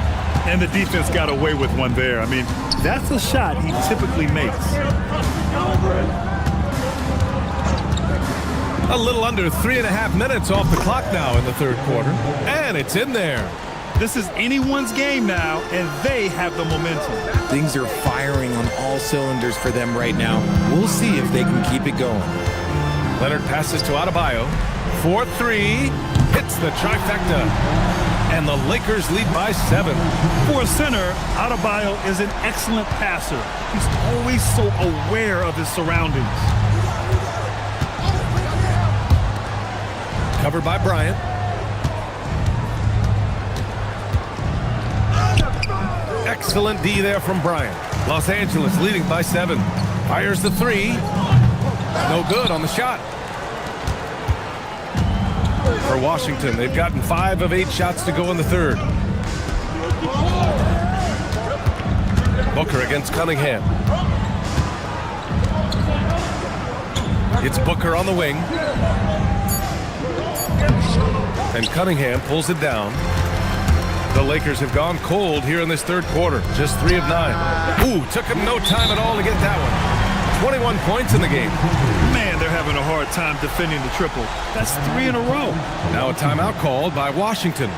And the defense got away with one there. I mean, that's a shot he typically makes. A little under 3.5 minutes off the clock now in the third quarter. And it's in there. This is anyone's game now, and they have the momentum. Things are firing on all cylinders for them right now. We'll see if they can keep it going. Leonard passes to Adebayo. 4-3. Hits the trifecta. And the Lakers lead by 7. For a center, Adebayo is an excellent passer. He's always so aware of his surroundings. Covered by Bryant. Excellent D there from Bryant. Los Angeles leading by 7. Fires the 3. No good on the shot. For Washington, they've gotten 5 of 8 shots to go in the third. Booker against Cunningham. It's Booker on the wing. And Cunningham pulls it down. The Lakers have gone cold here in this third quarter. Just 3 of 9. Ooh, took him no time at all to get that one. 21 points in the game. Man, they're having a hard time defending the triple. That's 3 in a row. Now a timeout called by Washington.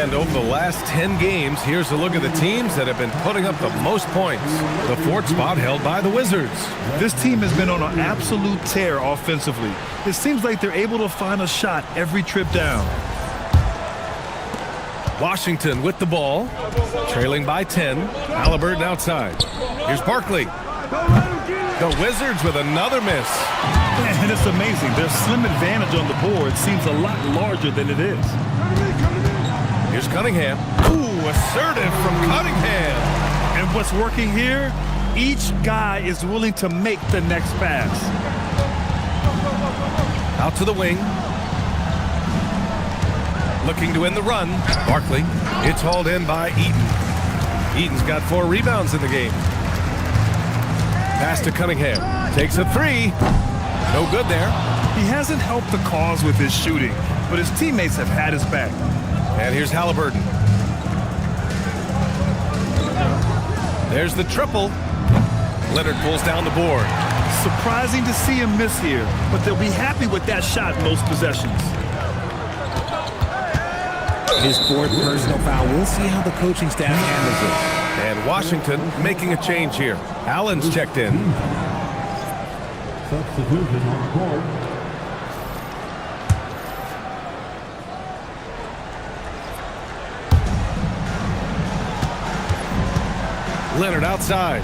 Over the last 10 games, here's a look at the teams that have been putting up the most points. The 4th spot held by the Wizards. This team has been on an absolute tear offensively. It seems like they're able to find a shot every trip down. Washington with the ball, trailing by 10. Halliburton outside. Here's Barkley. The Wizards with another miss. And it's amazing. Their slim advantage on the board seems a lot larger than it is. Here's Cunningham. Ooh, assertive from Cunningham. And what's working here? Each guy is willing to make the next pass. Out to the wing. Looking to end the run. Barkley. It's hauled in by Eaton. Eaton's got 4 rebounds in the game. Pass to Cunningham. Takes a 3. No good there. He hasn't helped the cause with his shooting, but his teammates have had his back. And here's Halliburton. There's the triple. Leonard pulls down the board. Surprising to see him miss here, but they'll be happy with that shot most possessions. His 4th personal foul. We'll see how the coaching staff handles it. And Washington making a change here. Allen's checked in. Substitution on the court. Leonard outside.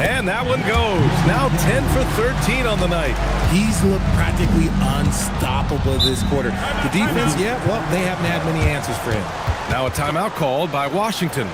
And that one goes. Now 10 for 13 on the night. He's looked practically unstoppable this quarter. The defense, yeah, well, they haven't had many answers for him. Now a timeout called by Washington.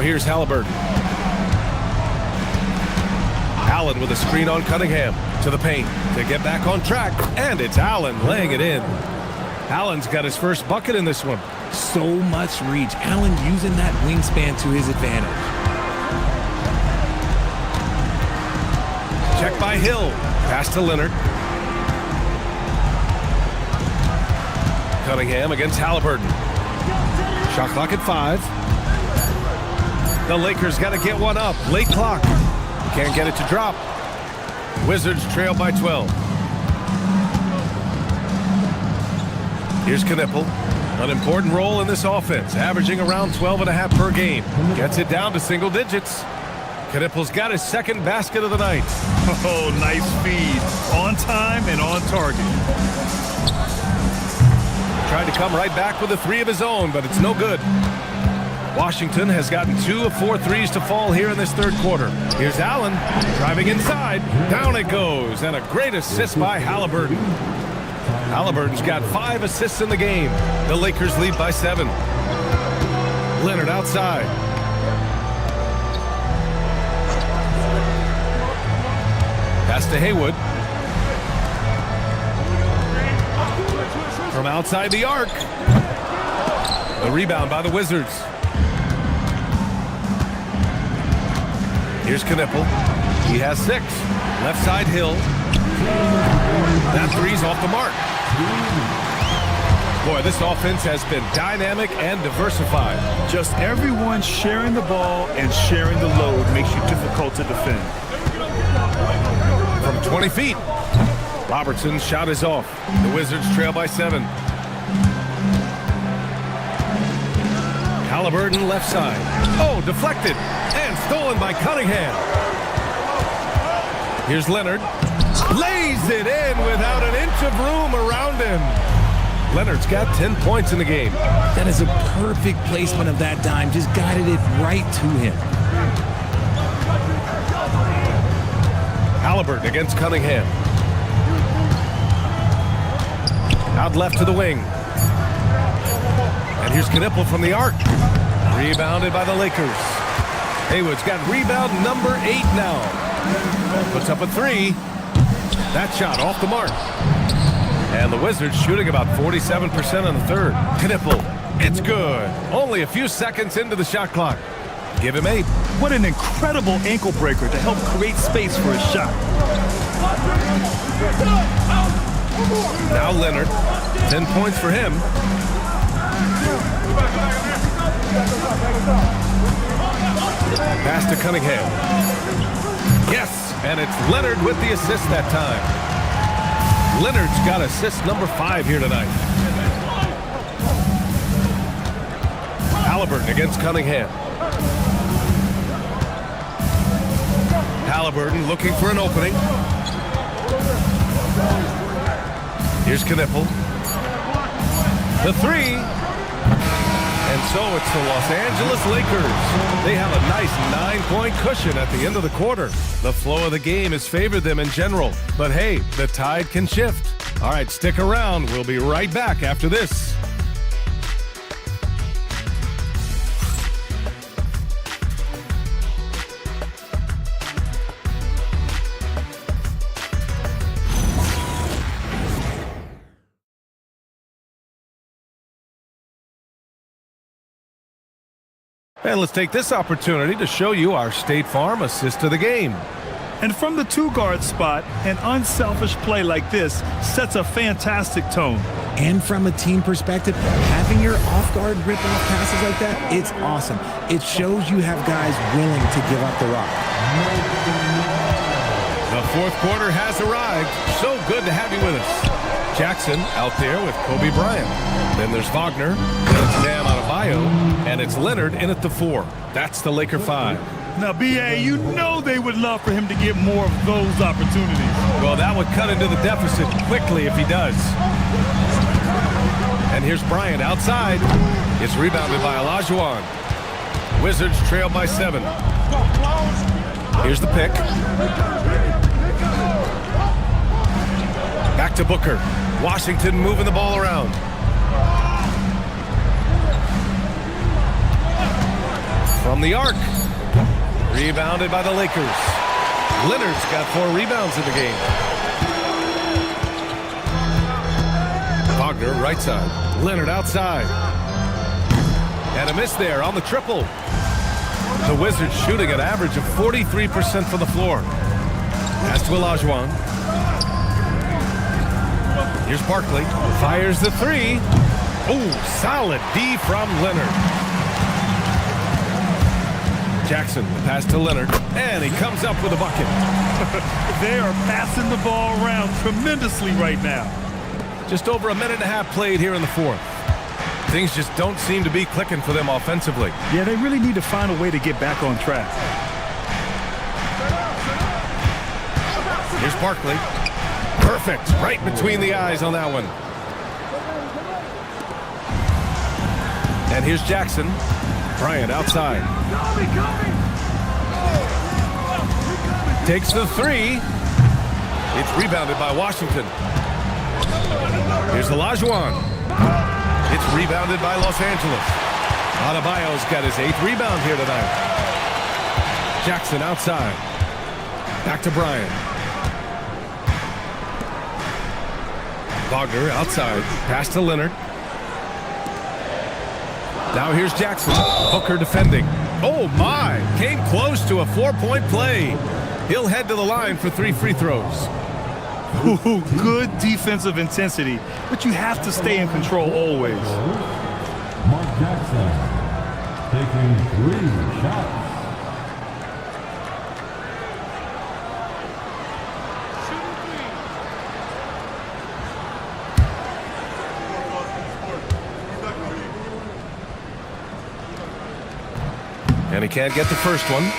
here's Halliburton. Allen with a screen on Cunningham to the paint to get back on track, and it's Allen laying it in. Allen's got his first bucket in this one. So much reach. Allen using that wingspan to his advantage. Check by Hill. Pass to Leonard. Cunningham against Halliburton. Shot clock at 5. The Lakers got to get one up. Late clock. Can't get it to drop. Wizards trail by 12. Here's Knipple. An important role in this offense, averaging around 12.5 per game. Gets it down to single digits. Knipple's got his second basket of the night. Oh, nice feed. On time and on target. Tried to come right back with a 3 of his own, but it's no good. Washington has gotten 2 of 4 threes to fall here in this third quarter. Here's Allen driving inside. Down it goes, and a great assist by Halliburton. Halliburton's got 5 assists in the game. The Lakers lead by 7. Leonard outside. Pass to Haywood. From outside the arc. The rebound by the Wizards. Here's Knipple. He has 6. Left side Hill. That 3's off the mark. Boy, this offense has been dynamic and diversified. Just everyone sharing the ball and sharing the load makes you difficult to defend. From 20 feet. Robertson's shot is off. The Wizards trail by 7. Halliburton left side. Oh, deflected and stolen by Cunningham. Here's Leonard. Lays it in without an inch of room around him. Leonard's got 10 points in the game. That is a perfect placement of that dime. Just guided it right to him. Halliburton against Cunningham. Out left to the wing. And here's Knipple from the arc. Rebounded by the Lakers. Haywood's got rebound number 8 now. Puts up a 3. That shot off the mark. And the Wizards shooting about 47% on the third. Knipple, it's good. Only a few seconds into the shot clock. Give him 8. What an incredible ankle breaker to help create space for a shot. Now Leonard. 10 points for him. Pass to Cunningham. Yes, and it's Leonard with the assist that time. Leonard's got assist number 5 here tonight. Halliburton against Cunningham. Halliburton looking for an opening. Here's Knipple. The 3. And so it's the Los Angeles Lakers. They have a nice 9-point cushion at the end of the quarter. The flow of the game has favored them in general. But hey, the tide can shift. All right, stick around. We'll be right back after this. And let's take this opportunity to show you our State Farm assist of the game. And from the 2-guard spot, an unselfish play like this sets a fantastic tone. And from a team perspective, having your off-guard rip-off passes like that, it's awesome. It shows you have guys willing to give up the rock. The fourth quarter has arrived. So good to have you with us. Jackson out there with Kobe Bryant. Then there's Wagner. Then it's Bam Adebayo. And it's Leonard in at the 4. That's the Laker 5. Now, B.A., you know they would love for him to get more of those opportunities. Well, that would cut into the deficit quickly if he does. And here's Bryant outside. It's rebounded by Olajuwon. Wizards trail by 7. Here's the pick. Back to Booker. Washington moving the ball around. from the arc. Rebounded by the Lakers. Leonard's got 4 rebounds in the game. Wagner, right side. Leonard outside. And a miss there on the triple. The Wizards shooting an average of 43% from the floor. Pass to Olajuwon. Here's Barkley. Fires the 3. Oh, solid D from Leonard. Jackson, the pass to Leonard. And he comes up with a bucket. They are passing the ball around tremendously right now. Just over a minute and a half played here in the fourth. Things just don't seem to be clicking for them offensively. Yeah, they really need to find a way to get back on track. Here's Barkley. Perfect. Right between the eyes on that one. And here's Jackson. Bryant outside. Takes the 3. It's rebounded by Washington. Here's Olajuwon. It's rebounded by Los Angeles. Adebayo's got his 8th rebound here tonight. Jackson outside. Back to Bryant. Wagner outside. Pass to Leonard. Now here's Jackson. Booker defending. Oh my! Came close to a 4-point play. He'll head to the line for 3 free throws. Ooh, good defensive intensity, but you have to stay in control always. Mark Jackson taking 3 shots. And he can't get the first one.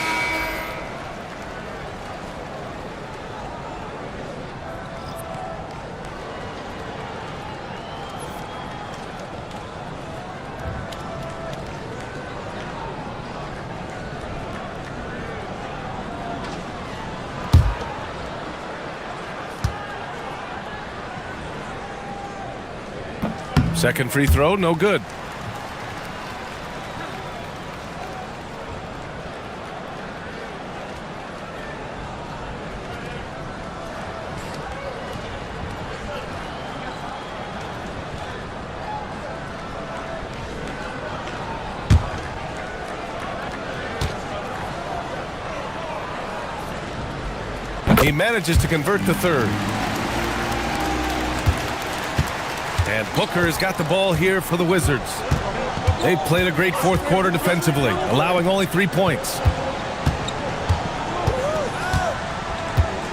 Second free throw, no good. He manages to convert the third. And Booker has got the ball here for the Wizards. They've played a great fourth quarter defensively, allowing only 3 points.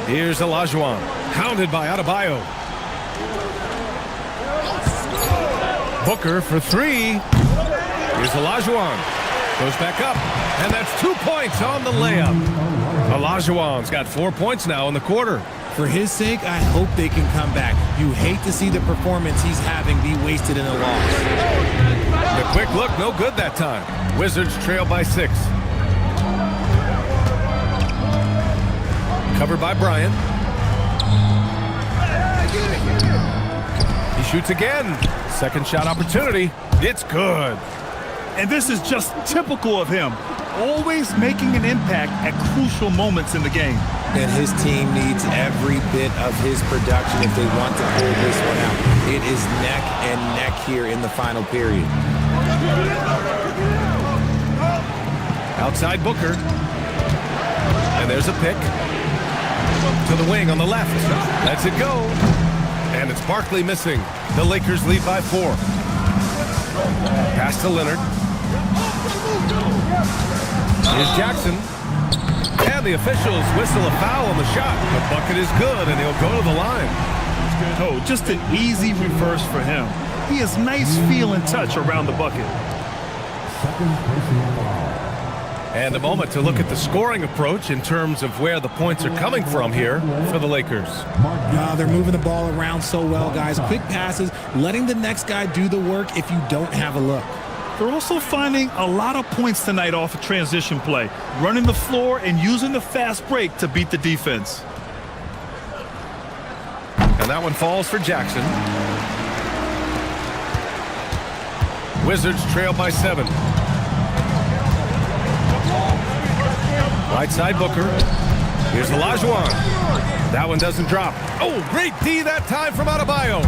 Here's Olajuwon, hounded by Adebayo. Booker for 3. Here's Olajuwon. Goes back up, and that's 2 points on the layup. Olajuwon's got 4 points now in the quarter. For his sake, I hope they can come back. You hate to see the performance he's having be wasted in a loss. The quick look, no good that time. Wizards trail by 6. Covered by Bryant. He shoots again. Second shot opportunity. It's good. And this is just typical of him. Always making an impact at crucial moments in the game. And his team needs every bit of his production if they want to pull this one out. It is neck and neck here in the final period. Outside Booker. And there's a pick. To the wing on the left. Lets it go. And it's Barkley missing. The Lakers lead by 4. Pass to Leonard. Here's Jackson. And the officials whistle a foul on the shot. The bucket is good, and he'll go to the line. Oh, just an easy reverse for him. He has nice feel and touch around the bucket. And a moment to look at the scoring approach in terms of where the points are coming from here for the Lakers. They're moving the ball around so well, guys. Quick passes, letting the next guy do the work if you don't have a look. They're also finding a lot of points tonight off of transition play, running the floor and using the fast break to beat the defense. And that one falls for Jackson. Wizards trail by 7. Right side Booker. Here's Olajuwon. That one doesn't drop. Oh, great D that time from Adebayo.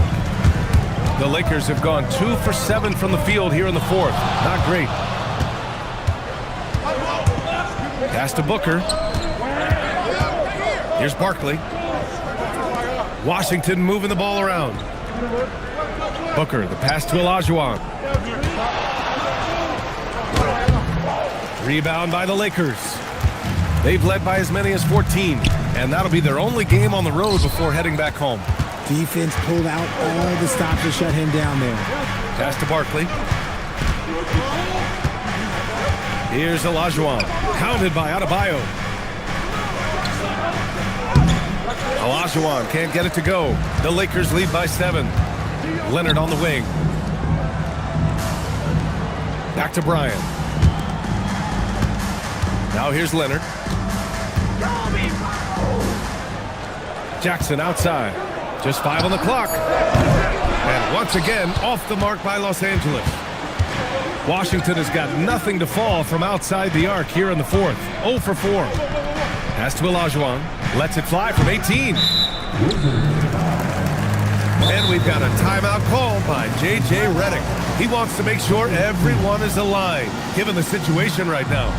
The Lakers have gone 2 for 7 from the field here in the fourth. Not great. Pass to Booker. Here's Barkley. Washington moving the ball around. Booker, the pass to Olajuwon. Rebound by the Lakers. They've led by as many as 14, and that'll be their only game on the road before heading back home. Defense pulled out all the stops to shut him down there. Pass to Barkley. Here's Olajuwon. Counted by Adebayo. Olajuwon can't get it to go. The Lakers lead by 7. Leonard on the wing. Back to Bryant. Now here's Leonard. Jackson outside. Just 5 on the clock. And once again, off the mark by Los Angeles. Washington has got nothing to fall from outside the arc here in the fourth. 0 for 4. Pass to Olajuwon. Lets it fly from 18. And we've got a timeout called by J.J. Redick. He wants to make sure everyone is aligned, given the situation right now.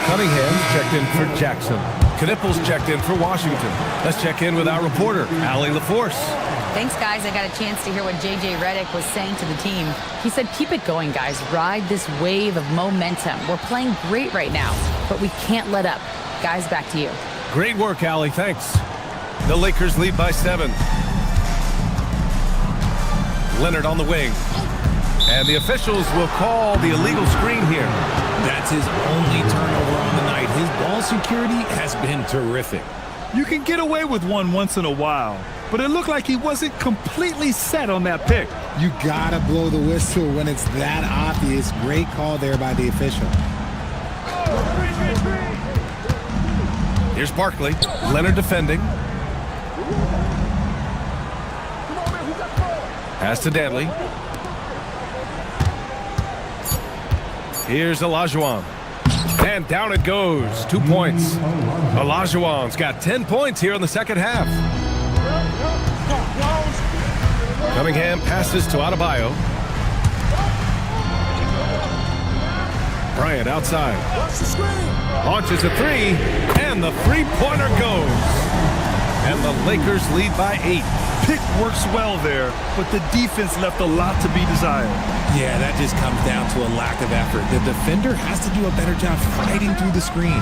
Cunningham checked in for Jackson. Knipples checked in for Washington. Let's check in with our reporter, Allie LaForce. Thanks, guys. I got a chance to hear what J.J. Redick was saying to the team. He said, keep it going, guys. Ride this wave of momentum. We're playing great right now, but we can't let up. Guys, back to you. Great work, Allie. Thanks. The Lakers lead by 7. Leonard on the wing. And the officials will call the illegal screen here. That's his only turnover on the night. His ball security has been terrific. You can get away with one once in a while, but it looked like he wasn't completely set on that pick. You gotta blow the whistle when it's that obvious. Great call there by the official. Here's Barkley. Leonard defending. Pass to Danley. Here's Olajuwon. And down it goes. 2 points. Olajuwon's got 10 points here in the second half. Cunningham passes to Adebayo. Bryant outside. Launches a 3. And the three-pointer goes. And the Lakers lead by 8. Pick works well there, but the defense left a lot to be desired. Yeah, that just comes down to a lack of effort. The defender has to do a better job fighting through the screen.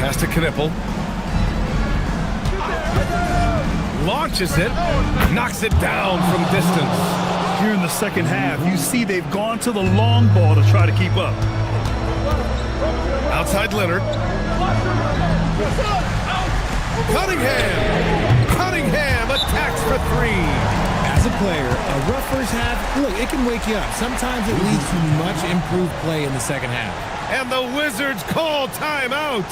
Pass to Knippel. Launches it. Knocks it down from distance. Here in the second half, you see they've gone to the long ball to try to keep up. Outside Leonard. Cunningham attacks for 3. As a player, a rough first half, look, it can wake you up. Sometimes it leads to much improved play in the second half. And the Wizards call timeout.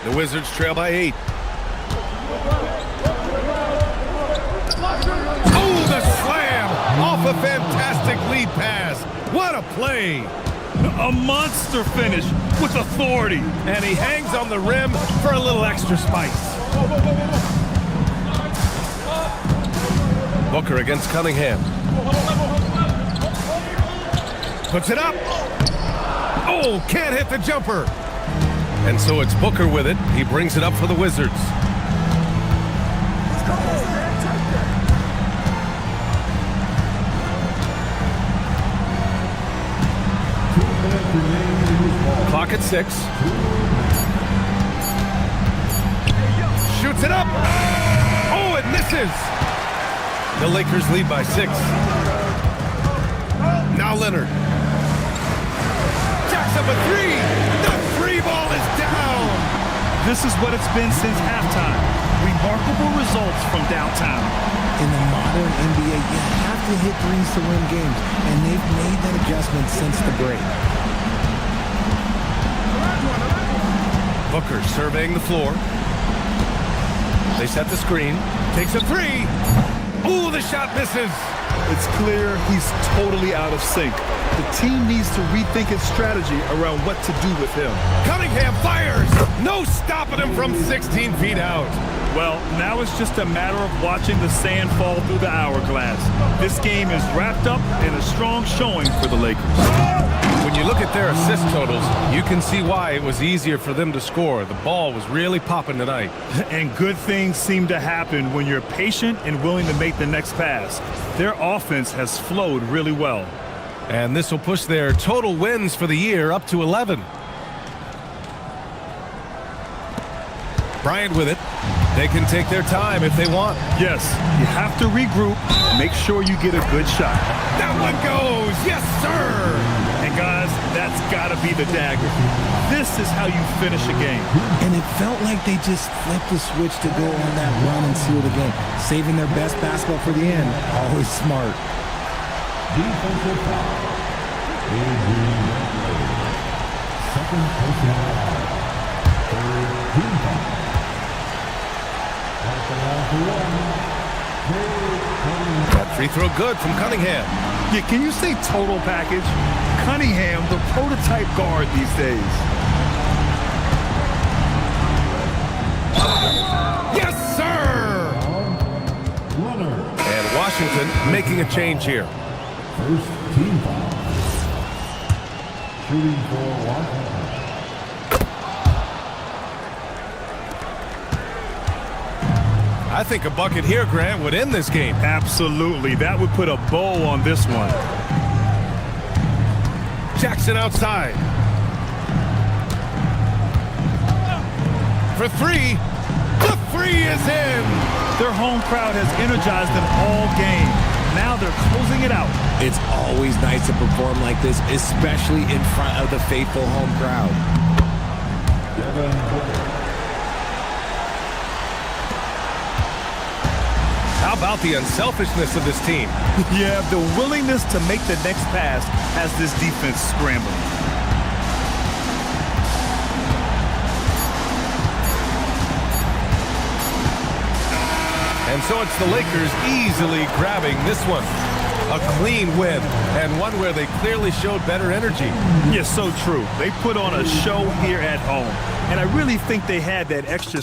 The Wizards trail by 8. Oh, the slam off a fantastic lead pass. What a play. A monster finish with authority. And he hangs on the rim for a little extra spice. Booker against Cunningham. Puts it up. Oh, can't hit the jumper. And so it's Booker with it. He brings it up for the Wizards. Clock at 6. Shoots it up. Oh, it misses. The Lakers lead by 6. Now Leonard. Jacks up a 3. The 3 ball is down. This is what it's been since halftime. Remarkable results from downtown. In the modern NBA, you have to hit threes to win games, and they've made that adjustment since the break. Booker surveying the floor. They set the screen. Takes a 3. Ooh, the shot misses. It's clear he's totally out of sync. The team needs to rethink its strategy around what to do with him. Cunningham fires. No stopping him from 16 feet out. Well, now it's just a matter of watching the sand fall through the hourglass. This game is wrapped up in a strong showing for the Lakers. When you look at their assist totals, you can see why it was easier for them to score. The ball was really popping tonight. And good things seem to happen when you're patient and willing to make the next pass. Their offense has flowed really well. And this will push their total wins for the year up to 11. Bryant with it. They can take their time if they want. Yes, you have to regroup. Make sure you get a good shot. That one goes. Yes, sir. And guys, that's got to be the dagger. This is how you finish a game. And it felt like they just flipped the switch to go on that run and seal the game. Saving their best basketball for the end. Always smart. Defensive foul. Second personal foul. Third team foul. That free throw good from Cunningham. Yeah, can you say total package? Cunningham, the prototype guard these days. Yes, sir! And Washington making a change here. First team foul. Shooting for Washington. I think a bucket here, Grant, would end this game. Absolutely. That would put a bow on this one. Jackson outside. For 3. The 3 is in. Their home crowd has energized them all game. Now they're closing it out. It's always nice to perform like this, especially in front of the faithful home crowd. How about the unselfishness of this team? Yeah, the willingness to make the next pass has this defense scrambling. And so it's the Lakers easily grabbing this one. A clean win, and one where they clearly showed better energy. Yeah, so true. They put on a show here at home, and I really think they had that extra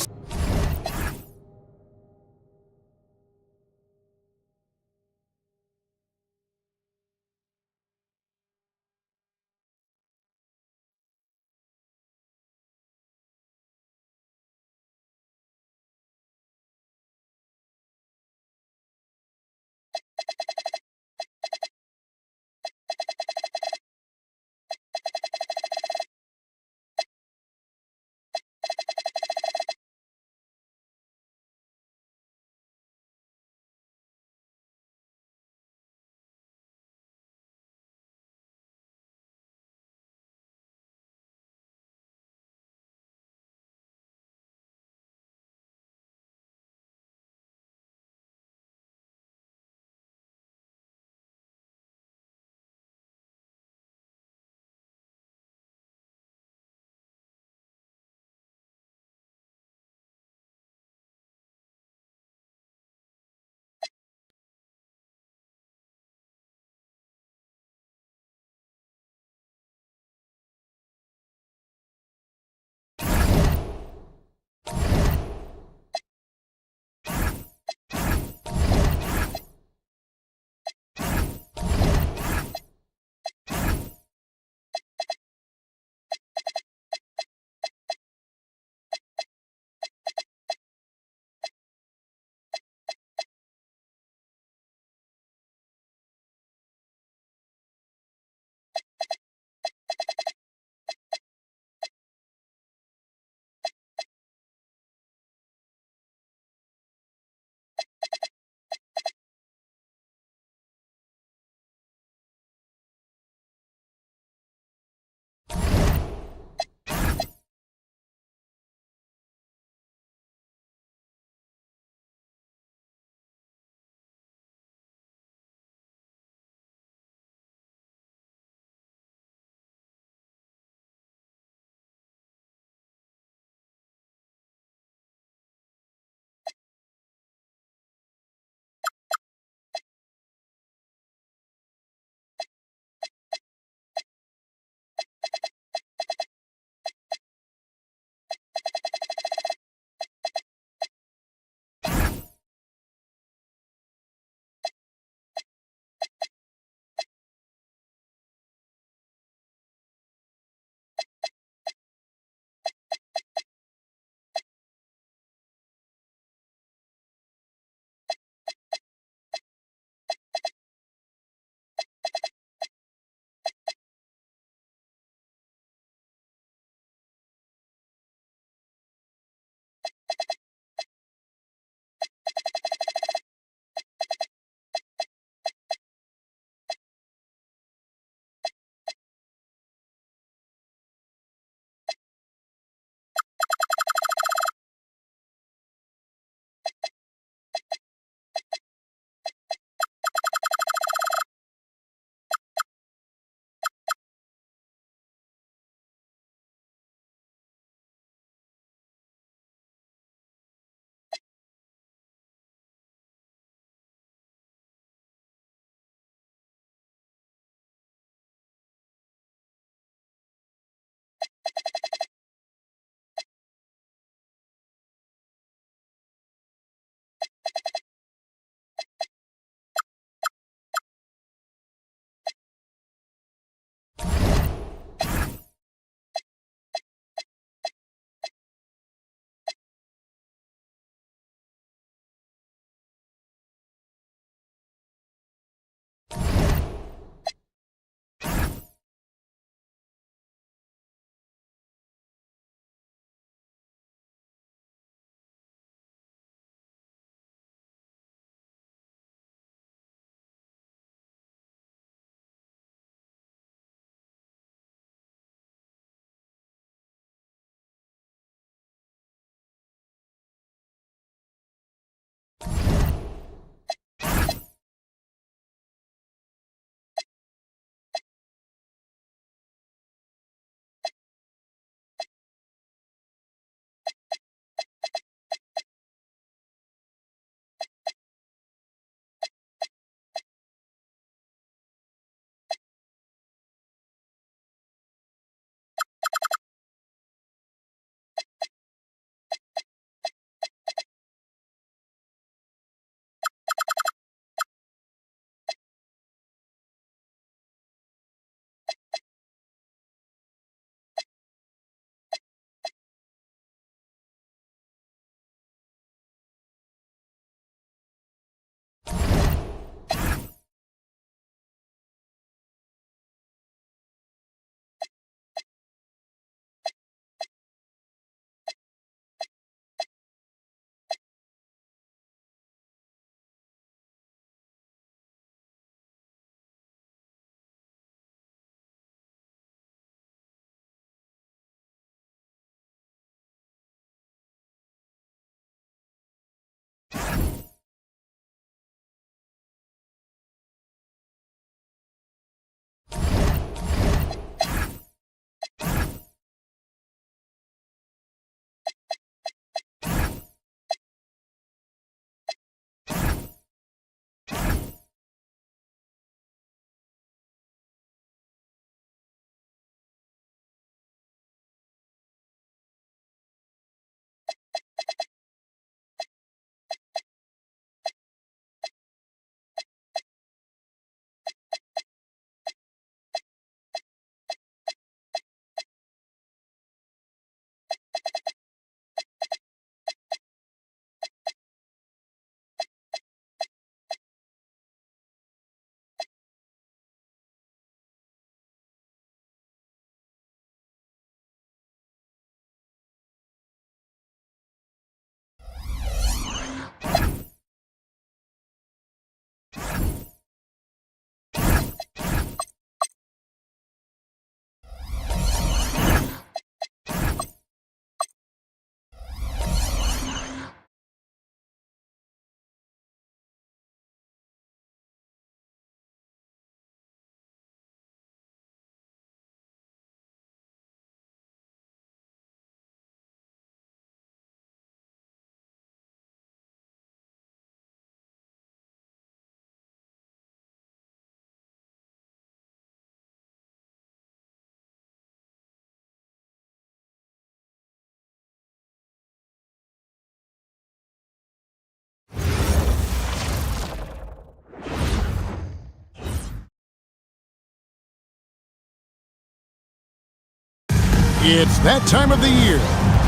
It's that time of the year.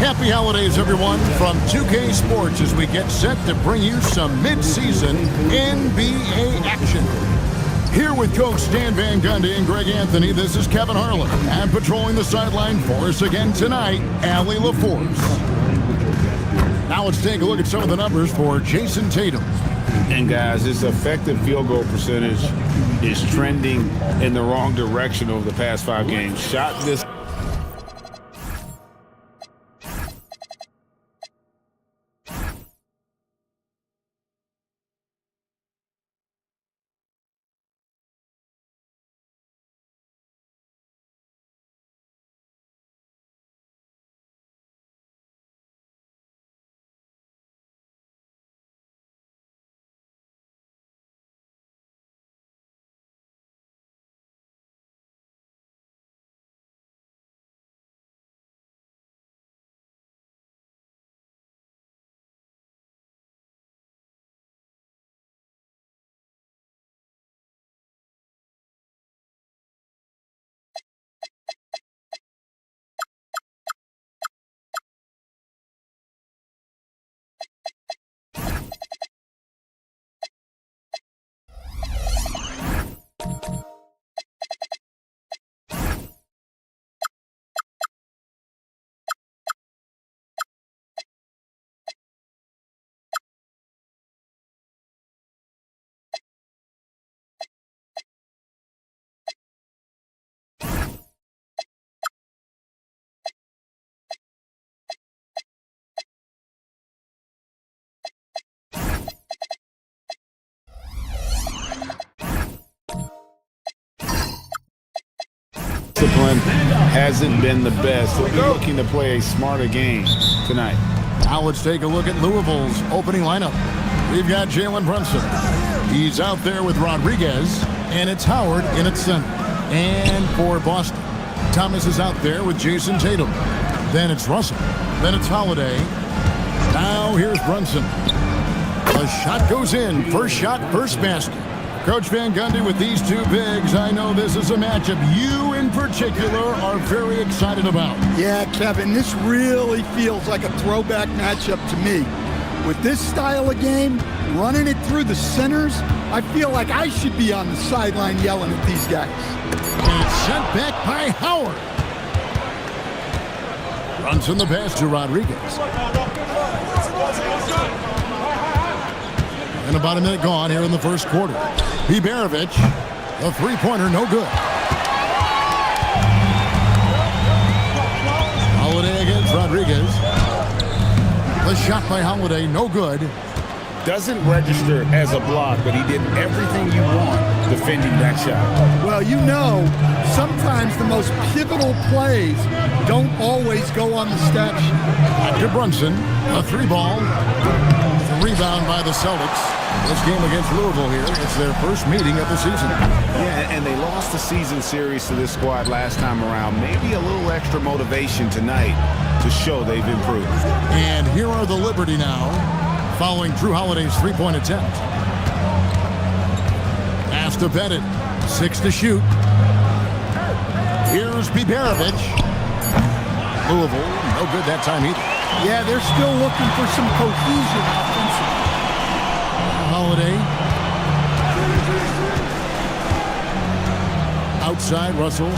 Happy holidays, everyone, from 2K Sports as we get set to bring you some mid-season NBA action. Here with Coach Stan Van Gundy and Greg Anthony, this is Kevin Harlan. And patrolling the sideline for us again tonight, Allie LaForce. Now let's take a look at some of the numbers for Jason Tatum. And guys, his effective field goal percentage is trending in the wrong direction over the past 5 games. Shot this. Discipline hasn't been the best. They'll be looking to play a smarter game tonight. Now let's take a look at Louisville's opening lineup. We've got Jalen Brunson. He's out there with Rodriguez, and it's Howard in at center. And for Boston, Thomas is out there with Jason Tatum. Then it's Russell. Then it's Holiday. Now here's Brunson. The shot goes in. First shot, first basket. Coach Van Gundy, with these two bigs, I know this is a matchup you in particular are very excited about. Yeah, Kevin, this really feels like a throwback matchup to me. With this style of game, running it through the centers, I feel like I should be on the sideline yelling at these guys. And it's sent back by Howard. Runs in the pass to Rodriguez. And about a minute gone here in the first quarter. Biberovic, the three-pointer, no good. Holiday against Rodriguez. The shot by Holiday, no good. Doesn't register as a block, but he did everything you want defending that shot. Well, you know, sometimes the most pivotal plays don't always go on the stat sheet. To Brunson, a three-ball. Rebound by the Celtics. This game against Louisville here, it's their first meeting of the season. Yeah, and they lost the season series to this squad last time around. Maybe a little extra motivation tonight to show they've improved. And here are the Liberty now, following Drew Holiday's three-point attempt. Pass to Bennett, 6 to shoot. Here's Biberovic. Louisville, no good that time either. Yeah, they're still looking for some cohesion offensively. Holiday. Outside, Russell.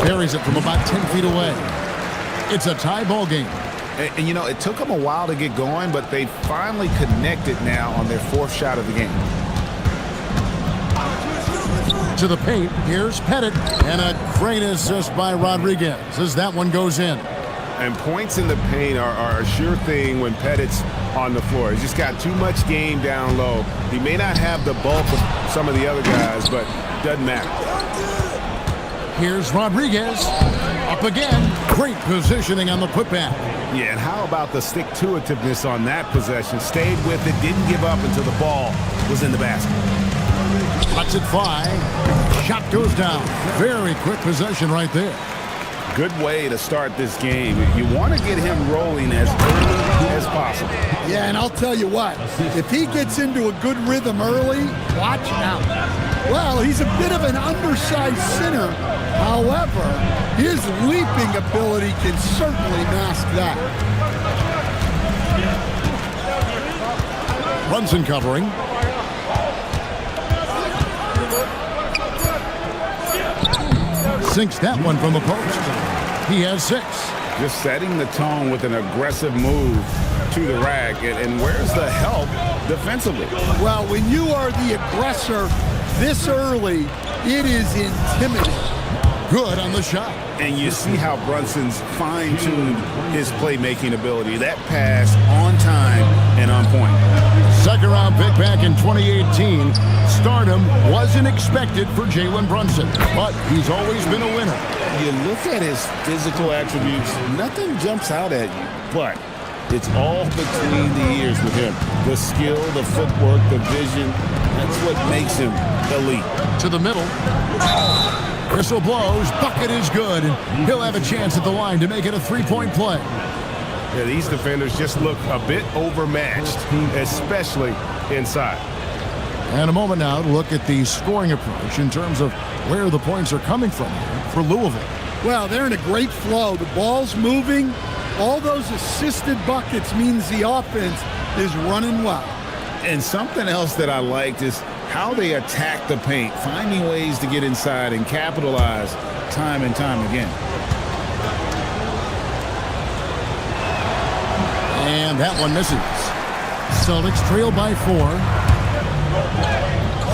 Carries it from about 10 feet away. It's a tie ball game. And you know, it took them a while to get going, but they finally connected now on their 4th shot of the game. To the paint, here's Pettit, and a great assist by Rodriguez as that one goes in. And points in the paint are a sure thing when Pettit's on the floor. He's just got too much game down low. He may not have the bulk of some of the other guys, but doesn't matter. Here's Rodriguez, up again. Great positioning on the putback. Yeah, and how about the stick-to-itiveness on that possession? Stayed with it, didn't give up until the ball was in the basket. Cuts it 5. Shot goes down. Very quick possession right there. Good way to start this game. You want to get him rolling as early as possible. Yeah, and I'll tell you what, if he gets into a good rhythm early, watch out. Well, he's a bit of an undersized center. However, his leaping ability can certainly mask that. Brunson covering. Sinks that one from the post. He has 6. Just setting the tone with an aggressive move to the rack. And where's the help defensively? Well, when you are the aggressor this early, it is intimidating. Good on the shot. And you see how Brunson's fine-tuned his playmaking ability. That pass on time and on point. Second round pick back in 2018. Stardom wasn't expected for Jalen Brunson, but he's always been a winner. You look at his physical attributes, nothing jumps out at you, but it's all between the ears with him. The skill, the footwork, the vision, that's what makes him elite. To the middle. Whistle blows, bucket is good, and he'll have a chance at the line to make it a 3-point play. Yeah, these defenders just look a bit overmatched, especially inside. And a moment now to look at the scoring approach in terms of where the points are coming from for Louisville. Well, they're in a great flow. The ball's moving. All those assisted buckets means the offense is running well. And something else that I liked is how they attack the paint, finding ways to get inside and capitalize time and time again. And that one misses. Celtics trail by 4.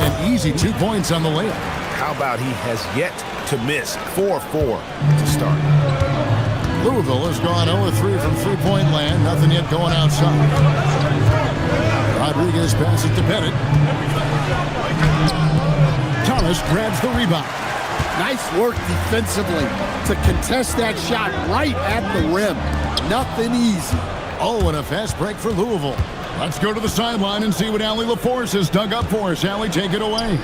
An easy 2 points on the layup. How about he has yet to miss 4-4 to start. Louisville has gone 0-3 from three-point land. Nothing yet going outside. Rodriguez passes to Bennett. Thomas grabs the rebound. Nice work defensively to contest that shot right at the rim. Nothing easy. Oh, and a fast break for Louisville. Let's go to the sideline and see what Allie LaForce has dug up for us. Allie, take it away.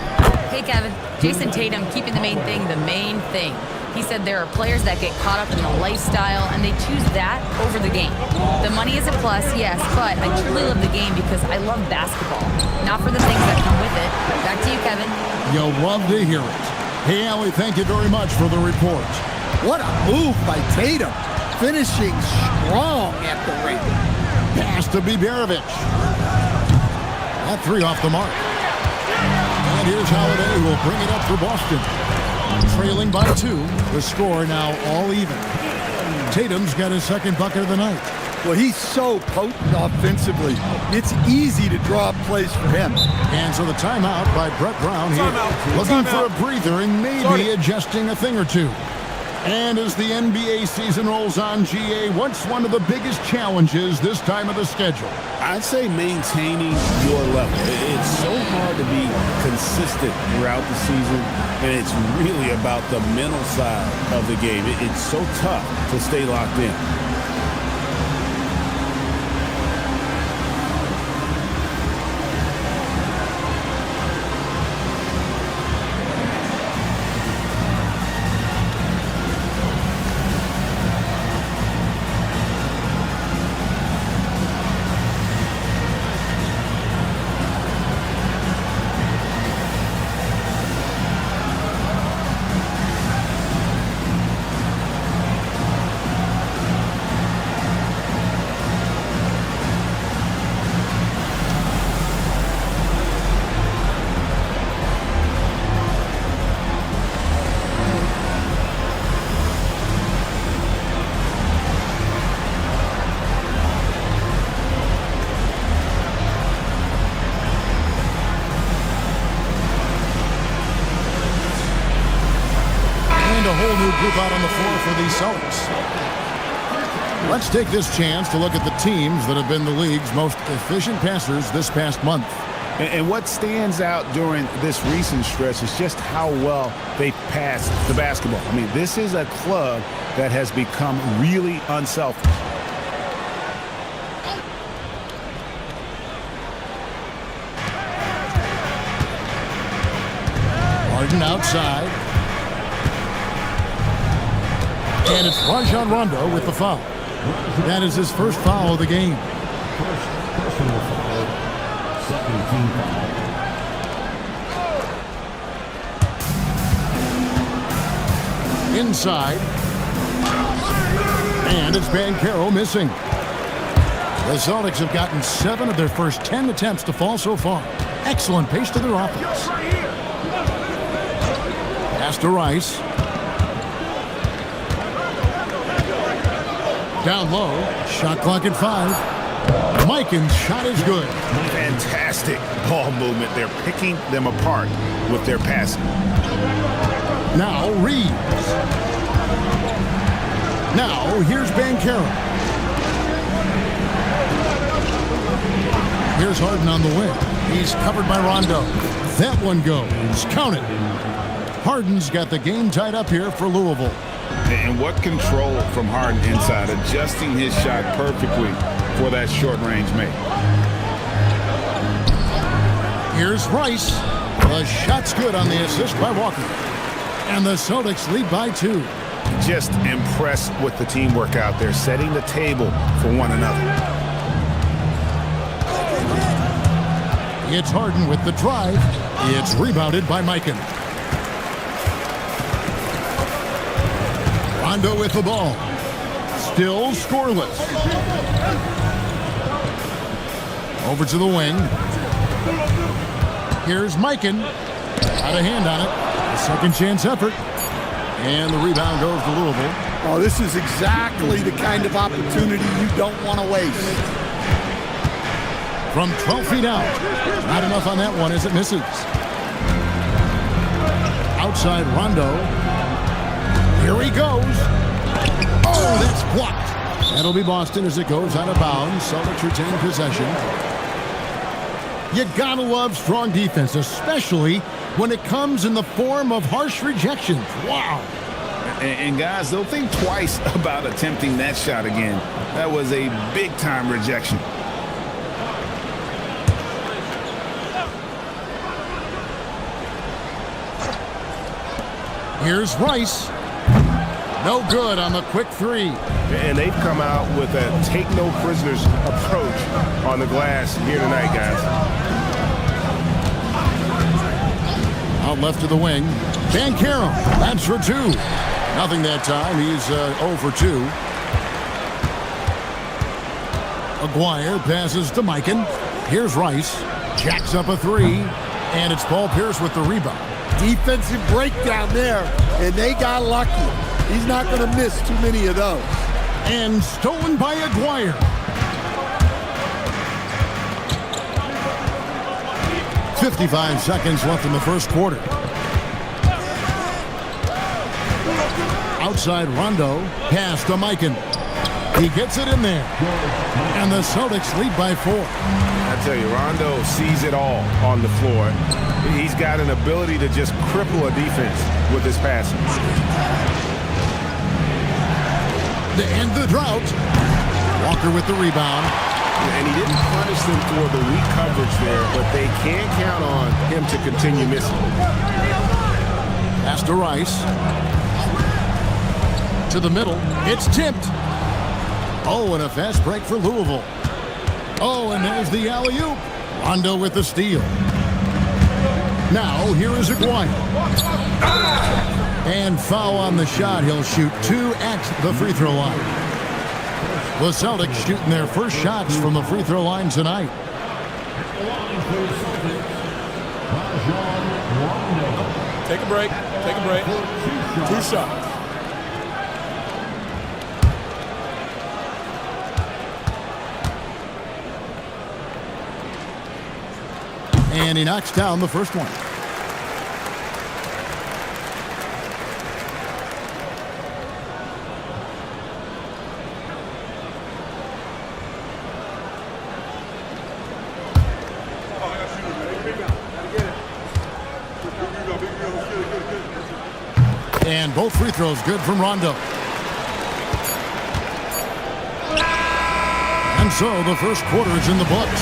Hey, Kevin. Jason Tatum keeping the main thing the main thing. He said there are players that get caught up in the lifestyle, and they choose that over the game. The money is a plus, yes, but I truly love the game because I love basketball, not for the things that come with it. Back to you, Kevin. You'll love to hear it. Hey, Allie, thank you very much for the report. What a move by Tatum, finishing strong at the ring. Pass to Biberovic. That 3 off the mark. And here's Holiday, who will bring it up for Boston. Trailing by 2. The score now all even. Tatum's got his second bucket of the night. Well, he's so potent offensively. It's easy to draw plays for him. And so the timeout by Brett Brown here. Looking for a breather and maybe adjusting a thing or two. And as the NBA season rolls on, GA, what's one of the biggest challenges this time of the schedule? I'd say maintaining your level. It's so hard to be consistent throughout the season, and it's really about the mental side of the game. It's so tough to stay locked in. Group out on the floor for the Celtics. Let's take this chance to look at the teams that have been the league's most efficient passers this past month. And what stands out during this recent stretch is just how well they passed the basketball. I mean, this is a club that has become really unselfish. Harden outside. And it's Rajon Rondo with the foul. That is his first foul of the game. Personal foul. Second team foul. Inside. And it's Banchero missing. The Celtics have gotten 7 of their first 10 attempts to fall so far. Excellent pace to their offense. Pass to Rice. Down low. Shot clock at 5. Mikan's shot is good. Fantastic ball movement. They're picking them apart with their passing. Now Reeves. Now here's Banchero. Here's Harden on the wing. He's covered by Rondo. That one goes. Count it. Harden's got the game tied up here for Louisville. And what control from Harden inside, adjusting his shot perfectly for that short-range make. Here's Rice. The shot's good on the assist by Walker. And the Celtics lead by 2. Just impressed with the teamwork out there, setting the table for one another. It's Harden with the drive. It's rebounded by Mikan. Rondo with the ball. Still scoreless. Over to the wing. Here's Mikan. Got a hand on it. A second chance effort. And the rebound goes to Louisville. Oh, this is exactly the kind of opportunity you don't want to waste. From 12 feet out. Not enough on that one as it misses. Outside Rondo. Here he goes. Oh, that's blocked. That'll be Boston as it goes out of bounds. Celtics retain possession. You gotta love strong defense, especially when it comes in the form of harsh rejections. Wow. And guys, they'll think twice about attempting that shot again. That was a big-time rejection. Here's Rice. No good on the quick 3. And they've come out with a take-no-prisoners approach on the glass here tonight, guys. Out left to the wing. Banchero. That's for 2. Nothing that time. He's 0 for 2. Aguirre passes to Mikan. Here's Rice. Jacks up a 3. And it's Paul Pierce with the rebound. Defensive breakdown there, and they got lucky. He's not going to miss too many of those. And stolen by Aguirre. .55 seconds left in the first quarter. Outside Rondo. Pass to Mikan. He gets it in there. And the Celtics lead by 4. I tell you, Rondo sees it all on the floor. He's got an ability to just cripple a defense with his passing. To end the drought. Walker with the rebound. And he didn't punish them for the weak coverage there, but they can't count on him to continue missing. Pass to Rice. To the middle. It's tipped. Oh, and a fast break for Louisville. Oh, and there's the alley-oop. Rondo with the steal. Now, here is Aguirre. And foul on the shot. He'll shoot 2 at the free throw line. The Celtics shooting their first shots from the free throw line tonight. Take a break. Take a break. 2 shots. And he knocks down the first one. And both free throws good from Rondo. And so the first quarter is in the books.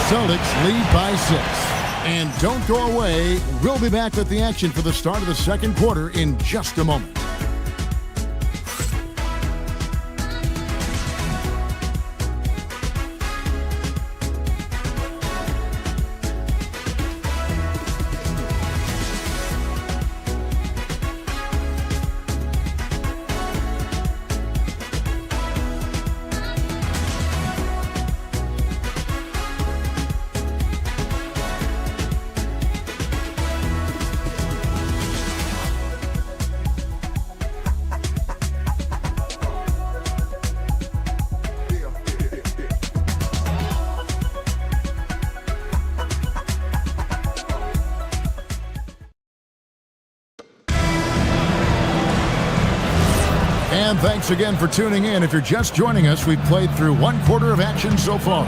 Celtics lead by 6. And don't go away. We'll be back with the action for the start of the second quarter in just a moment. And thanks again for tuning in. If you're just joining us, we've played through 1/4 of action so far.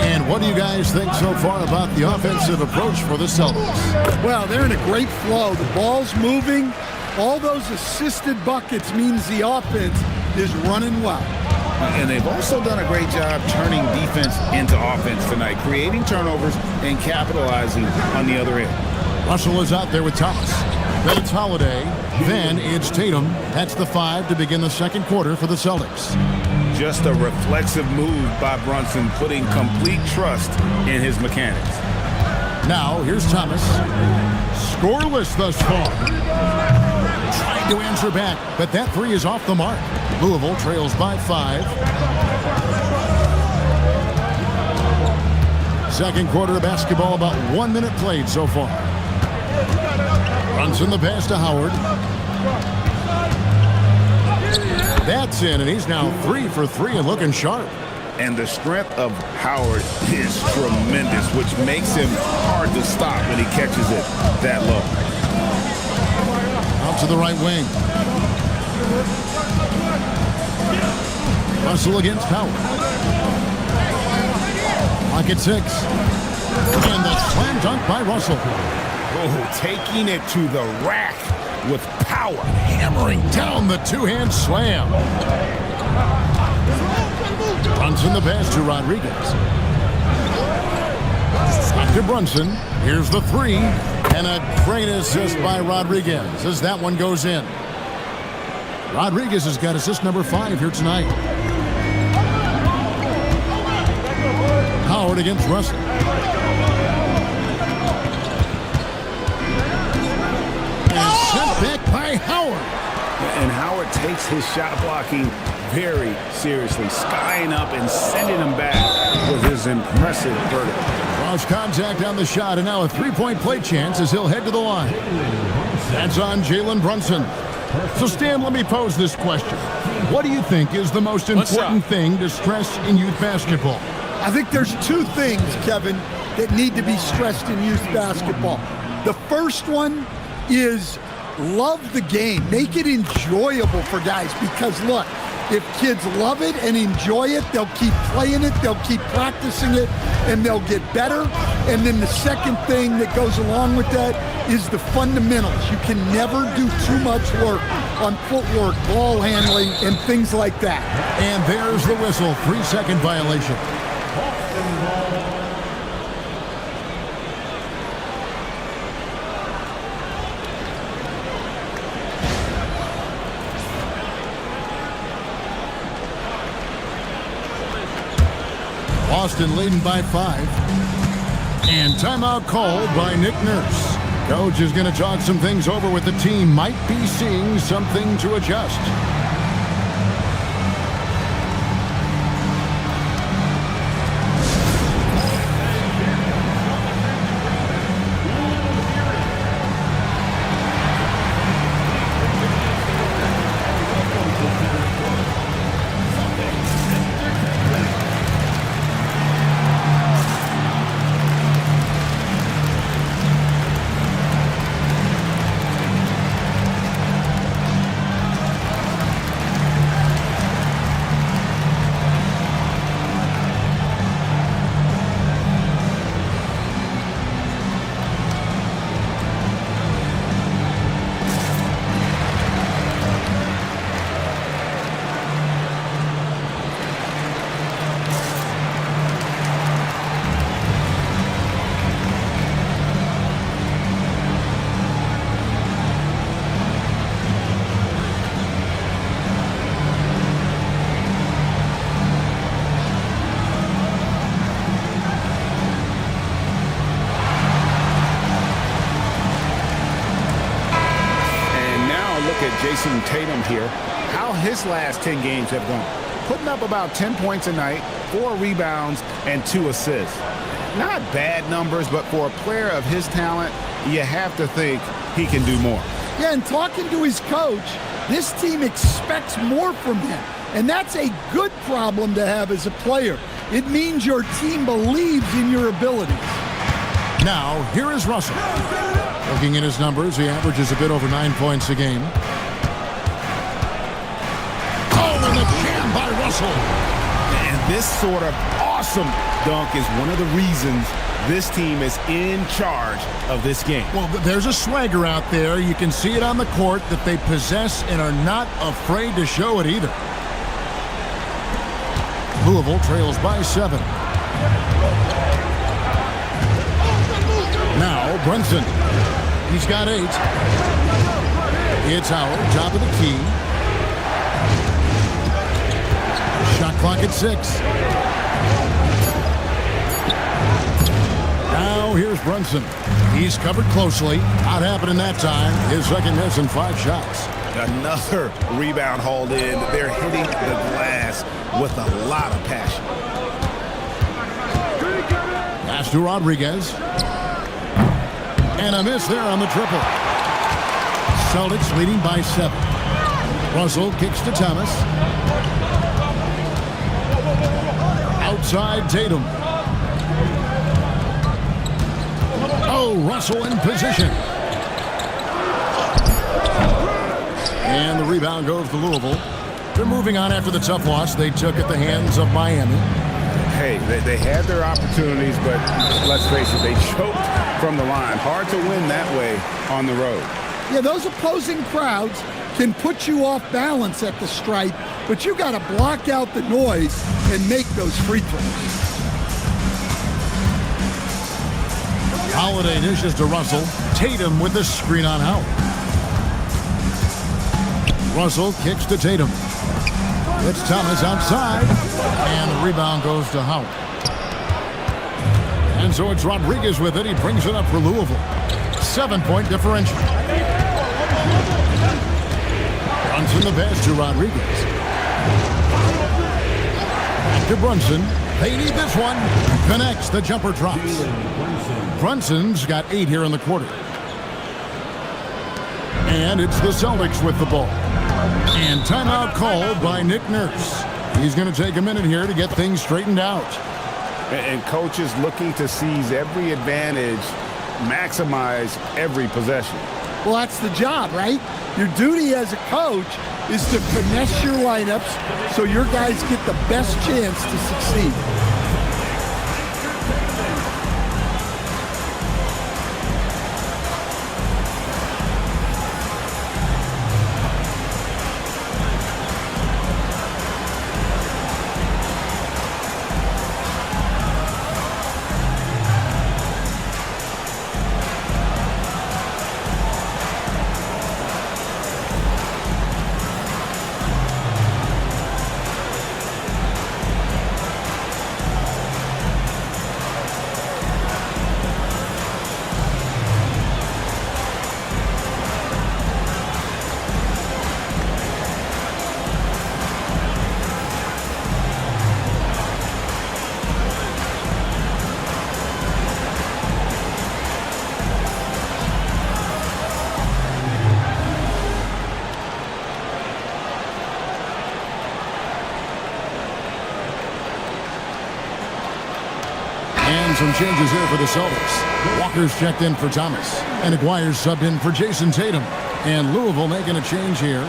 And what do you guys think so far about the offensive approach for the Celtics? Well, they're in a great flow. The ball's moving. All those assisted buckets means the offense is running well. And they've also done a great job turning defense into offense tonight, creating turnovers and capitalizing on the other end. Russell is out there with Thomas. Then it's Holiday. Then it's Tatum. That's the 5 to begin the second quarter for the Celtics. Just a reflexive move by Brunson, putting complete trust in his mechanics. Now, here's Thomas. Scoreless thus far. Trying to answer back, but that 3 is off the mark. Louisville trails by 5. Second quarter of basketball, about 1 minute played so far. Brunson the pass to Howard. That's in, and he's now 3 for 3 and looking sharp. And the strength of Howard is tremendous, which makes him hard to stop when he catches it that low. Out to the right wing. Russell against Howard. Lock at 6. And the slam dunk by Russell. Oh, taking it to the rack with power. Hammering down the two-hand slam. Brunson the pass to Rodriguez. Back to Brunson. Here's the 3. And a great assist by Rodriguez as that one goes in. Rodriguez has got assist number 5 here tonight. Howard against Russell. And sent back by Howard. And Howard takes his shot blocking very seriously, skying up and sending him back with his impressive vertical. Cross contact on the shot, and now a 3-point play chance as he'll head to the line. That's on Jalen Brunson. So, Stan, let me pose this question. What do you think is the most important thing to stress in youth basketball? I think there's 2 things, Kevin, that need to be stressed in youth basketball. The first one is love the game. Make it enjoyable for guys because, look, if kids love it and enjoy it, they'll keep playing it, they'll keep practicing it, and they'll get better. And then the second thing that goes along with that is the fundamentals. You can never do too much work on footwork, ball handling, and things like that. And there's the whistle, 3-second violation. Boston leading by 5. And timeout called by Nick Nurse. Coach is going to talk some things over with the team. Might be seeing something to adjust. Jason Tatum here, how his last 10 games have gone. Putting up about 10 points a night, 4 rebounds, and 2 assists. Not bad numbers, but for a player of his talent, you have to think he can do more. Yeah, and talking to his coach, this team expects more from him. And that's a good problem to have as a player. It means your team believes in your abilities. Now, here is Russell. Looking at his numbers, he averages a bit over 9 points a game. Russell. And this sort of awesome dunk is one of the reasons this team is in charge of this game. Well, there's a swagger out there. You can see it on the court that they possess and are not afraid to show it either. Louisville trails by 7. Now Brunson. He's got 8. It's Howard, top of the key. Shot clock at 6. Now here's Brunson. He's covered closely. Not happening that time. His second miss in 5 shots. Another rebound hauled in. They're hitting the glass with a lot of passion. Pass to Rodriguez. And a miss there on the triple. Celtics leading by 7. Russell kicks to Thomas. Outside Tatum. Oh, Russell in position. And the rebound goes to Louisville. They're moving on after the tough loss they took at the hands of Miami. Hey, they had their opportunities, but let's face it, they choked from the line. Hard to win that way on the road. Yeah, those opposing crowds can put you off balance at the stripe, but you got to block out the noise and make those free throws. Holiday dishes to Russell. Tatum with the screen on Howard. Russell kicks to Tatum. It's Thomas outside. And the rebound goes to Howard. And so it's Rodriguez with it. He brings it up for Louisville. 7-point differential. Brunson the pass to Rodriguez. Back to Brunson. They need this one. Connects. The jumper drops. Brunson's got 8 here in the quarter. And it's the Celtics with the ball. And timeout called by Nick Nurse. He's going to take a minute here to get things straightened out. And coach is looking to seize every advantage, maximize every possession. Well, that's the job, right? Your duty as a coach is to finesse your lineups so your guys get the best chance to succeed. Some changes here for the Celtics. Walker's checked in for Thomas. And Aguirre's subbed in for Jason Tatum. And Louisville making a change here.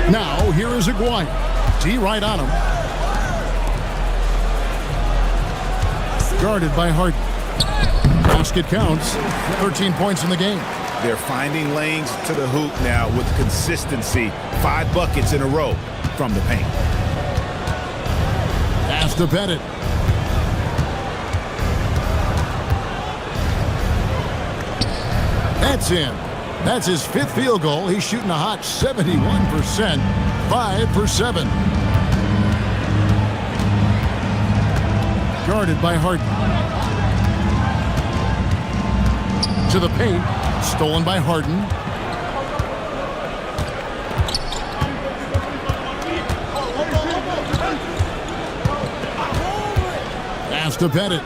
Now, here is Aguirre. D right on him. Guarded by Harden. Basket counts. 13 points in the game. They're finding lanes to the hoop now with consistency. 5 buckets in a row from the paint. Pass to Pettit. That's in. That's his 5th field goal. He's shooting a hot 71%. 5 for 7. Guarded by Harden. To the paint. Stolen by Harden. Pass to Pettit.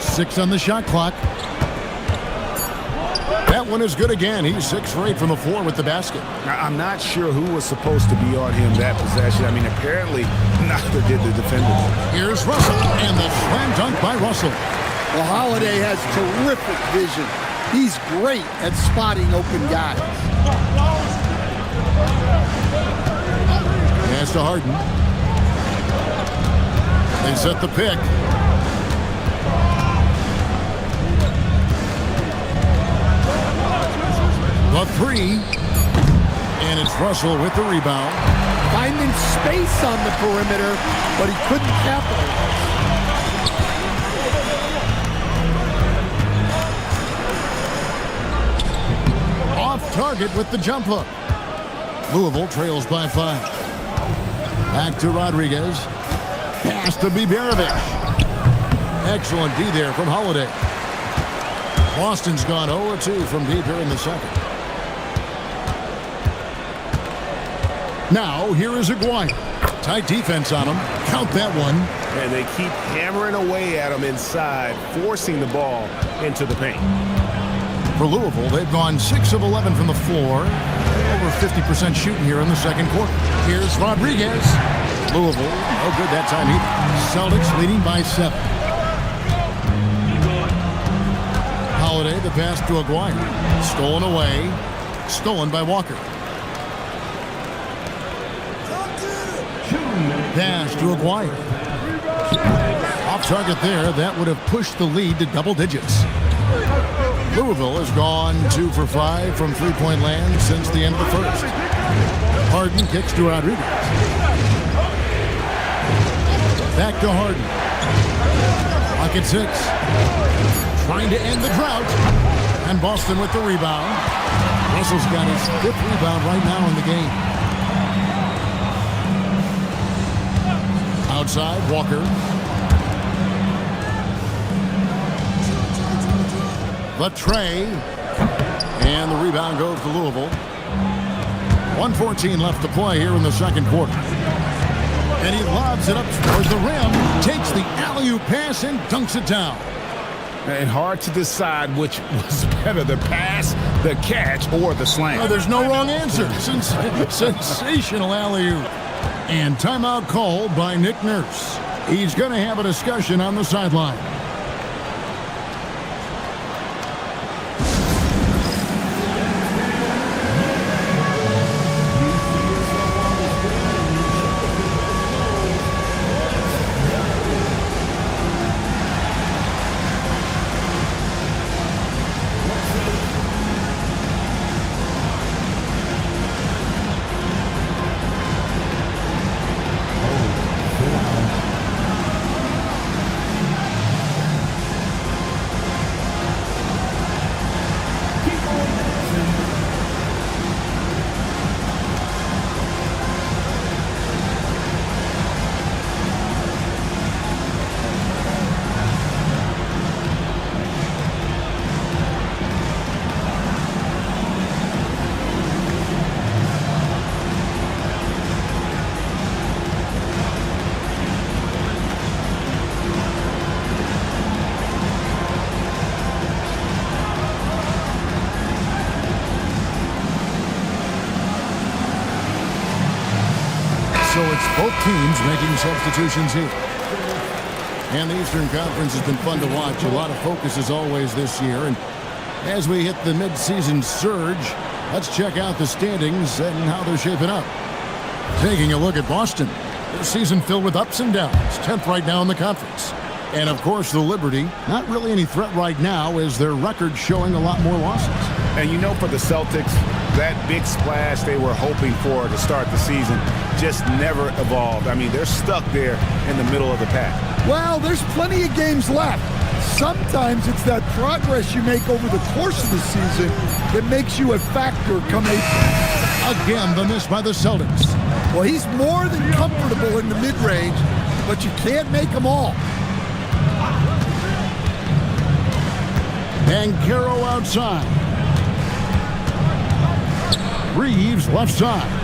6 on the shot clock. That one is good again. He's 6 for 8 from the floor with the basket. Now, I'm not sure who was supposed to be on him that possession. I mean, apparently neither did the defender. Here's Russell, and the slam dunk by Russell. Well, Holiday has terrific vision. He's great at spotting open guys. Pass to Harden. They set the pick. The 3. And it's Russell with the rebound. Finding space on the perimeter, but he couldn't capitalize. Off target with the jump hook. Louisville trails by 5. Back to Rodriguez. Pass to Biberovic. Excellent D there from Holiday. Boston's gone 0-2 from deep here in the second. Now, here is Aguirre. Tight defense on him. Count that one. And they keep hammering away at him inside, forcing the ball into the paint. For Louisville, they've gone 6 of 11 from the floor. Over 50% shooting here in the second quarter. Here's Rodriguez. Louisville, no good that time either. Celtics leading by 7. Holiday, the pass to Aguirre. Stolen away. Stolen by Walker. Pass to Aguirre. Off target there. That would have pushed the lead to double digits. Louisville has gone 2 for 5 from three-point land since the end of the first. Harden kicks to Rodriguez. Back to Harden. Clock at 6. Trying to end the drought. And Boston with the rebound. Russell's got his 5th rebound right now in the game. Outside, Walker. The tray. And the rebound goes to Louisville. 1:14 left to play here in the second quarter. And he lobs it up towards the rim. Takes the alley-oop pass and dunks it down. And hard to decide which was better, the pass, the catch, or the slam. Oh, there's no wrong answer. Sensational alley-oop. And timeout called by Nick Nurse. He's going to have a discussion on the sideline. So it's both teams making substitutions here. And the Eastern Conference has been fun to watch. A lot of focus as always this year. And as we hit the midseason surge, let's check out the standings and how they're shaping up. Taking a look at Boston. Their season filled with ups and downs. 10th right now in the conference. And of course the Liberty, not really any threat right now as their record showing a lot more losses. And you know, for the Celtics, that big splash they were hoping for to start the season just never evolved. I mean, they're stuck there in the middle of the pack. Well, there's plenty of games left. Sometimes it's that progress you make over the course of the season that makes you a factor come April. Again, the miss by the Celtics. Well, he's more than comfortable in the mid-range, but you can't make them all. And Caro outside. Reeves left side.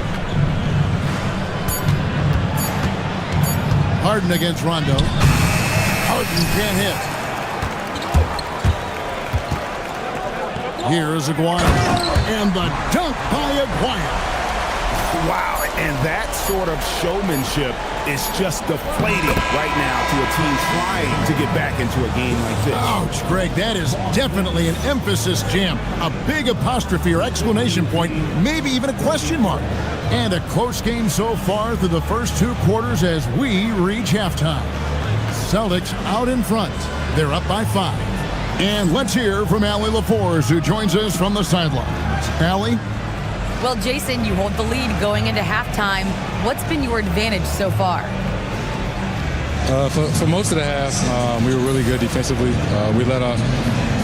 Harden against Rondo. Harden can't hit. Here's Aguirre. And the dunk by Aguirre. Wow, and that sort of showmanship is just deflating right now to a team trying to get back into a game like this. Ouch, Greg, that is definitely an emphasis jam. A big apostrophe or exclamation point, maybe even a question mark. And a close game so far through the first 2 quarters as we reach halftime. Celtics out in front. They're up by 5. And let's hear from Allie LaForce, who joins us from the sidelines. Allie? Well, Jason, you hold the lead going into halftime. What's been your advantage so far? For most of the half, we were really good defensively. We let our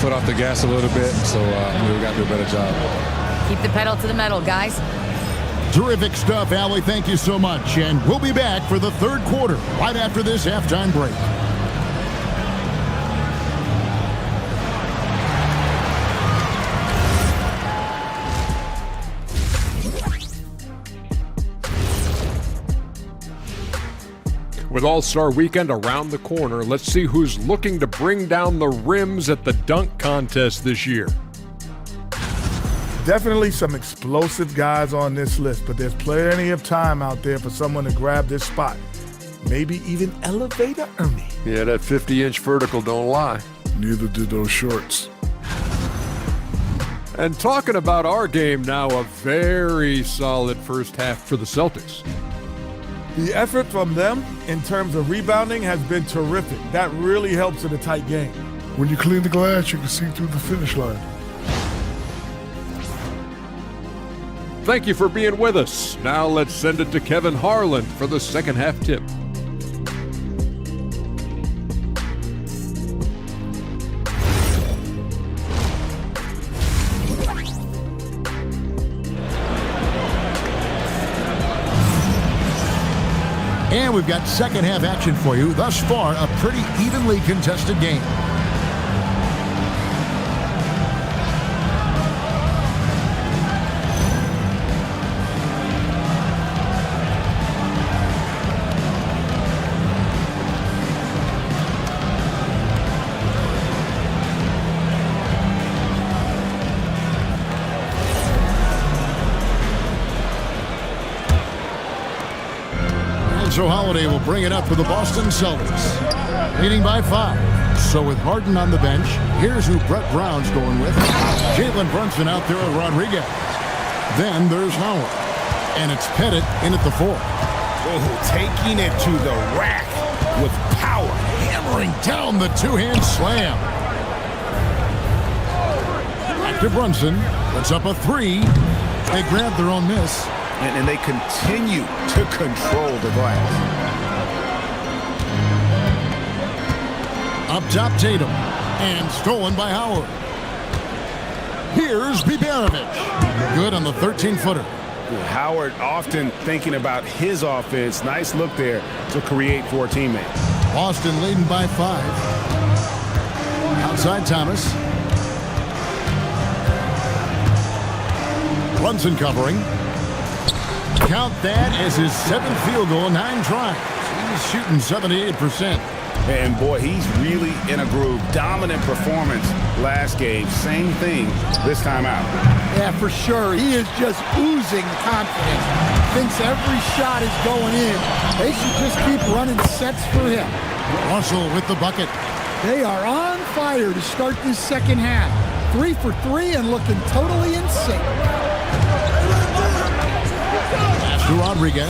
foot off the gas a little bit, so we got to do a better job. Keep the pedal to the metal, guys. Terrific stuff, Allie. Thank you so much. And we'll be back for the 3rd quarter right after this halftime break. With All-Star Weekend around the corner, let's see who's looking to bring down the rims at the dunk contest this year. Definitely some explosive guys on this list, but there's plenty of time out there for someone to grab this spot. Maybe even Elevator Ernie. Yeah, that 50-inch vertical don't lie. Neither did those shorts. And talking about our game now, a very solid first half for the Celtics. The effort from them in terms of rebounding has been terrific. That really helps in a tight game. When you clean the glass, you can see through the finish line. Thank you for being with us. Now let's send it to Kevin Harlan for the second half tip. And we've got second half action for you. Thus far, a pretty evenly contested game. So Holiday will bring it up for the Boston Celtics, leading by 5. So with Harden on the bench, here's who Brett Brown's going with. Jalen Brunson out there with Rodriguez. Then there's Howard, and it's Pettit in at the 4. Oh, taking it to the rack with power. Hammering down the two-hand slam. Back to Brunson, puts up a 3. They grab their own miss. And they continue to control the glass. Up top, Tatum. And stolen by Howard. Here's Bogdanović. Good on the 13-footer. Howard often thinking about his offense. Nice look there to create for teammates. Boston leading by 5. Outside Thomas. Brunson covering. Count that as his 7th field goal, 9 tries. He's shooting 78%. And boy, he's really in a groove. Dominant performance last game. Same thing this time out. Yeah, for sure. He is just oozing confidence. Thinks every shot is going in. They should just keep running sets for him. Russell with the bucket. They are on fire to start this second half. 3 for 3 and looking totally in sync. To Rodriguez.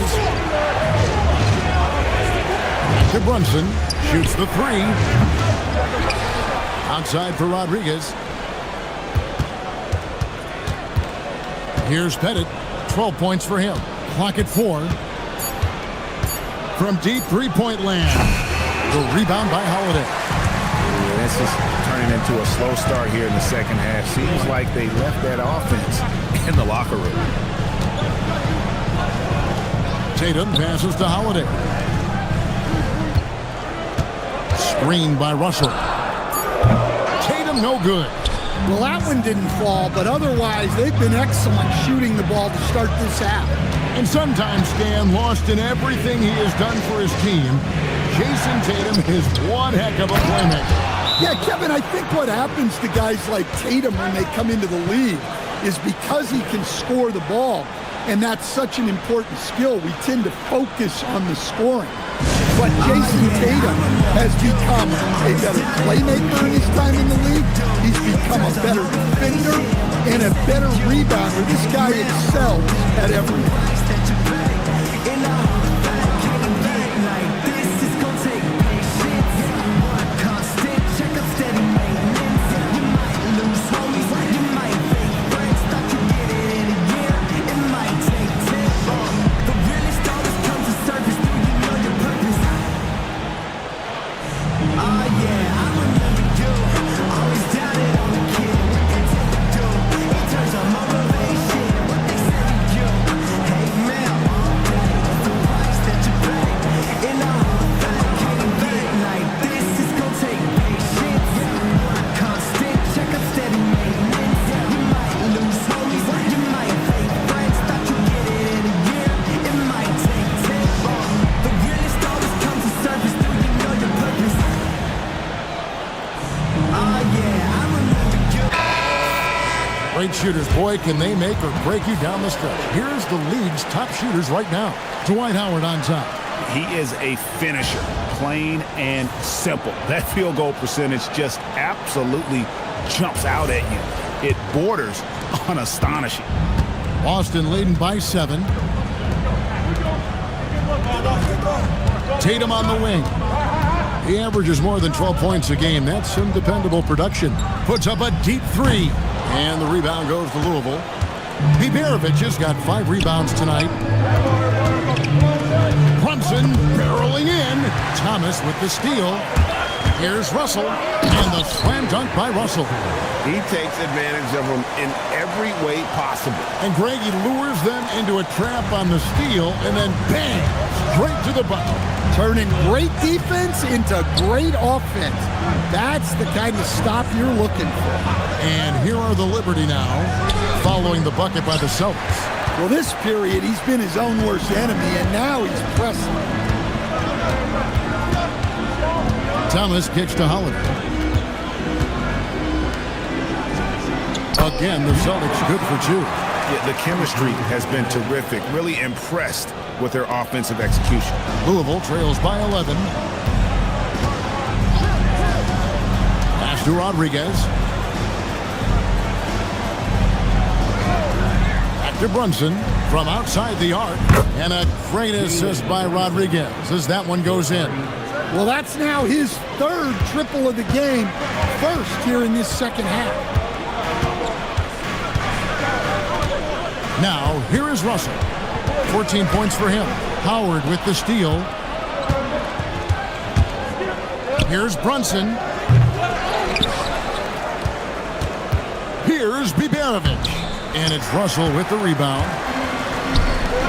To Brunson. Shoots the 3. Outside for Rodriguez. Here's Pettit. 12 points for him. Clock at 4. From deep three-point land. The rebound by Holiday. Yeah, this is turning into a slow start here in the second half. Seems like they left that offense in the locker room. Tatum passes to Holiday. Screened by Russell. Tatum no good. Well, that one didn't fall, but otherwise they've been excellent shooting the ball to start this half. And sometimes, Stan, lost in everything he has done for his team, Jason Tatum is one heck of a playmaker. Yeah, Kevin, I think what happens to guys like Tatum when they come into the league is because he can score the ball, and that's such an important skill, we tend to focus on the scoring. But Jason Tatum has become a better playmaker in his time in the league. He's become a better defender and a better rebounder. This guy excels at everything. Great shooters, boy, can they make or break you down the stretch. Here's the league's top shooters right now. Dwight Howard on top. He is a finisher, plain and simple. That field goal percentage just absolutely jumps out at you. It borders on astonishing. Boston leading by 7. Tatum on the wing. He averages more than 12 points a game. That's some dependable production. Puts up a deep 3. And the rebound goes to Louisville. Biberovic has got 5 rebounds tonight. Brunson barreling in. Thomas with the steal. Here's Russell. And the slam dunk by Russell. He takes advantage of them in every way possible. And Greggy lures them into a trap on the steal. And then bang! Straight to the bucket. Turning great defense into great offense. That's the kind of stop you're looking for. And here are the Liberty now, following the bucket by the Celtics. Well, this period, he's been his own worst enemy, and now he's pressing. Thomas kicks to Holiday. Again, the Celtics good for 2. Yeah, the chemistry has been terrific. Really impressed with their offensive execution. Louisville trails by 11. Pass to Rodriguez. Back to Brunson from outside the arc. And a great assist by Rodriguez as that one goes in. Well, that's now his 3rd triple of the game. First here in this second half. Now, here is Russell. 14 points for him. Howard with the steal. Here's Brunson. Here's Biberovic. And it's Russell with the rebound.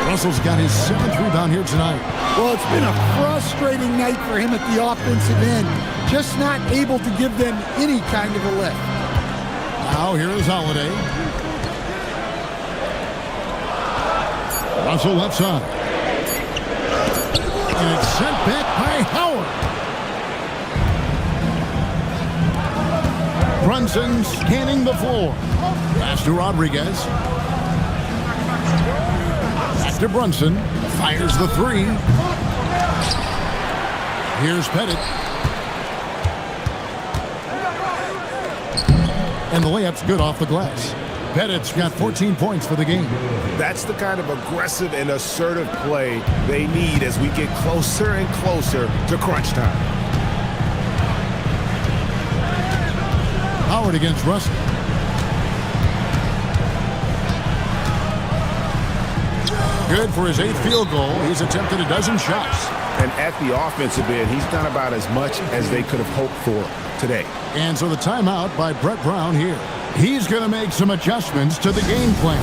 Russell's got his 7th rebound here tonight. Well, it's been a frustrating night for him at the offensive end. Just not able to give them any kind of a lift. Now, here is Holiday. Russell left side. And it's sent back by Howard. Brunson scanning the floor. Pass to Rodriguez. Back to Brunson. Fires the 3. Here's Pettit. And the layup's good off the glass. Pettit's got 14 points for the game. That's the kind of aggressive and assertive play they need as we get closer and closer to crunch time. Howard against Russell. Good for his 8th field goal. He's attempted a dozen shots. And at the offensive end, he's done about as much as they could have hoped for today. And so the timeout by Brett Brown here. He's going to make some adjustments to the game plan.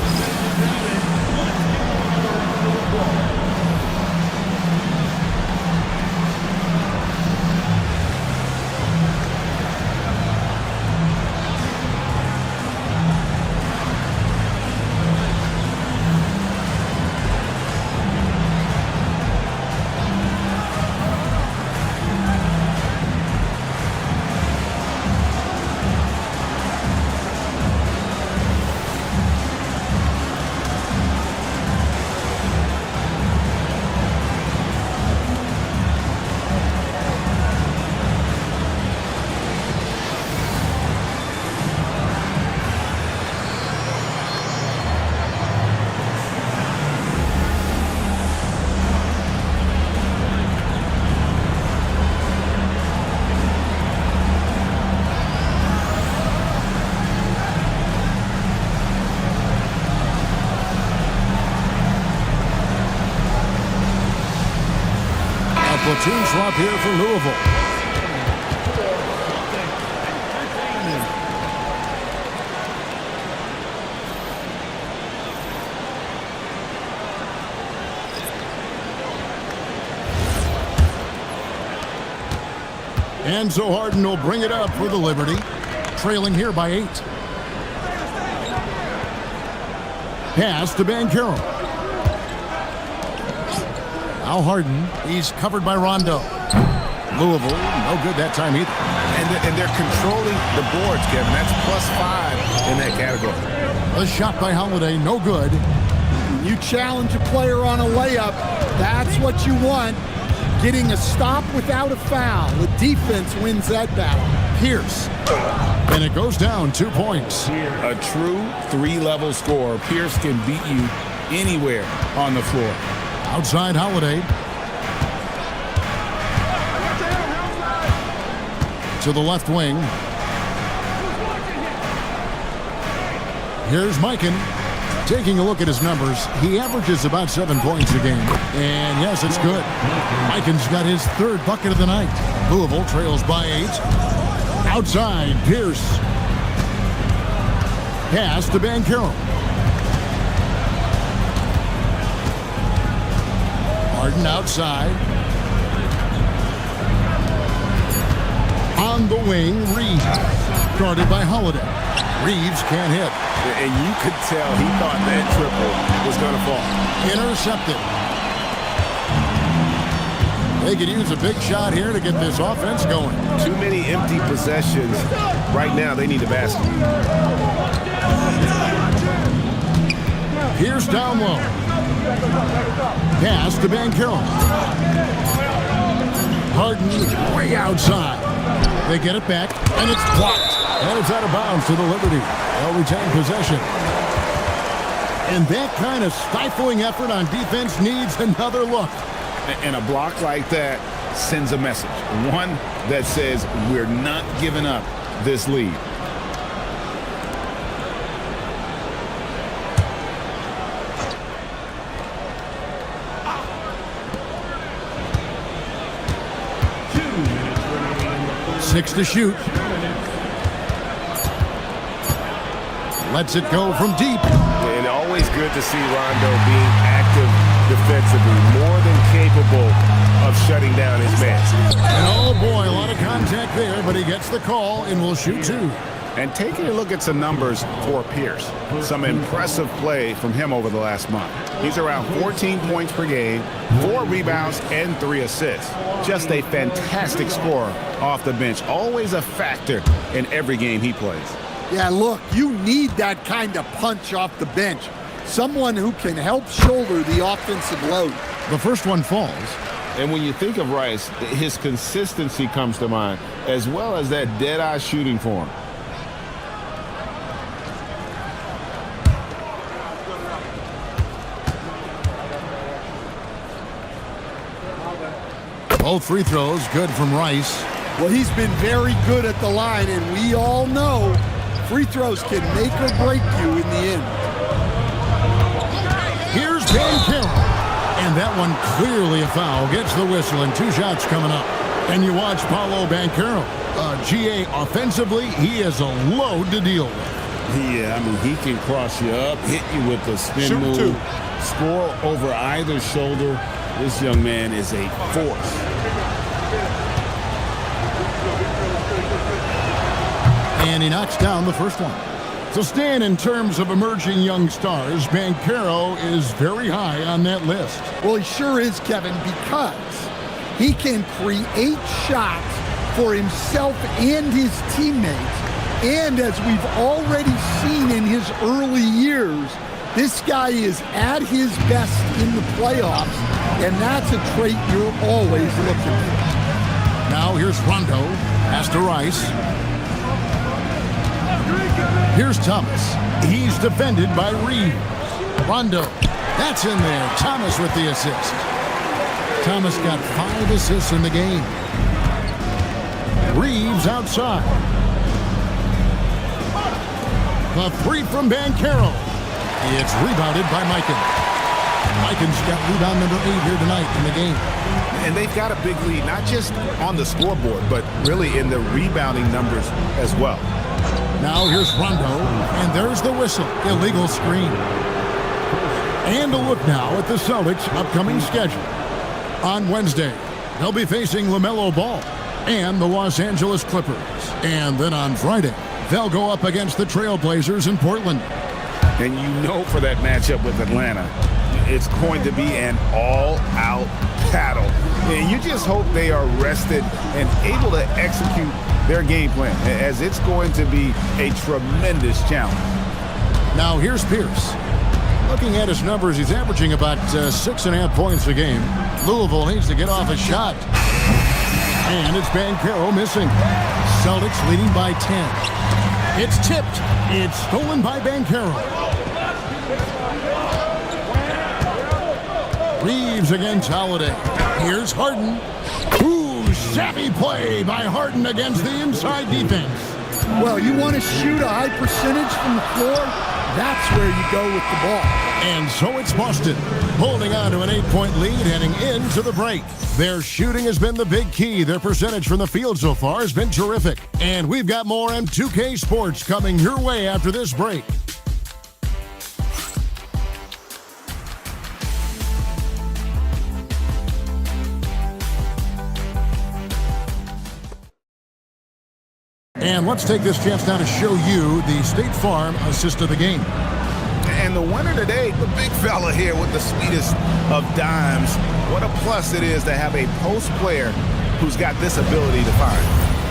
team swap here for Louisville. And so Harden will bring it up for the Liberty, trailing here by 8. Pass to Banchero. Now Harden, he's covered by Rondo. Louisville, no good that time either. And they're controlling the boards, Kevin. That's +5 in that category. A shot by Holiday, no good. You challenge a player on a layup, that's what you want. Getting a stop without a foul. The defense wins that battle. Pierce. And it goes down 2 points. A true 3-level scorer. Pierce can beat you anywhere on the floor. Outside Holiday. To the left wing. Here's Mikan. Taking a look at his numbers, he averages about 7 points a game. And yes, it's good. Mikan's got his 3rd bucket of the night. Louisville trails by 8. Outside, Pierce. Pass to Banchero. Harden outside. On the wing, Reeves. Guarded by Holiday. Reeves can't hit. And you could tell he thought that triple was going to fall. Intercepted. They could use a big shot here to get this offense going. Too many empty possessions. Right now, they need the basket. Here's down low. Pass to Banchero. Harden way outside. They get it back, and it's blocked. And it's out of bounds to the Liberty. They'll retain possession. And that kind of stifling effort on defense needs another look. And a block like that sends a message. One that says we're not giving up this lead. Six to shoot. Lets it go from deep. And always good to see Rondo being active defensively, more than capable of shutting down his man. And oh boy, a lot of contact there, but he gets the call and will shoot 2. And taking a look at some numbers for Pierce. Some impressive play from him over the last month. He's around 14 points per game, 4 rebounds, and 3 assists. Just a fantastic scorer off the bench. Always a factor in every game he plays. Yeah, look, you need that kind of punch off the bench. Someone who can help shoulder the offensive load. The first one falls. And when you think of Rice, his consistency comes to mind, as well as that dead-eye shooting form. Both free throws good from Rice. Well, he's been very good at the line, and we all know free throws can make or break you in the end. Here's Banchero. And that one clearly a foul. Gets the whistle, and 2 shots coming up. And you watch Paolo Banchero. GA offensively, he is a load to deal with. Yeah, I mean, he can cross you up, hit you with the spin move, score over either shoulder. This young man is a force. And he knocks down the first one. So Stan, in terms of emerging young stars, Banchero is very high on that list. Well, he sure is, Kevin, because he can create shots for himself and his teammates. And as we've already seen in his early years, this guy is at his best in the playoffs, and that's a trait you're always looking for. Now here's Rondo, pass to Rice. Here's Thomas. He's defended by Reeves. Rondo, that's in there. Thomas with the assist. Thomas got 5 assists in the game. Reeves outside. The 3 from Banchero. It's rebounded by Mikan. Mikan's got rebound number 8 here tonight in the game. And they've got a big lead, not just on the scoreboard, but really in the rebounding numbers as well. Now here's Rondo, and there's the whistle. Illegal screen. And a look now at the Celtics' upcoming schedule. On Wednesday, they'll be facing LaMelo Ball and the Los Angeles Clippers. And then on Friday, they'll go up against the Trailblazers in Portland. And you know for that matchup with Atlanta, it's going to be an all-out battle. And you just hope they are rested and able to execute their game plan, as it's going to be a tremendous challenge. Now here's Pierce. Looking at his numbers, he's averaging about 6.5 points a game. Louisville needs to get off a shot. And it's Banchero missing. Celtics leading by 10. It's tipped. It's stolen by Banchero. Reeves against Holiday. Here's Harden. Ooh, savvy play by Harden against the inside defense. Well, you want to shoot a high percentage from the floor? That's where you go with the ball. And so it's Boston, holding on to an 8-point lead heading into the break. Their shooting has been the big key. Their percentage from the field so far has been terrific. And we've got more M2K Sports coming your way after this break. And let's take this chance now to show you the State Farm assist of the game. And the winner today, the big fella here with the sweetest of dimes. What a plus it is to have a post player who's got this ability to find.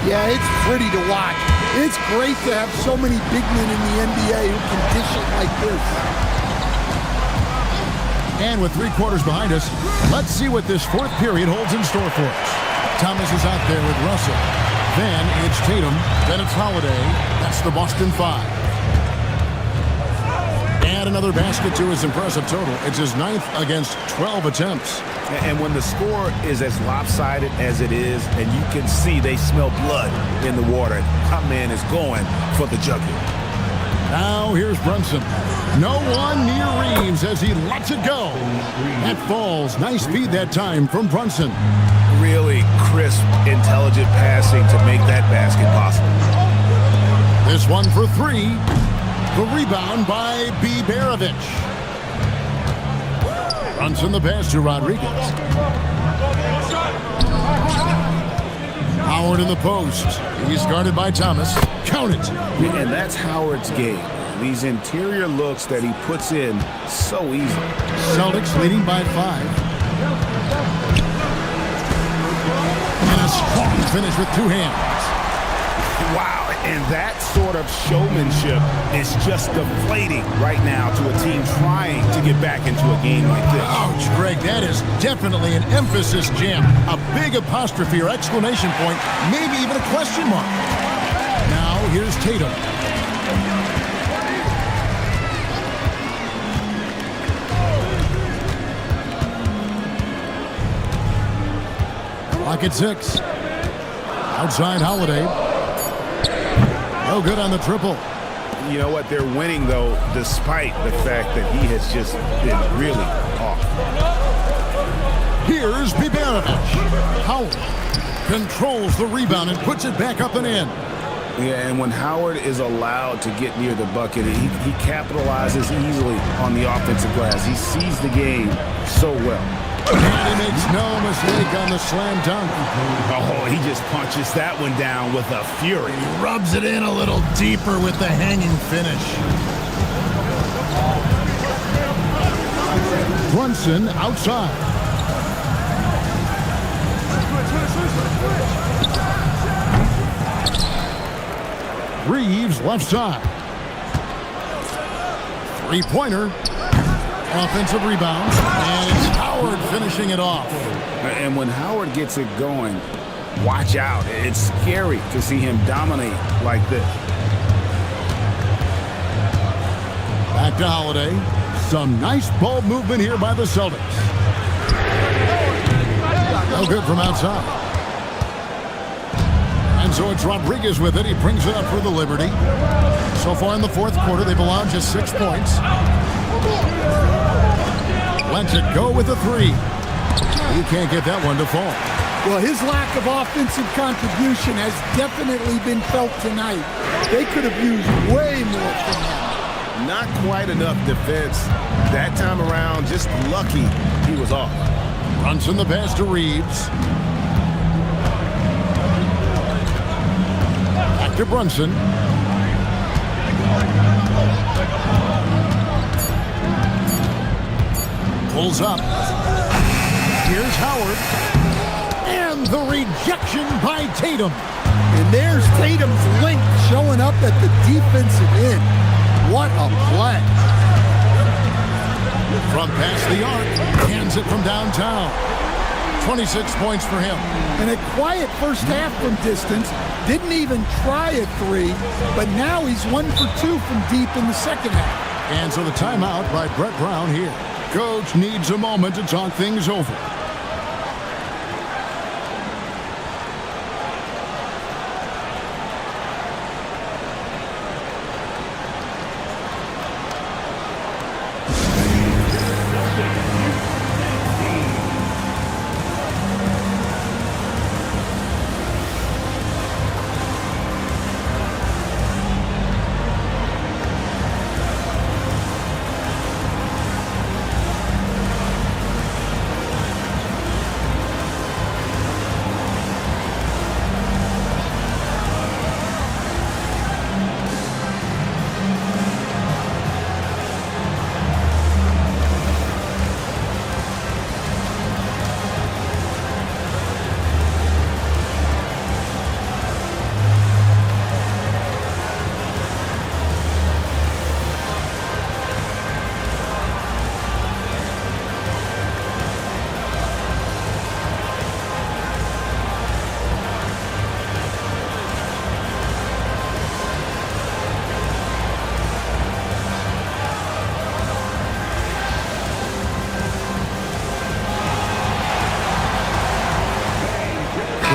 Yeah, it's pretty to watch. It's great to have so many big men in the NBA who can dish it like this. And with 3 quarters behind us, let's see what this fourth period holds in store for us. Thomas is out there with Russell. Then it's Tatum. Then it's Holiday. That's the Boston 5. And another basket to his impressive total. It's his 9th against 12 attempts. And when the score is as lopsided as it is, and you can see they smell blood in the water, my man is going for the jugular. Now here's Brunson. No one near Reeves as he lets it go. That falls. Nice feed that time from Brunson. Really crisp, intelligent passing to make that basket possible. This one for 3. The rebound by Beberovich. Brunson the pass to Rodriguez. Howard in the post. He's guarded by Thomas. Count it. And that's Howard's game. These interior looks that he puts in so easily. Celtics leading by 5. And a strong finish with 2 hands. Wow, and that sort of showmanship is just deflating right now to a team trying to get back into a game like this. Ouch, Greg, that is definitely an emphasis jam. A big apostrophe or exclamation point, maybe even a question mark. Now here's Tatum. Clock at 6. Outside Holiday. No good on the triple. You know what? They're winning, though, despite the fact that he has just been really off. Here's Beberovich. Howard controls the rebound and puts it back up and in. Yeah, and when Howard is allowed to get near the bucket, he capitalizes easily on the offensive glass. He sees the game so well. And he makes no mistake on the slam dunk. Oh, he just punches that one down with a fury. He rubs it in a little deeper with the hanging finish. Brunson outside. Reeves left side. 3-pointer. Offensive rebounds, and it's Howard finishing it off. And when Howard gets it going, watch out. It's scary to see him dominate like this. Back to Holiday. Some nice ball movement here by the Celtics. No good from outside. And so it's Rodriguez with it. He brings it up for the Liberty. So far in the fourth quarter, they've allowed just 6 points. Lets it go with a three. He can't get that one to fall. Well, his lack of offensive contribution has definitely been felt tonight. They could have used way more from him. Not quite enough defense. That time around, just lucky he was off. Brunson the pass to Reeves. Back to Brunson. Pulls up. Here's Howard. And the rejection by Tatum. And there's Tatum's length showing up at the defensive end. What a play. From past the arc, hands it from downtown. 26 points for him. And a quiet first half from distance. Didn't even try a three, but now he's 1 for 2 from deep in the second half. And so the timeout by Brett Brown here. Coach needs a moment to talk things over.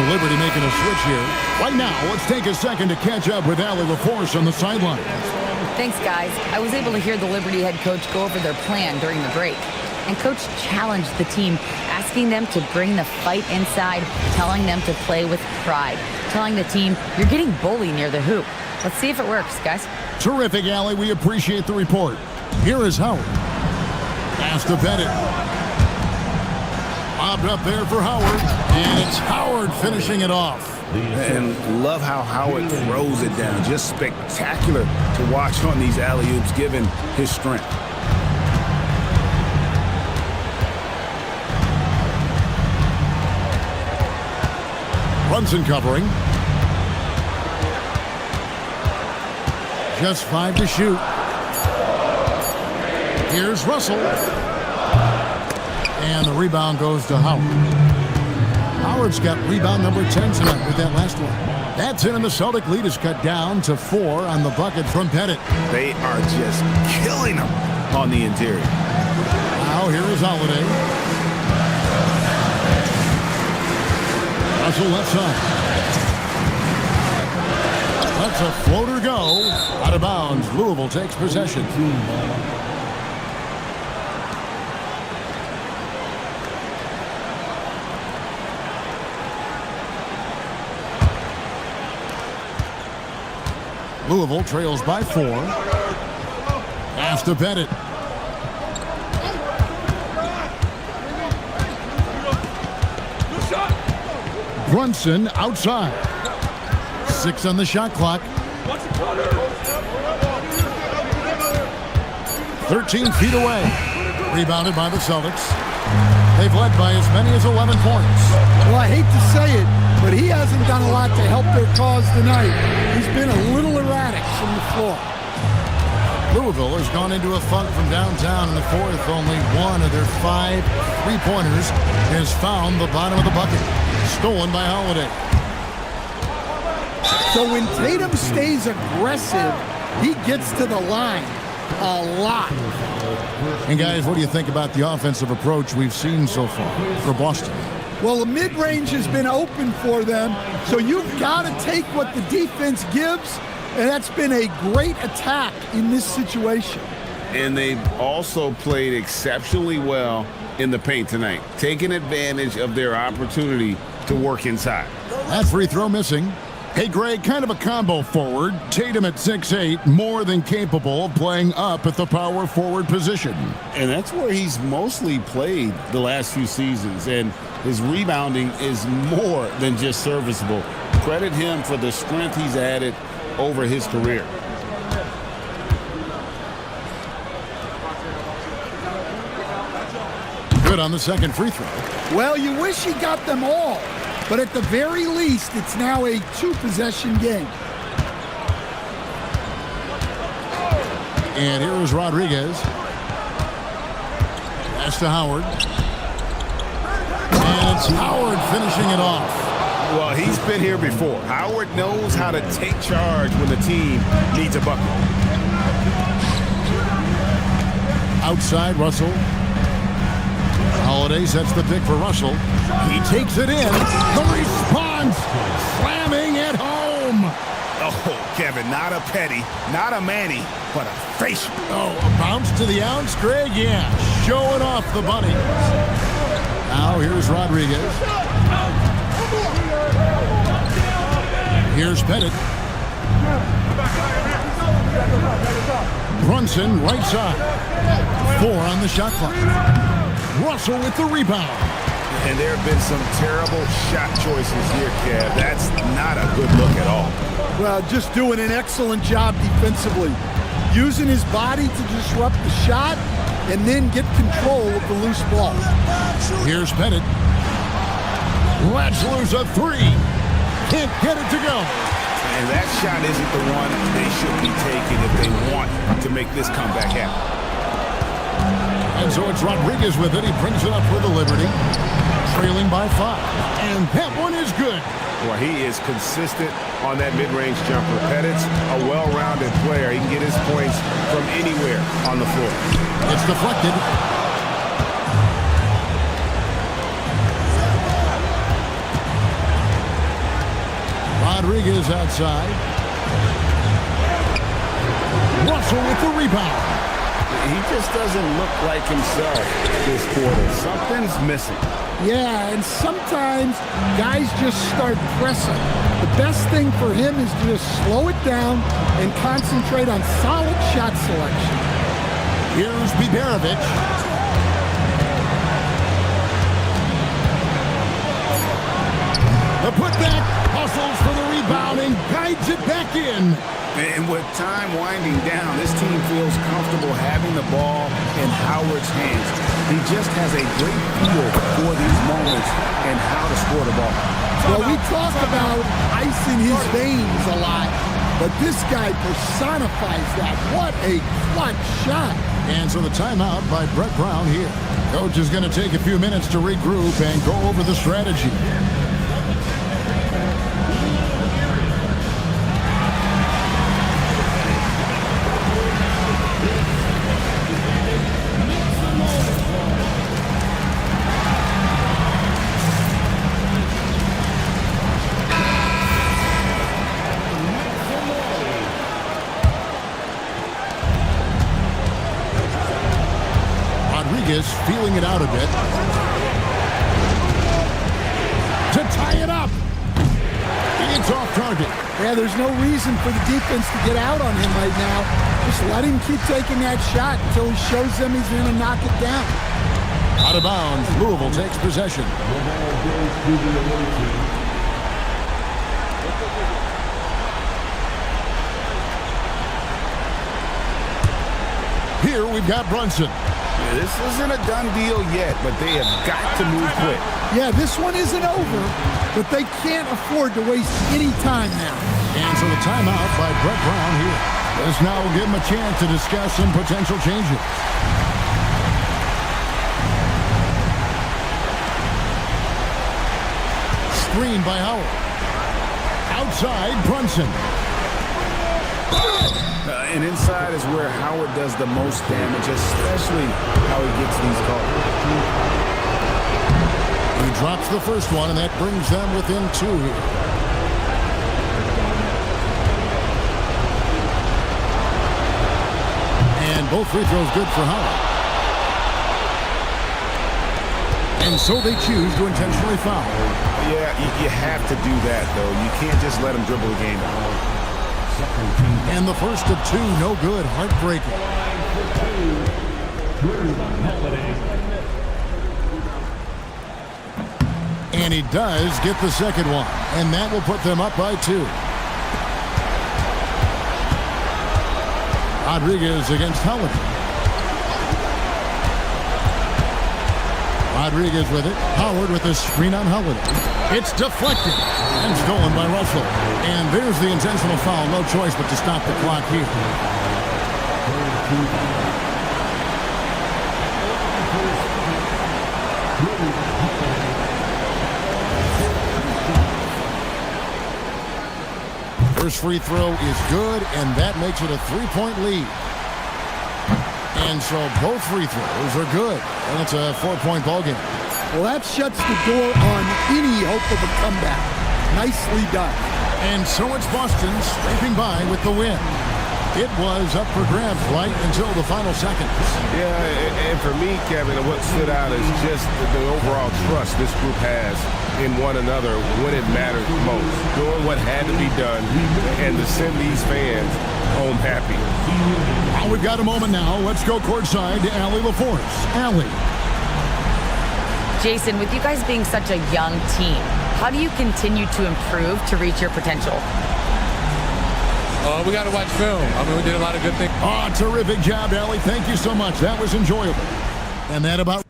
Liberty making a switch here. Right now, let's take a second to catch up with Allie LaForce on the sideline. Thanks, guys. I was able to hear the Liberty head coach go over their plan during the break. And coach challenged the team, asking them to bring the fight inside, telling them to play with pride, telling the team, you're getting bullied near the hoop. Let's see if it works, guys. Terrific, Allie. We appreciate the report. Here is Howard. Pass to Bennett. Bobbed up there for Howard, and it's Howard finishing it off. And love how Howard throws it down. Just spectacular to watch on these alley-oops, given his strength. Brunson covering. Just 5 to shoot. Here's Russell. And the rebound goes to Howard. Howard's got rebound number 10 tonight with that last one. That's it, and the Celtic lead is cut down to 4 on the bucket from Pettit. They are just killing them on the interior. Now here is Holiday. Russell left side. Lets a floater go. Out of bounds. Louisville takes possession. Louisville trails by 4. Pass to Pettit. Brunson outside. 6 on the shot clock. 13 feet away. Rebounded by the Celtics. They've led by as many as 11 points. Well, I hate to say it, but he hasn't done a lot to help their cause tonight. He's been a little erratic from the floor. Louisville has gone into a funk from downtown in the fourth. Only one of their 5 3-pointers has found the bottom of the bucket. Stolen by Holiday. So when Tatum stays aggressive, he gets to the line a lot. And guys, what do you think about the offensive approach we've seen so far for Boston? Well, the mid-range has been open for them, so you've got to take what the defense gives, and that's been a great attack in this situation. And they've also played exceptionally well in the paint tonight, taking advantage of their opportunity to work inside. That free throw missing. Hey, Greg, kind of a combo forward. Tatum at 6'8", more than capable of playing up at the power forward position. And that's where he's mostly played the last few seasons, and his rebounding is more than just serviceable. Credit him for the strength he's added over his career. Good on the second free throw. Well, you wish he got them all, but at the very least, it's now a two-possession game. And here is Rodriguez. Pass to Howard. And it's Howard finishing it off. Well, he's been here before. Howard knows how to take charge when the team needs a bucket. Outside, Russell. Holiday sets the pick for Russell. He takes it in. The response, slamming at home. Oh, Kevin, not a petty, not a Manny, but a facial. Oh, a bounce to the ounce, Greg? Yeah, showing off the bunny. Now here's Rodriguez. Here's Pettit. Brunson, right side. 4 on the shot clock. Russell with the rebound. And there have been some terrible shot choices here, Kev. That's not a good look at all. Well, just doing an excellent job defensively. Using his body to disrupt the shot and then get control of the loose ball. Here's Pettit. Let's lose a 3. Can't get it to go. And that shot isn't the one they should be taking if they want to make this comeback happen. And so it's Rodriguez with it. He brings it up for the Liberty. Trailing by 5. And that one is good. Well, he is consistent on that mid-range jumper. Pettit's a well-rounded player. He can get his points from anywhere on the floor. It's deflected. Rodriguez outside. Russell with the rebound. He just doesn't look like himself this quarter. Something's missing. Yeah, and sometimes guys just start pressing. The best thing for him is to just slow it down and concentrate on solid shot selection. Here's Biberovic. The putback, hustles for the rebound and guides it back in. And with time winding down, this team feels comfortable having the ball in Howard's hands. He just has a great feel for these moments and how to score the ball. Well, we talk about icing his veins a lot, but this guy personifies that. What a clutch shot. And so the timeout by Brett Brown here. Coach is going to take a few minutes to regroup and go over the strategy. Feeling it out a bit. To tie it up. It's off target. Yeah, there's no reason for the defense to get out on him right now. Just let him keep taking that shot until he shows them he's going to knock it down. Out of bounds, Louisville takes possession. Here we've got Brunson. This isn't a done deal yet, but they have got to move quick. Yeah, this one isn't over, but they can't afford to waste any time now. And so the timeout by Brett Brown here. This now will give him a chance to discuss some potential changes. Screen by Howard. Outside, Brunson. And inside is where Howard does the most damage, especially how he gets these calls. He drops the first one, and that brings them within 2 here. And Both free throws good for Howard. And so they choose to intentionally foul. Yeah, you have to do that, though. You can't just let them dribble the game out. And the first of two, no good. Heartbreaking. And he does get the second one. And that will put them up by 2. Rodriguez against Holiday. Rodriguez with it. Howard with the screen on Holiday. It's deflected and stolen by Russell. And there's the intentional foul. No choice but to stop the clock here. First free throw is good, and that makes it a 3-point lead. And so both free throws are good. And it's a 4-point ball game. Well, that shuts the door on any hope of a comeback. Nicely done. And so it's Boston scraping by with the win. It was up for grabs right until the final seconds. Yeah, and for me, Kevin, what stood out is just the overall trust this group has in one another when it matters most. Doing what had to be done and to send these fans home happy. Well, we've got a moment now. Let's go courtside to Allie LaForce. Allie. Jason, with you guys being such a young team, how do you continue to improve to reach your potential? We got to watch film. I mean, we did a lot of good things. Oh, terrific job, Allie. Thank you so much. That was enjoyable. And that about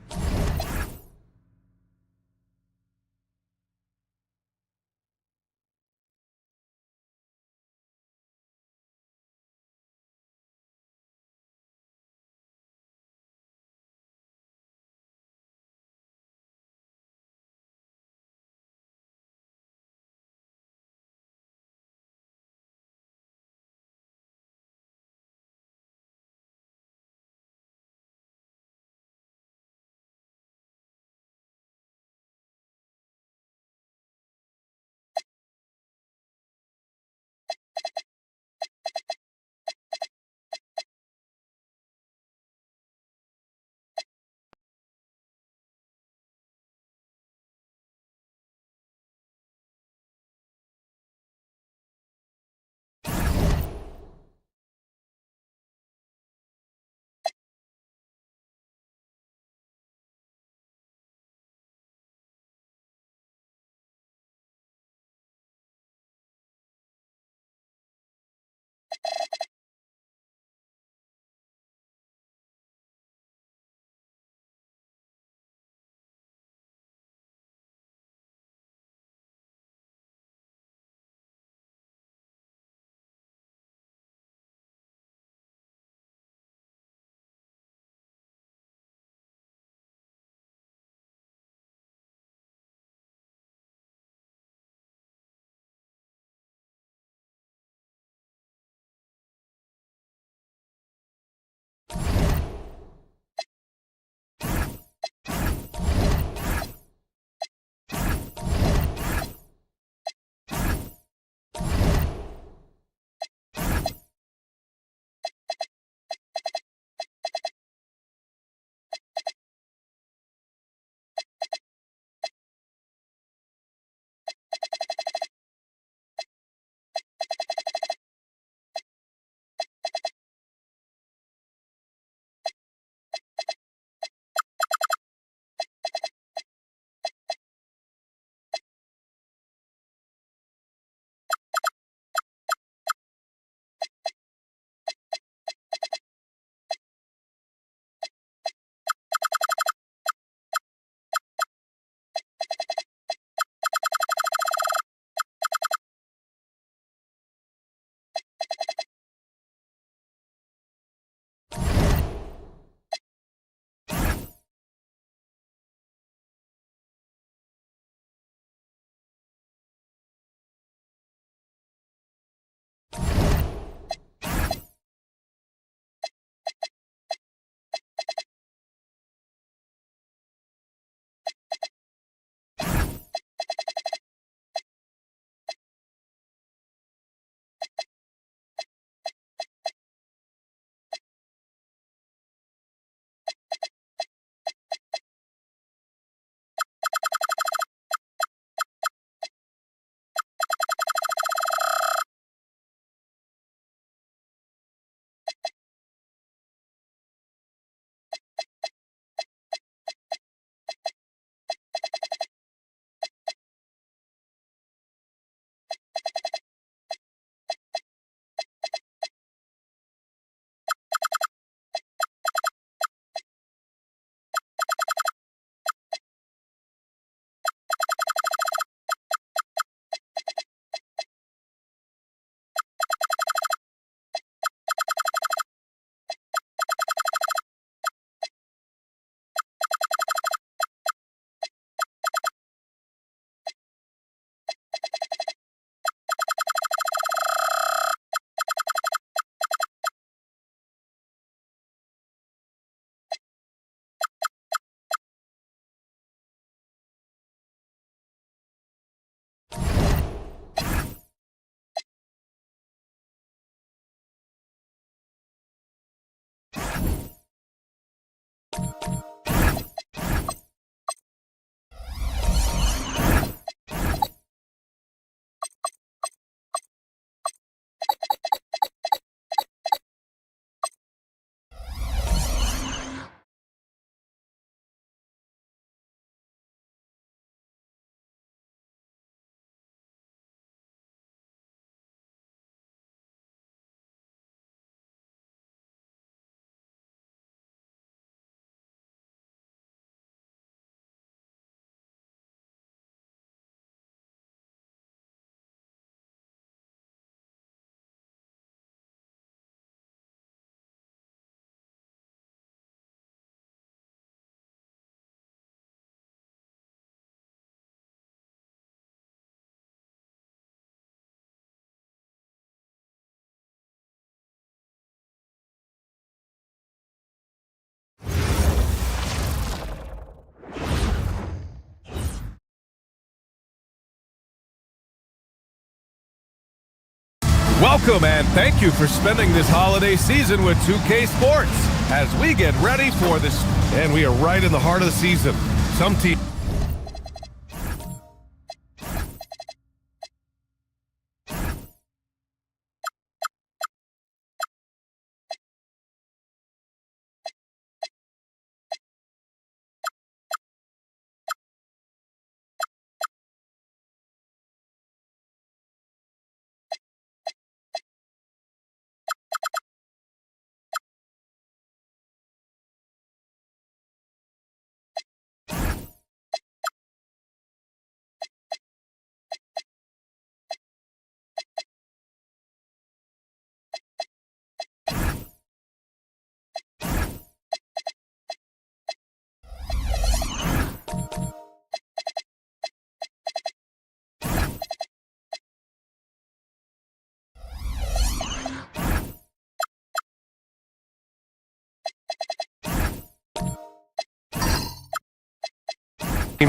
Welcome and thank you for spending this holiday season with 2K Sports as we get ready for this. And we are right in the heart of the season. Some teams.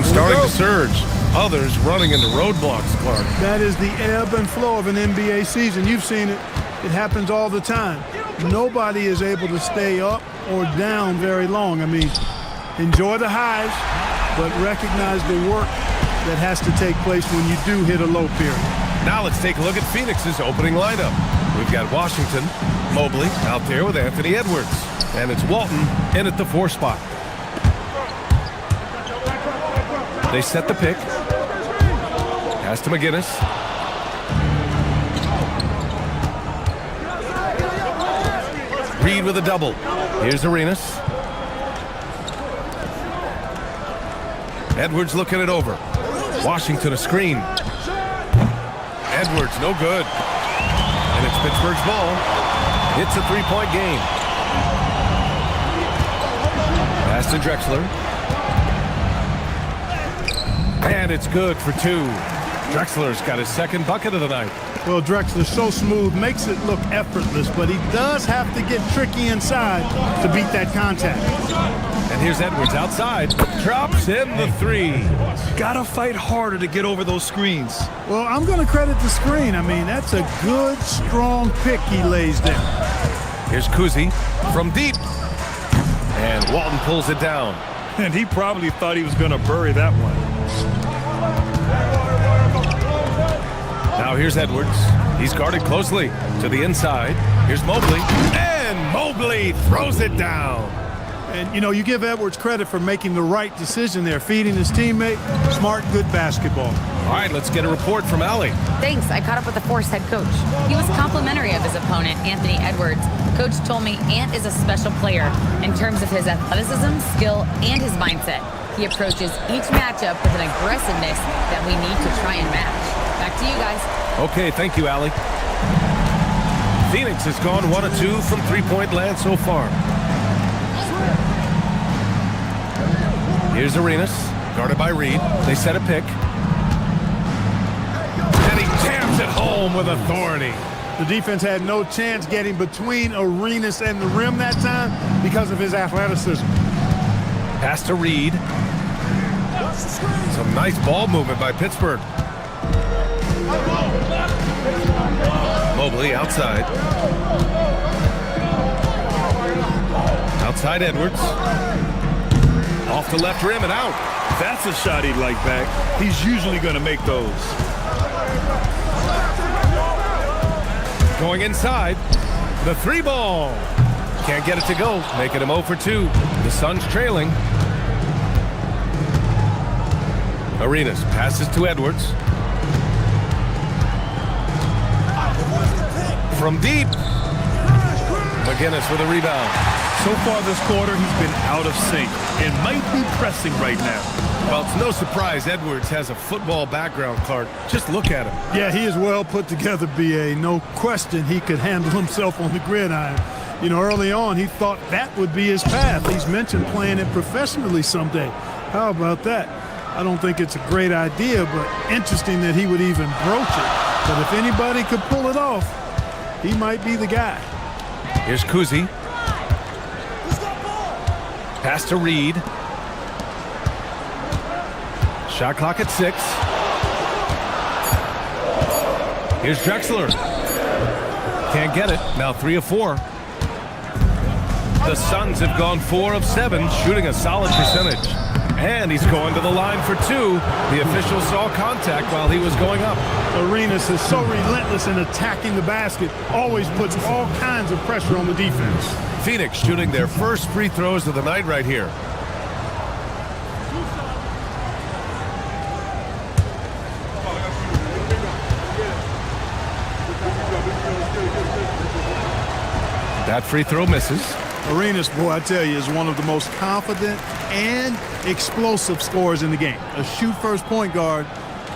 Starting to surge. Others running into roadblocks, Clark. That is the ebb and flow of an NBA season. You've seen it. It happens all the time. Nobody is able to stay up or down very long. I mean, enjoy the highs, but recognize the work that has to take place when you do hit a low period. Now let's take a look at Phoenix's opening lineup. We've got Washington, Mobley out there with Anthony Edwards. And it's Walton in at the 4 spot. They set the pick. Pass to McGinnis. Reed with a double. Here's Arenas. Edwards looking it over. Washington a screen. Edwards no good. And it's Pittsburgh's ball. It's a 3-point game. Pass to Drexler. And it's good for 2. Drexler's got his second bucket of the night. Well, Drexler's so smooth, makes it look effortless, but he does have to get tricky inside to beat that contact. And here's Edwards outside. Drops in the 3. Gotta fight harder to get over those screens. Well, I'm going to credit the screen. I mean, that's a good, strong pick he lays down. Here's Kuzi from deep. And Walton pulls it down. And he probably thought he was going to bury that one. Now here's Edwards. He's guarded closely to the inside. Here's Mobley. And Mobley throws it down. And, you know, you give Edwards credit for making the right decision there, feeding his teammate. Smart, good basketball. All right, let's get a report from Allie. Thanks. I caught up with the Force head coach. He was complimentary of his opponent, Anthony Edwards. Coach told me Ant is a special player in terms of his athleticism, skill, and his mindset. He approaches each matchup with an aggressiveness that we need to try and match. Back to you guys. Okay, thank you, Allie. Phoenix has gone 1 of 2 from 3-point land so far. Here's Arenas, guarded by Reed. They set a pick. And he jams it home with authority. The defense had no chance getting between Arenas and the rim that time because of his athleticism. Pass to Reed. Some nice ball movement by Pittsburgh. Mobley outside. Outside Edwards. Off the left rim and out. That's a shot he'd like back. He's usually going to make those. Going inside. The 3 ball. Can't get it to go. Making him 0 for 2. The Suns trailing. Arenas passes to Edwards. From deep. McGinnis with a rebound. So far this quarter, he's been out of sync and might be pressing right now. Well, it's no surprise Edwards has a football background, Clark. Just look at him. Yeah, he is well put together, B.A. No question he could handle himself on the gridiron. You know, early on, he thought that would be his path. He's mentioned playing it professionally someday. How about that? I don't think it's a great idea, but interesting that he would even broach it. But if anybody could pull it off, he might be the guy. Here's Kuzi. Pass to Reed. Shot clock at 6. Here's Drexler. can't get it. Now 3 of 4. The Suns have gone 4 of 7, shooting a solid percentage. And he's going to the line for 2. The official saw contact while he was going up. Arenas is so relentless in attacking the basket, always puts all kinds of pressure on the defense. Phoenix shooting their first free throws of the night right here. That free throw misses. Arenas, boy, I tell you, is one of the most confident and explosive scorers in the game. A shoot-first point guard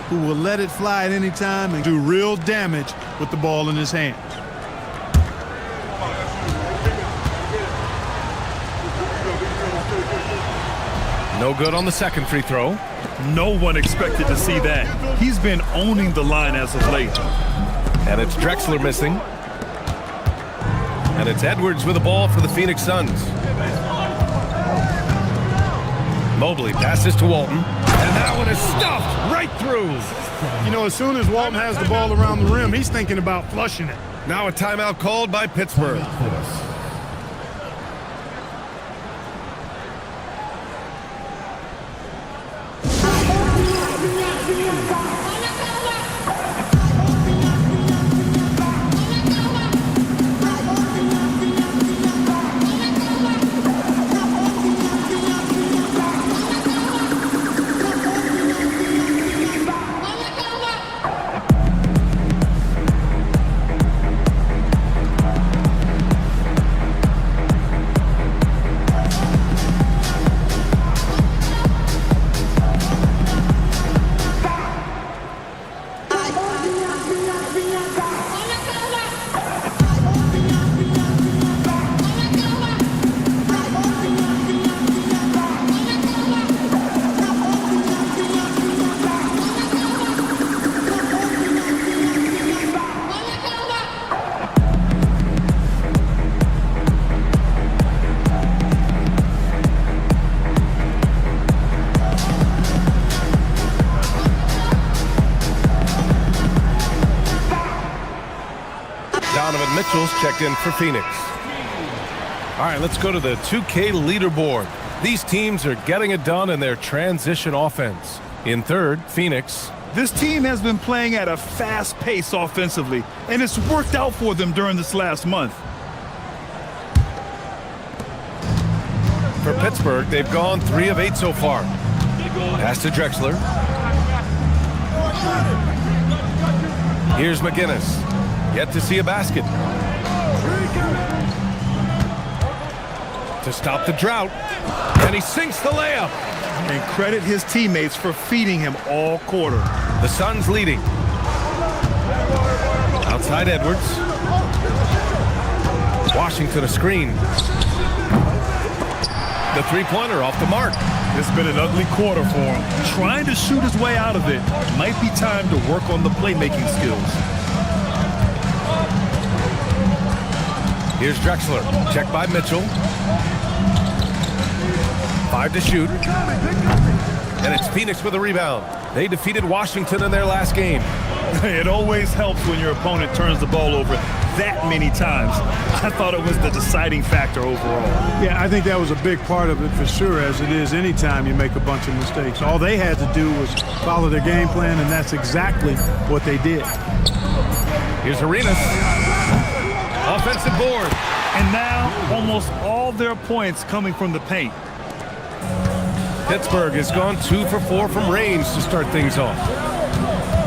who will let it fly at any time and do real damage with the ball in his hands. No good on the second free throw. No one expected to see that. He's been owning the line as of late. And it's Drexler missing. And it's Edwards with the ball for the Phoenix Suns. Mobley passes to Walton. And that one is stuffed right through. You know, as soon as Walton has the ball around the rim, he's thinking about flushing it. Now a timeout called by Pittsburgh. Mitchell's checked in for Phoenix. All right, let's go to the 2K leaderboard. These teams are getting it done in their transition offense. In third, Phoenix. This team has been playing at a fast pace offensively, and it's worked out for them during this last month. For Pittsburgh, they've gone 3 of 8 so far. Pass to Drexler. Here's McGinnis. Yet to see a basket. To stop the drought. And he sinks the layup. And credit his teammates for feeding him all quarter. The Suns leading. Outside Edwards. Washington a screen. The three-pointer off the mark. It's been an ugly quarter for him. Trying to shoot his way out of it. Might be time to work on the playmaking skills. Here's Drexler. Check by Mitchell. 5 to shoot. And it's Phoenix with a rebound. They defeated Washington in their last game. It always helps when your opponent turns the ball over that many times. I thought it was the deciding factor overall. Yeah, I think that was a big part of it for sure, as it is anytime you make a bunch of mistakes. All they had to do was follow their game plan, and that's exactly what they did. Here's Arenas. Offensive board. And now almost all their points coming from the paint. Pittsburgh has gone 2 for 4 from range to start things off.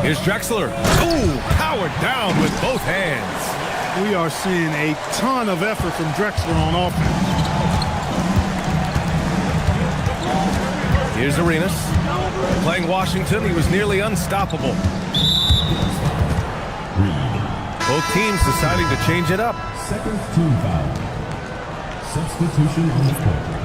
Here's Drexler. Ooh, powered down with both hands. We are seeing a ton of effort from Drexler on offense. Here's Arenas. Playing Washington, he was nearly unstoppable. Both teams deciding to change it up. Second team foul. Substitution on the court.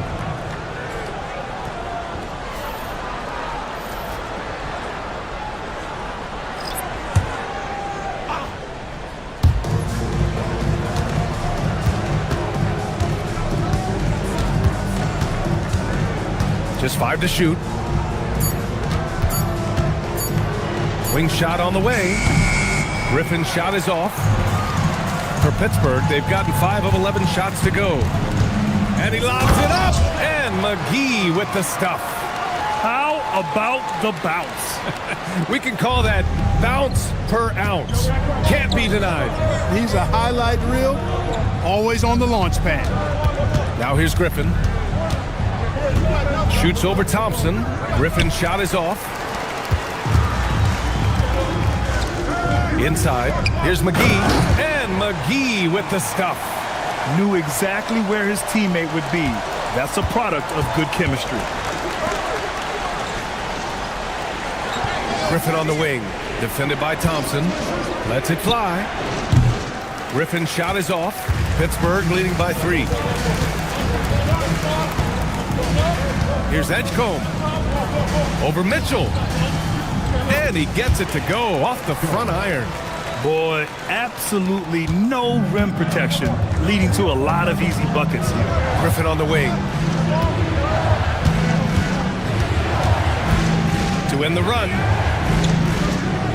Just 5 to shoot. Wing shot on the way. Griffin's shot is off. For For Pittsburgh, they've gotten 5 of 11 shots to go. And he lobs it up, and McGee with the stuff. How about the bounce? We can call that bounce per ounce. Can't be denied. He's a highlight reel, always on the launch pad. Now here's Griffin. Shoots over Thompson. Griffin's shot is off. Inside, here's McGee, and McGee with the stuff. Knew exactly where his teammate would be. That's a product of good chemistry. Griffin on the wing, defended by Thompson. Lets it fly. Griffin's shot is off. Pittsburgh leading by 3. Here's Edgecombe. Over Mitchell. And he gets it to go off the front iron. Boy, absolutely no rim protection, leading to a lot of easy buckets here. Griffin on the wing. To end the run.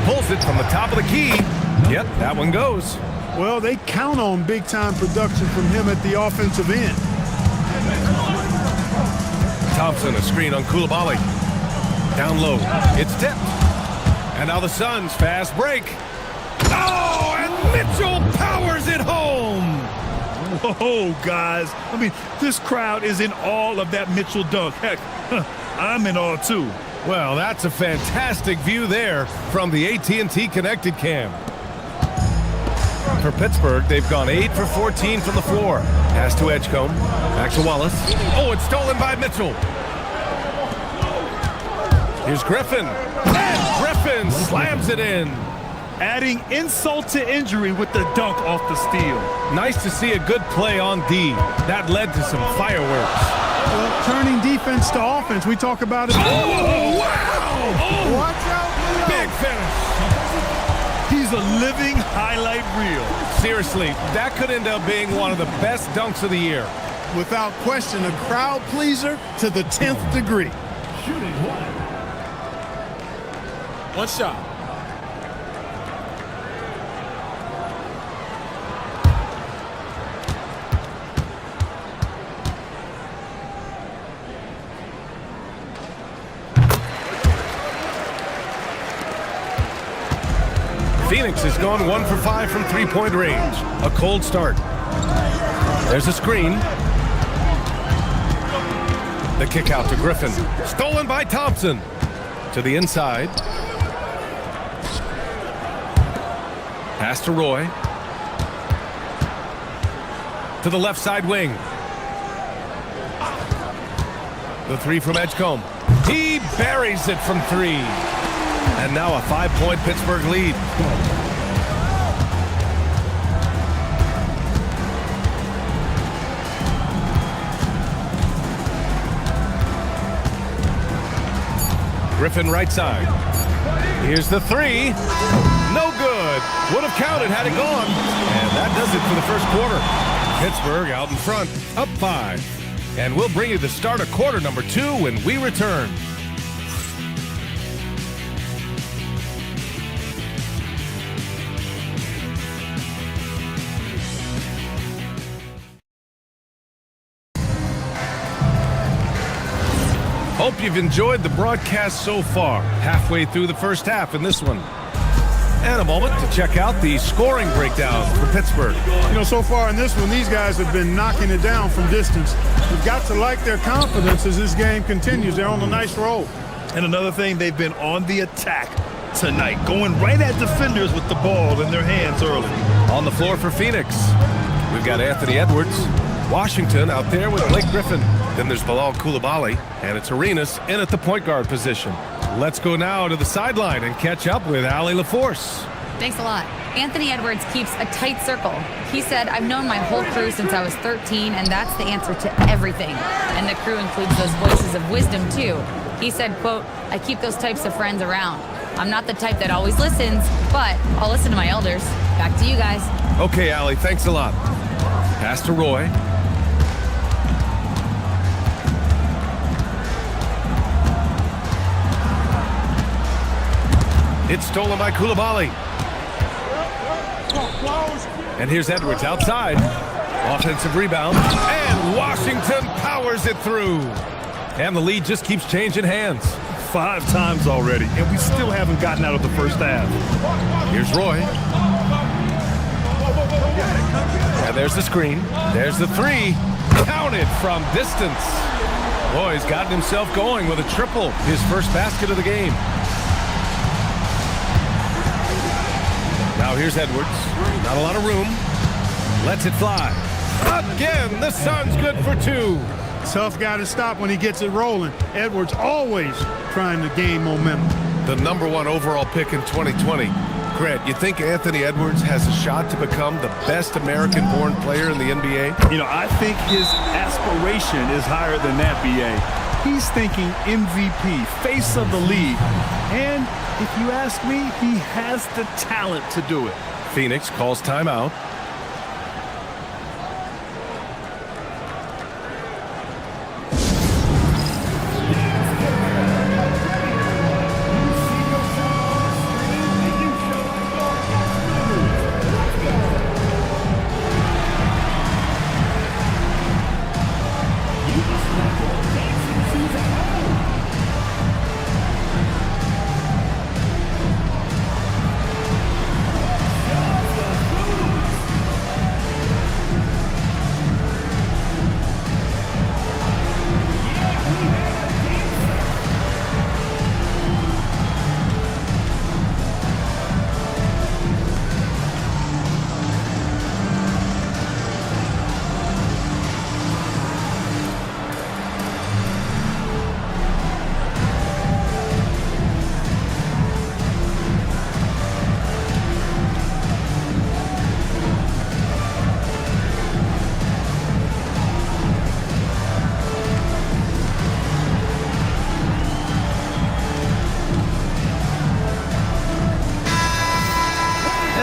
Pulls it from the top of the key. Yep, that one goes. Well, they count on big-time production from him at the offensive end. Thompson, a screen on Koulibaly. Down low. It's tipped. And now the Suns fast break. Oh, and Mitchell powers it home. Whoa, guys. I mean, this crowd is in awe of that Mitchell dunk. Heck, I'm in awe, too. Well, that's a fantastic view there from the AT&T Connected Cam. For Pittsburgh, they've gone 8 for 14 from the floor. Pass to Edgecombe. Back to Wallace. Oh, it's stolen by Mitchell. Here's Griffin. And Griffin slams it in. Adding insult to injury with the dunk off the steal. Nice to see a good play on D. That led to some fireworks. Well, turning defense to offense, we talk about it. Oh, wow! Oh, watch out! Big finish. He's a living highlight reel. Seriously, that could end up being one of the best dunks of the year. Without question, a crowd pleaser to the 10th degree. Shooting one shot. Phoenix has gone 1 for 5 from three-point range. A cold start. There's a screen. The kick out to Griffin. Stolen by Thompson. To the inside. Pass to Roy. To the left side wing. The 3 from Edgecombe. He buries it from 3. And now a 5-point Pittsburgh lead. Griffin right side. Here's the 3. No good. Would have counted had it gone. And that does it for the first quarter. Pittsburgh out in front, up 5. And we'll bring you the start of quarter number 2 when we return. Hope you've enjoyed the broadcast so far. Halfway through the first half in this one. And a moment to check out the scoring breakdown for Pittsburgh. You know, so far in this one, these guys have been knocking it down from distance. You've got to like their confidence as this game continues. They're on a nice roll. And another thing, they've been on the attack tonight, going right at defenders with the ball in their hands early. On the floor for Phoenix, we've got Anthony Edwards. Washington out there with Blake Griffin. Then there's Bilal Koulibaly, and it's Arenas in at the point guard position. Let's go now to the sideline and catch up with Allie LaForce. Thanks a lot. Anthony Edwards keeps a tight circle. He said, I've known my whole crew since I was 13, and that's the answer to everything. And the crew includes those voices of wisdom, too. He said, quote, I keep those types of friends around. I'm not the type that always listens, but I'll listen to my elders. Back to you guys. Okay, Allie, thanks a lot. Pass to Roy. It's stolen by Koulibaly. And here's Edwards outside. Offensive rebound. And Washington powers it through. And the lead just keeps changing hands. 5 times already, and we still haven't gotten out of the first half. Here's Roy. And there's the screen. There's the 3. Counted from distance. Roy's gotten himself going with a triple. His first basket of the game. Now here's Edwards. Not a lot of room. Lets it fly. Again, the Suns good for 2. Tough guy to stop when he gets it rolling. Edwards always trying to gain momentum. The #1 overall pick in 2020. Grant, you think Anthony Edwards has a shot to become the best American-born player in the NBA? You know, I think his aspiration is higher than that, B.A. He's thinking MVP, face of the league. And if you ask me, he has the talent to do it. Phoenix calls timeout.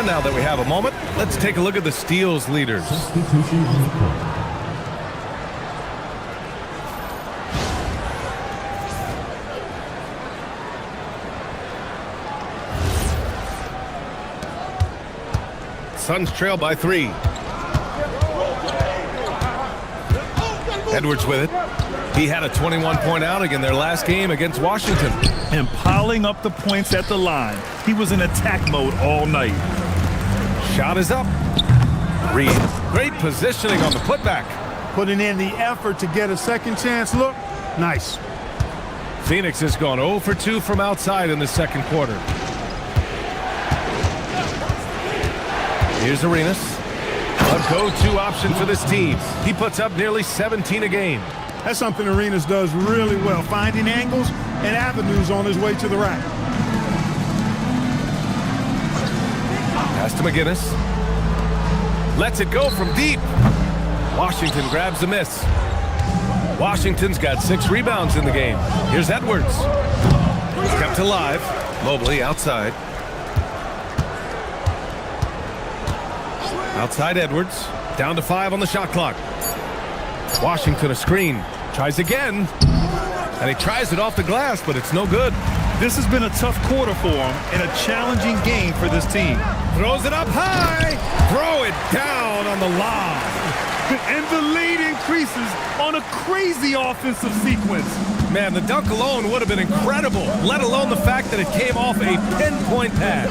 Now that we have a moment, let's take a look at the steals leaders. Suns trail by 3. Edwards with it. He had a 21-point outing in their last game against Washington. And piling up the points at the line. He was in attack mode all night. Shot is up. Reed, great positioning on the putback. Putting in the effort to get a second chance look. Nice. Phoenix has gone 0 for 2 from outside in the second quarter. Here's Arenas. A go-to option for this team. He puts up nearly 17 a game. That's something Arenas does really well, finding angles and avenues on his way to the rack. Pass to McGinnis. Lets it go from deep. Washington grabs the miss. Washington's got 6 rebounds in the game. Here's Edwards. He's kept alive. Mobley outside. Outside Edwards. Down to 5 on the shot clock. Washington a screen. Tries again. And he tries it off the glass, but it's no good. This has been a tough quarter for him and a challenging game for this team. Throws it up high. Throw it down on the line. And the lead increases on a crazy offensive sequence. Man, the dunk alone would have been incredible, let alone the fact that it came off a pinpoint pass.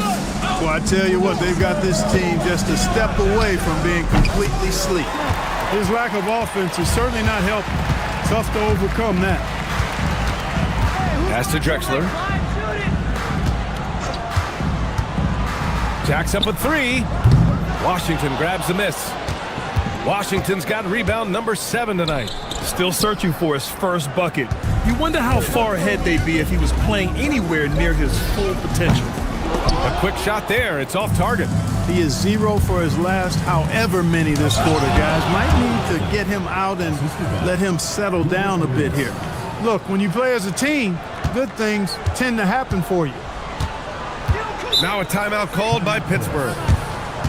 Well, I tell you what, they've got this team just a step away from being completely sleek. His lack of offense is certainly not helping. Tough to overcome that. Pass to Drexler. Jacks up a 3. Washington grabs the miss. Washington's got rebound number 7 tonight. Still searching for his first bucket. You wonder how far ahead they'd be if he was playing anywhere near his full potential. A quick shot there. It's off target. He is 0 for his last however many this quarter, guys. Might need to get him out and let him settle down a bit here. Look, when you play as a team, good things tend to happen for you. Now a timeout called by Pittsburgh.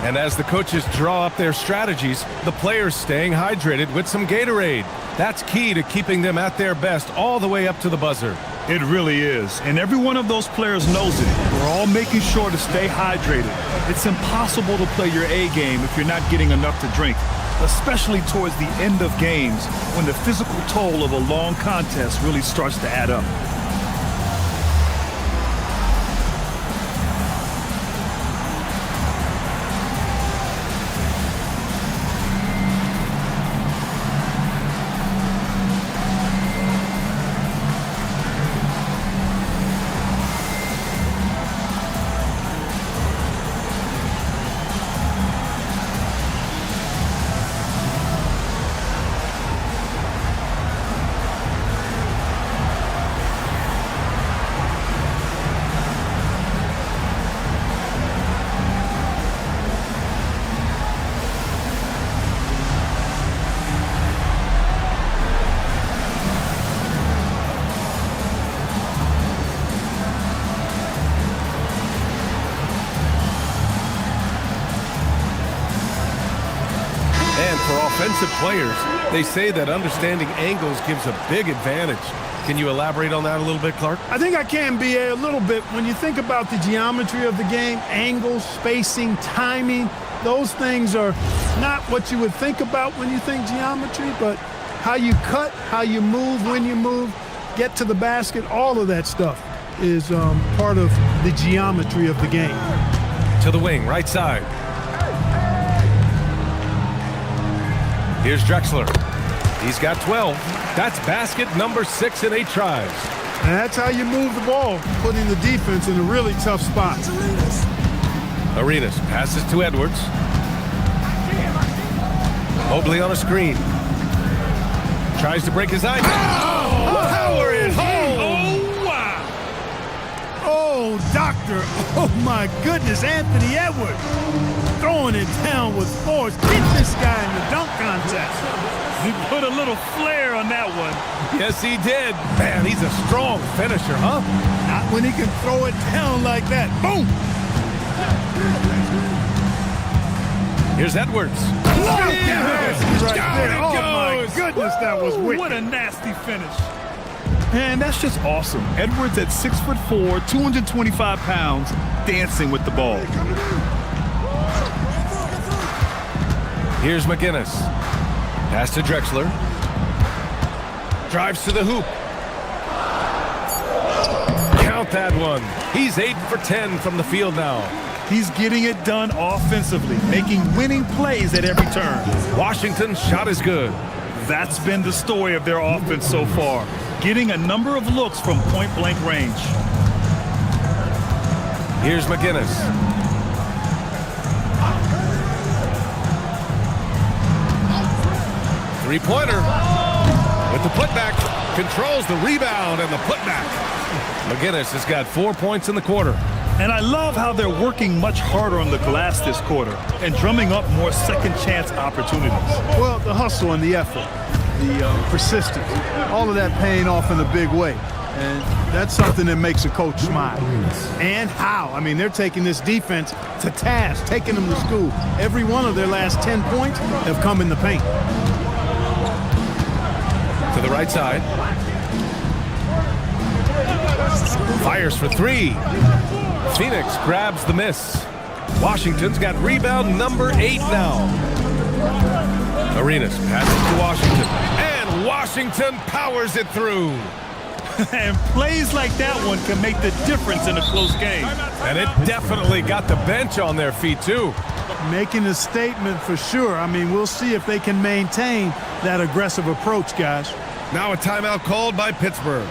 And as the coaches draw up their strategies, the players staying hydrated with some Gatorade. That's key to keeping them at their best all the way up to the buzzer. It really is. And every one of those players knows it. We're all making sure to stay hydrated. It's impossible to play your A game if you're not getting enough to drink, especially towards the end of games when the physical toll of a long contest really starts to add up. Offensive players, they say that understanding angles gives a big advantage. Can you elaborate on that a little bit, Clark? I think I can, BA, a little bit. When you think about the geometry of the game, angles, spacing, timing, those things are not what you would think about when you think geometry, but how you cut, how you move, when you move, get to the basket, all of that stuff is part of the geometry of the game. To the wing, right side. Here's Drexler. He's got 12. That's basket number 6 in 8 tries. And that's how you move the ball, putting the defense in a really tough spot. Arenas passes to Edwards. Mobley on a screen. Tries to break his eye. Oh! Power it home! Oh, wow! Oh, doctor. Oh, my goodness, Anthony Edwards. Throwing it down with force. Get this guy in the dunk contest. He put a little flair on that one. Yes, he did. Man, he's a strong finisher, huh? Not when he can throw it down like that. Boom! Here's Edwards. Right there. Oh, my goodness, that was wicked. What a nasty finish. Man, that's just awesome. Edwards at 6'4", 225 pounds, dancing with the ball. Here's McGinnis. Pass to Drexler. Drives to the hoop. Count that one. He's 8 for 10 from the field now. He's getting it done offensively, making winning plays at every turn. Washington's shot is good. That's been the story of their offense so far, getting a number of looks from point-blank range. Here's McGinnis. Three-pointer with the putback. Controls the rebound and the putback. McGinnis has got 4 points in the quarter. And I love how they're working much harder on the glass this quarter and drumming up more second-chance opportunities. Well, the hustle and the effort, the persistence, all of that paying off in a big way. And that's something that makes a coach smile. And how? I mean, they're taking this defense to task, taking them to school. Every one of their last 10 points have come in the paint. To the right side. Fires for 3. Phoenix grabs the miss. Washington's got rebound number 8 now. Arenas passes to Washington. And Washington powers it through. And plays like that one can make the difference in a close game. And it definitely got the bench on their feet, too. Making a statement for sure. I mean, we'll see if they can maintain that aggressive approach, guys. Now a timeout called by Pittsburgh.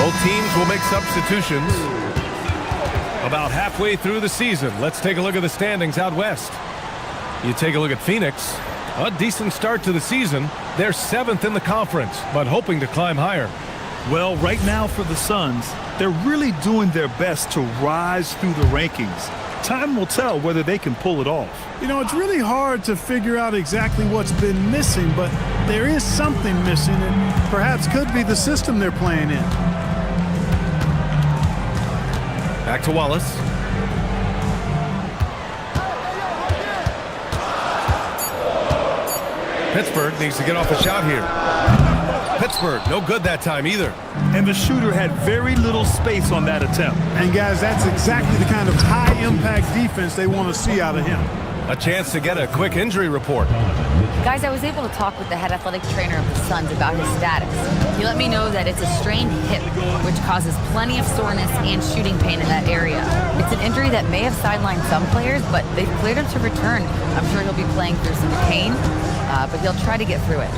Both teams will make substitutions about halfway through the season. Let's take a look at the standings out west. You take a look at Phoenix. A decent start to the season. They're 7th in the conference, but hoping to climb higher. Well, right now for the Suns, they're really doing their best to rise through the rankings. Time will tell whether they can pull it off. You know, it's really hard to figure out exactly what's been missing, but there is something missing, and perhaps could be the system they're playing in. Back to Wallace. Pittsburgh needs to get off a shot here. Pittsburgh, no good that time either. And the shooter had very little space on that attempt. And guys, that's exactly the kind of high-impact defense they want to see out of him. A chance to get a quick injury report. Guys, I was able to talk with the head athletic trainer of the Suns about his status. He let me know that it's a strained hip, which causes plenty of soreness and shooting pain in that area. It's an injury that may have sidelined some players, but they've cleared him to return. I'm sure he'll be playing through some pain, but he'll try to get through it.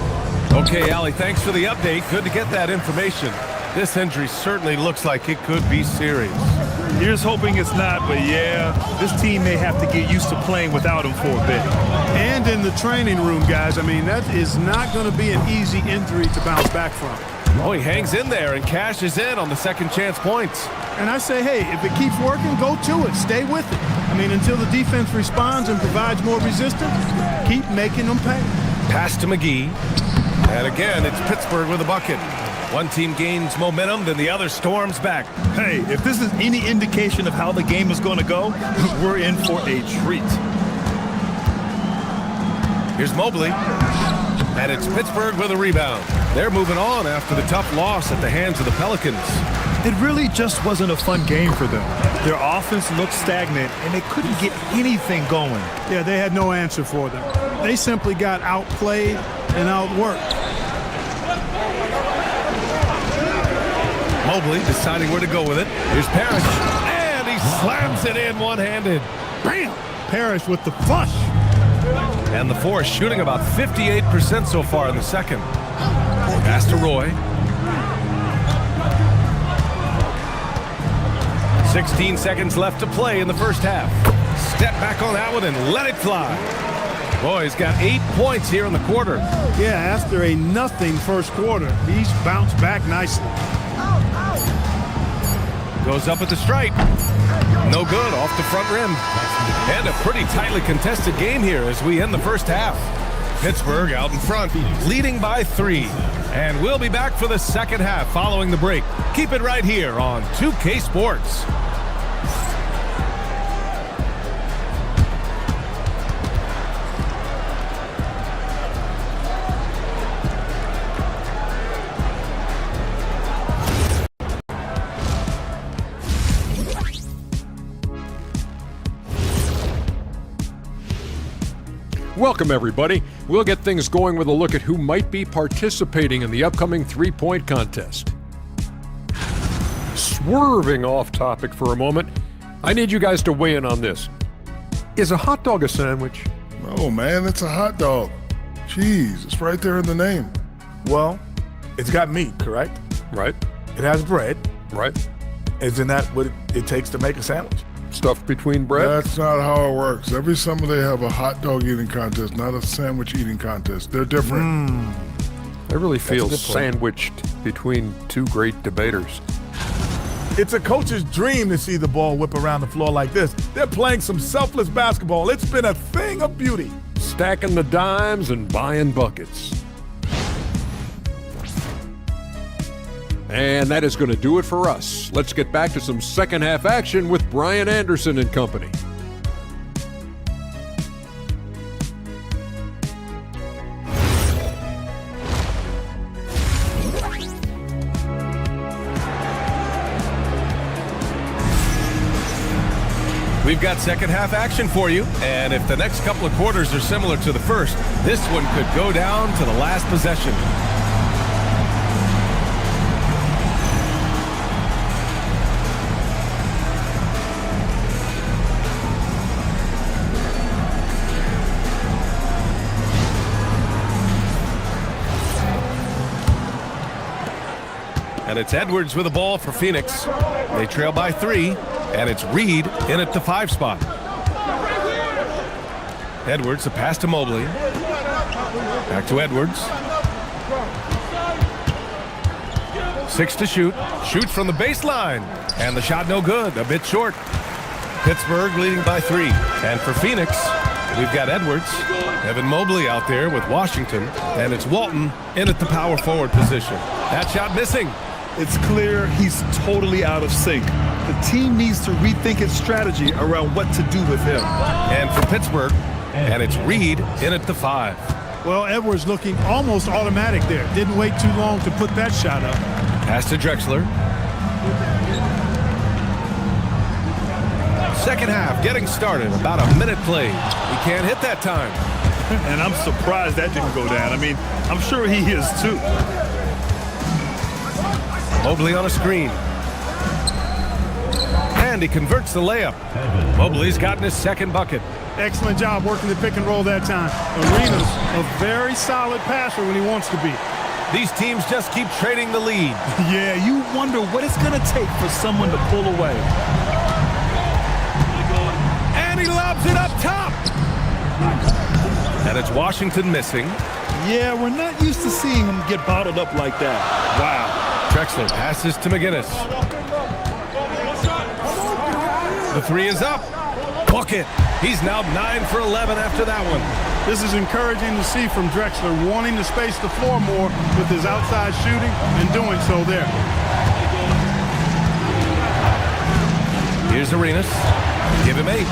Okay, Allie, thanks for the update. Good to get that information. This injury certainly looks like it could be serious. Here's hoping it's not, but yeah, this team may have to get used to playing without him for a bit. And in the training room, guys, I mean, that is not going to be an easy injury to bounce back from. Oh, he hangs in there and cashes in on the second chance points. And I say, hey, if it keeps working, go to it. Stay with it. I mean, until the defense responds and provides more resistance, keep making them pay. Pass to McGee. And again, it's Pittsburgh with a bucket. One team gains momentum, then the other storms back. Hey, if this is any indication of how the game is going to go, we're in for a treat. Here's Mobley. And it's Pittsburgh with a rebound. They're moving on after the tough loss at the hands of the Pelicans. It really just wasn't a fun game for them. Their offense looked stagnant, and they couldn't get anything going. Yeah, they had no answer for them. They simply got outplayed and outworked. Mobley deciding where to go with it. Here's Parrish. And he slams it in one-handed. Bam! Parrish with the flush. And the Force shooting about 58% so far in the second. Pass to Roy. 16 seconds left to play in the first half. Step back on that one and let it fly. Boy, he's got 8 points here in the quarter. Yeah, after a nothing first quarter, he's bounced back nicely. Goes up at the stripe. No good, off the front rim. And a pretty tightly contested game here as we end the first half. Pittsburgh out in front, leading by 3. And we'll be back for the second half following the break. Keep it right here on 2K Sports. Welcome, everybody. We'll get things going with a look at who might be participating in the upcoming three-point contest. Swerving off topic for a moment, I need you guys to weigh in on this. Is a hot dog a sandwich? Oh, man, it's a hot dog. Jeez, it's right there in the name. Well, it's got meat, correct? Right. It has bread. Right. Isn't that what it takes to make a sandwich? Stuffed between bread? That's not how it works. Every summer they have a hot dog eating contest, not a sandwich eating contest. They're different. I really feel sandwiched between two great debaters. It's a coach's dream to see the ball whip around the floor like this. They're playing some selfless basketball. It's been a thing of beauty. Stacking the dimes and buying buckets. And that is going to do it for us. Let's get back to some second half action with Brian Anderson and company. We've got second half action for you, and if the next couple of quarters are similar to the first, this one could go down to the last possession. And it's Edwards with the ball for Phoenix. They trail by 3, and it's Reed in at the 5 spot. Edwards, a pass to Mobley. Back to Edwards. 6 to shoot. Shoots from the baseline. And the shot no good, a bit short. Pittsburgh leading by 3. And for Phoenix, we've got Edwards. Evan Mobley out there with Washington. And it's Walton in at the power forward position. That shot missing. It's clear he's totally out of sync. The team needs to rethink its strategy around what to do with him. And for Pittsburgh, and it's Reed in at the 5. Well, Edwards looking almost automatic there. Didn't wait too long to put that shot up. Pass to Drexler. Second half getting started. About a minute played. He can't hit that time. And I'm surprised that didn't go down. I mean, I'm sure he is too. Mobley on a screen. And he converts the layup. Mobley's gotten his second bucket. Excellent job working the pick and roll that time. Arena's a very solid passer when he wants to be. These teams just keep trading the lead. Yeah, you wonder what it's going to take for someone to pull away. And he lobs it up top. And it's Washington missing. Yeah, we're not used to seeing him get bottled up like that. Wow. Drexler passes to McGinnis. The 3 is up. Book it. He's now 9 for 11 after that one. This is encouraging to see from Drexler, wanting to space the floor more with his outside shooting and doing so there. Here's Arenas. Give him 8.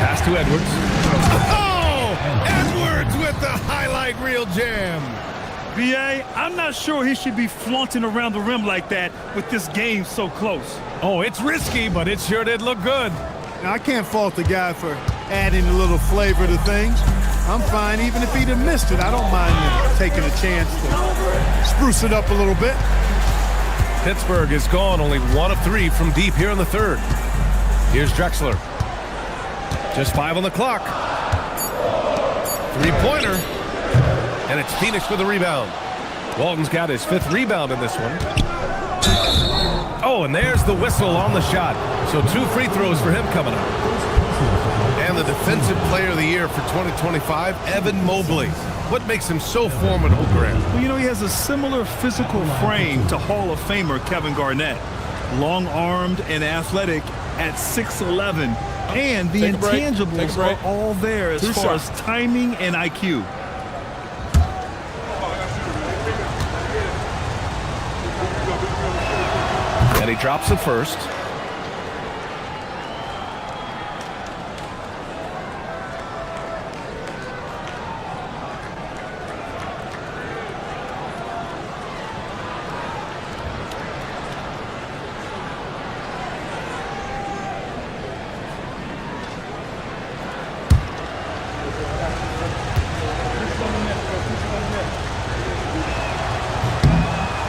Pass to Edwards. Oh! Edwards with the highlight reel jam. B.A., I'm not sure he should be flaunting around the rim like that with this game so close. Oh, it's risky, but it sure did look good. Now, I can't fault the guy for adding a little flavor to things. I'm fine even if he'd have missed it. I don't mind taking a chance to spruce it up a little bit. Pittsburgh is gone, only 1 of 3 from deep here in the 3rd. Here's Drexler. Just 5 on the clock. 3-pointer. And it's Phoenix with the rebound. Walton's got his 5th rebound in this one. Oh, and there's the whistle on the shot. So 2 free throws for him coming up. And the defensive player of the year for 2025, Evan Mobley. What makes him so formidable, Graham? Well, you know, he has a similar physical frame to Hall of Famer Kevin Garnett. Long-armed and athletic at 6'11". And the intangibles are all there as far as timing and IQ. And he drops it first.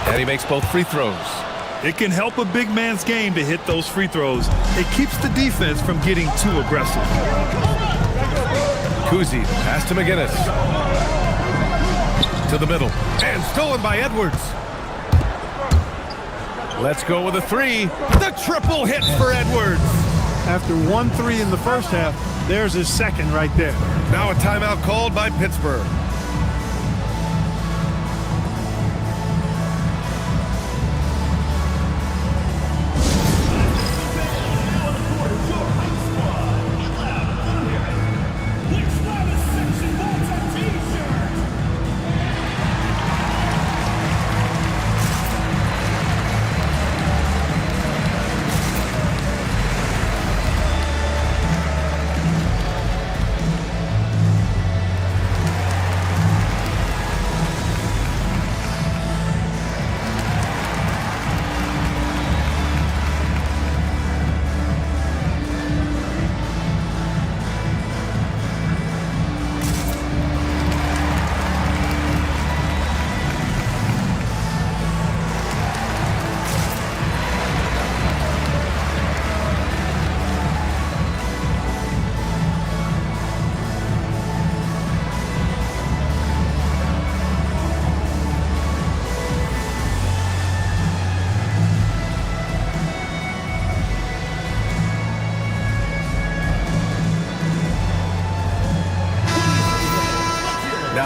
And he makes both free throws. It can help a big man's game to hit those free throws. It keeps the defense from getting too aggressive. Kuzi, pass to McGinnis. To the middle. And stolen by Edwards. Let's go with a 3. The triple hit for Edwards. After 1 3 in the first half, there's his second right there. Now a timeout called by Pittsburgh.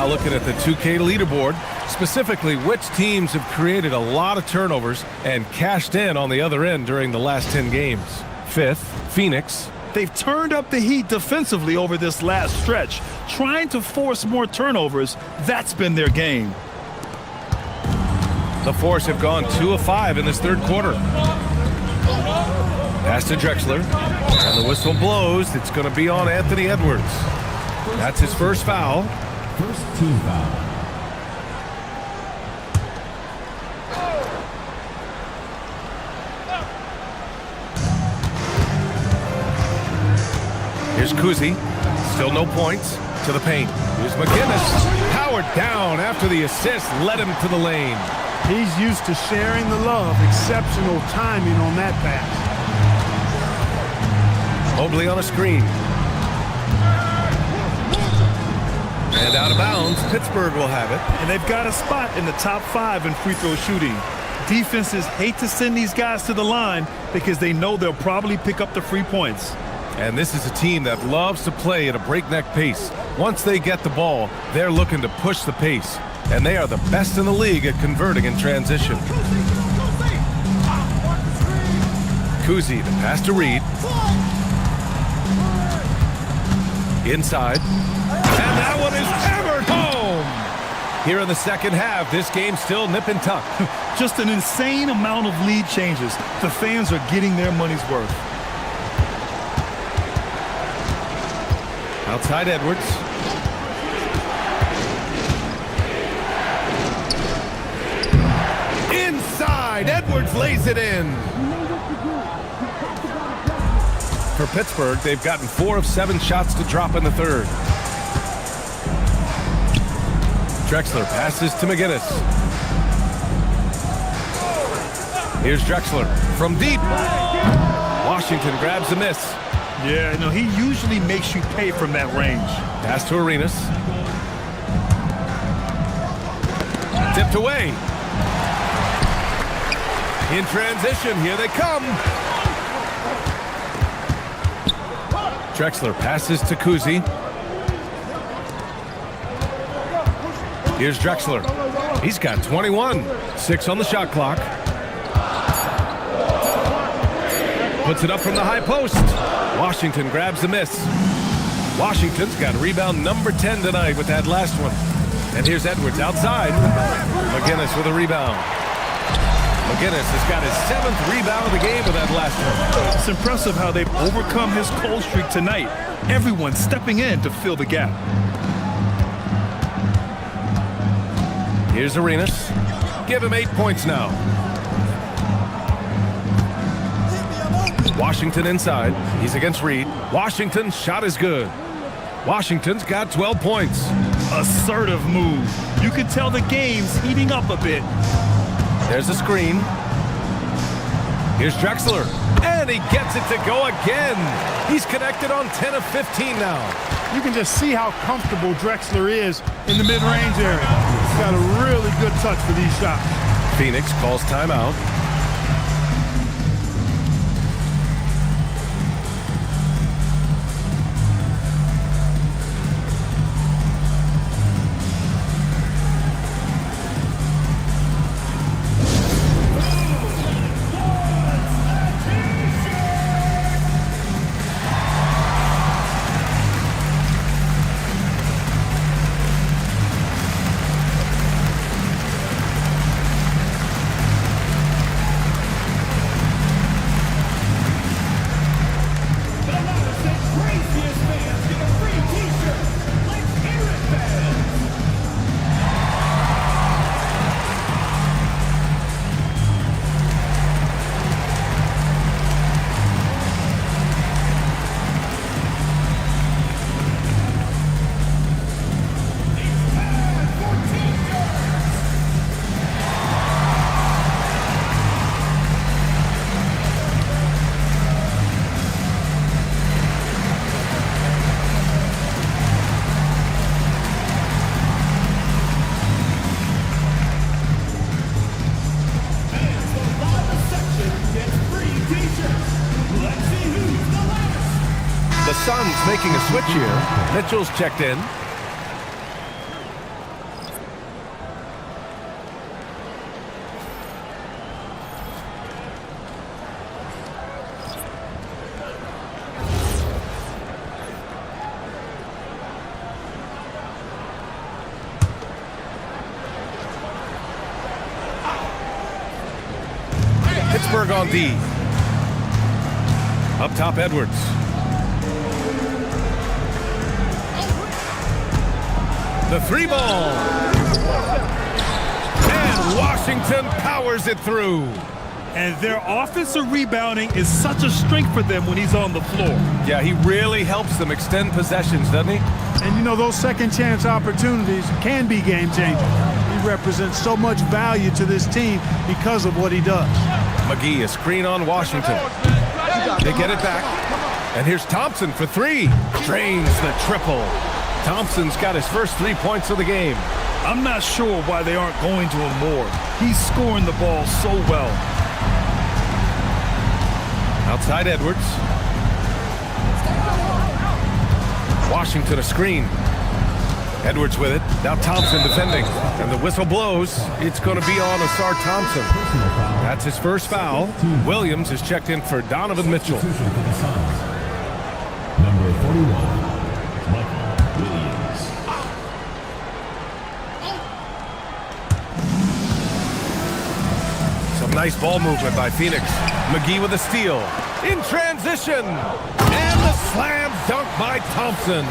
Now looking at the 2K leaderboard, specifically which teams have created a lot of turnovers and cashed in on the other end during the last 10 games. 5th, Phoenix. They've turned up the heat defensively over this last stretch, trying to force more turnovers. That's been their game. The Force have gone 2 of 5 in this third quarter. Pass to Drexler, and the whistle blows. It's going to be on Anthony Edwards. That's his first foul. First team foul. Here's Kuzi. Still no points. To the paint. Here's McGinnis. Powered down after the assist led him to the lane. He's used to sharing the love. Exceptional timing on that pass. Mobley on a screen. And out of bounds, Pittsburgh will have it. And they've got a spot in the top 5 in free throw shooting. Defenses hate to send these guys to the line because they know they'll probably pick up the free points. And this is a team that loves to play at a breakneck pace. Once they get the ball, they're looking to push the pace. And they are the best in the league at converting in transition. Kuzi, the pass to Reed. Inside. And that one is hammered home. Here in the second half, this game's still nip and tuck. Just an insane amount of lead changes. The fans are getting their money's worth. Outside Edwards. Inside, Edwards lays it in. For Pittsburgh, they've gotten 4 of 7 shots to drop in the third. Drexler passes to McGinnis. Here's Drexler from deep. Washington grabs a miss. Yeah, no, he usually makes you pay from that range. Pass to Arenas. Tipped away. In transition, here they come. Drexler passes to Kuzi. Here's Drexler. He's got 21. 6 on the shot clock. Puts it up from the high post. Washington grabs the miss. Washington's got rebound number 10 tonight with that last one. And here's Edwards outside. McGinnis with a rebound. McGinnis has got his 7th rebound of the game with that last one. It's impressive how they've overcome his cold streak tonight. Everyone stepping in to fill the gap. Here's Arenas. Give him 8 points now. Washington inside. He's against Reed. Washington's shot is good. Washington's got 12 points. Assertive move. You can tell the game's heating up a bit. There's a screen. Here's Drexler. And he gets it to go again. He's connected on 10 of 15 now. You can just see how comfortable Drexler is in the mid-range area. He's got a really good touch for these shots. Phoenix calls timeout. The Suns making a switch here. Mitchell's checked in. Pittsburgh on D. Up top, Edwards. The 3 ball. And Washington powers it through. And their offensive rebounding is such a strength for them when he's on the floor. Yeah, he really helps them extend possessions, doesn't he? And you know, those second chance opportunities can be game changing. He represents so much value to this team because of what he does. McGee, a screen on Washington. They get it back. And here's Thompson for 3. Drains the triple. Thompson's got his first 3 points of the game. I'm not sure why they aren't going to him more. He's scoring the ball so well. Outside Edwards. Washington a screen. Edwards with it. Now Thompson defending. And the whistle blows. It's going to be on Asar Thompson. That's his first foul. Williams is checked in for Donovan Mitchell. Number 41, Michael Williams. Some nice ball movement by Phoenix. McGee with a steal. In transition. And the slam dunk by Thompson.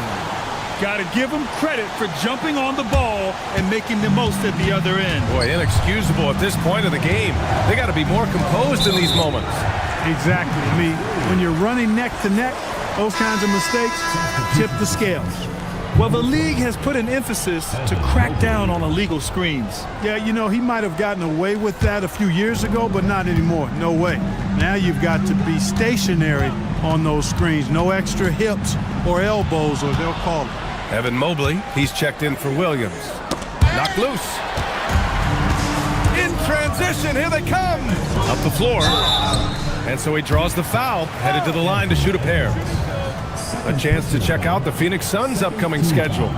Got to give him credit for jumping on the ball and making the most at the other end. Boy, inexcusable at this point of the game. They got to be more composed in these moments. Exactly. I mean, when you're running neck to neck, those kinds of mistakes tip the scales. Well, the league has put an emphasis to crack down on illegal screens. Yeah, you know, he might have gotten away with that a few years ago, but not anymore. No way. Now you've got to be stationary on those screens. No extra hips or elbows, or they'll call it. Evan Mobley, he's checked in for Williams. Knocked loose. In transition, here they come. Up the floor. And so he draws the foul, headed to the line to shoot a pair. A chance to check out the Phoenix Suns' upcoming schedule.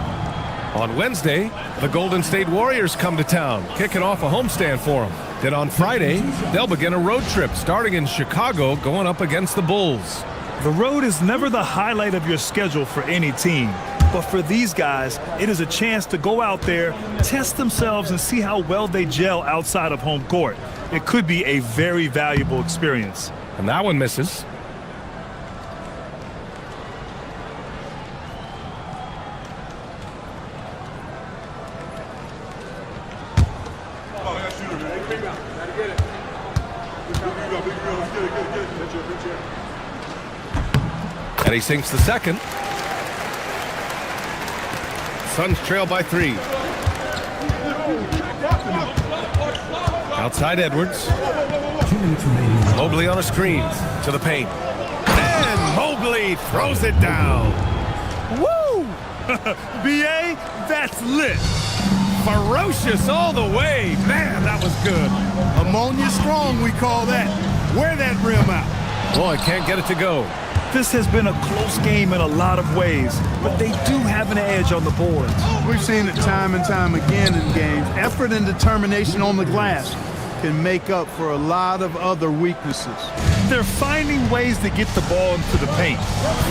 On Wednesday, the Golden State Warriors come to town, kicking off a homestand for them. Then on Friday, they'll begin a road trip, starting in Chicago, going up against the Bulls. The road is never the highlight of your schedule for any team. But for these guys, it is a chance to go out there, test themselves, and see how well they gel outside of home court. It could be a very valuable experience. And that one misses. And he sinks the second. Suns trail by 3. Outside Edwards. Mobley on a screen to the paint. And Mobley throws it down. Woo! B.A., that's lit. Ferocious all the way. Man, that was good. Ammonia strong, we call that. Wear that rim out. Boy, can't get it to go. This has been a close game in a lot of ways, but they do have an edge on the boards. We've seen it time and time again in games. Effort and determination on the glass can make up for a lot of other weaknesses. They're finding ways to get the ball into the paint.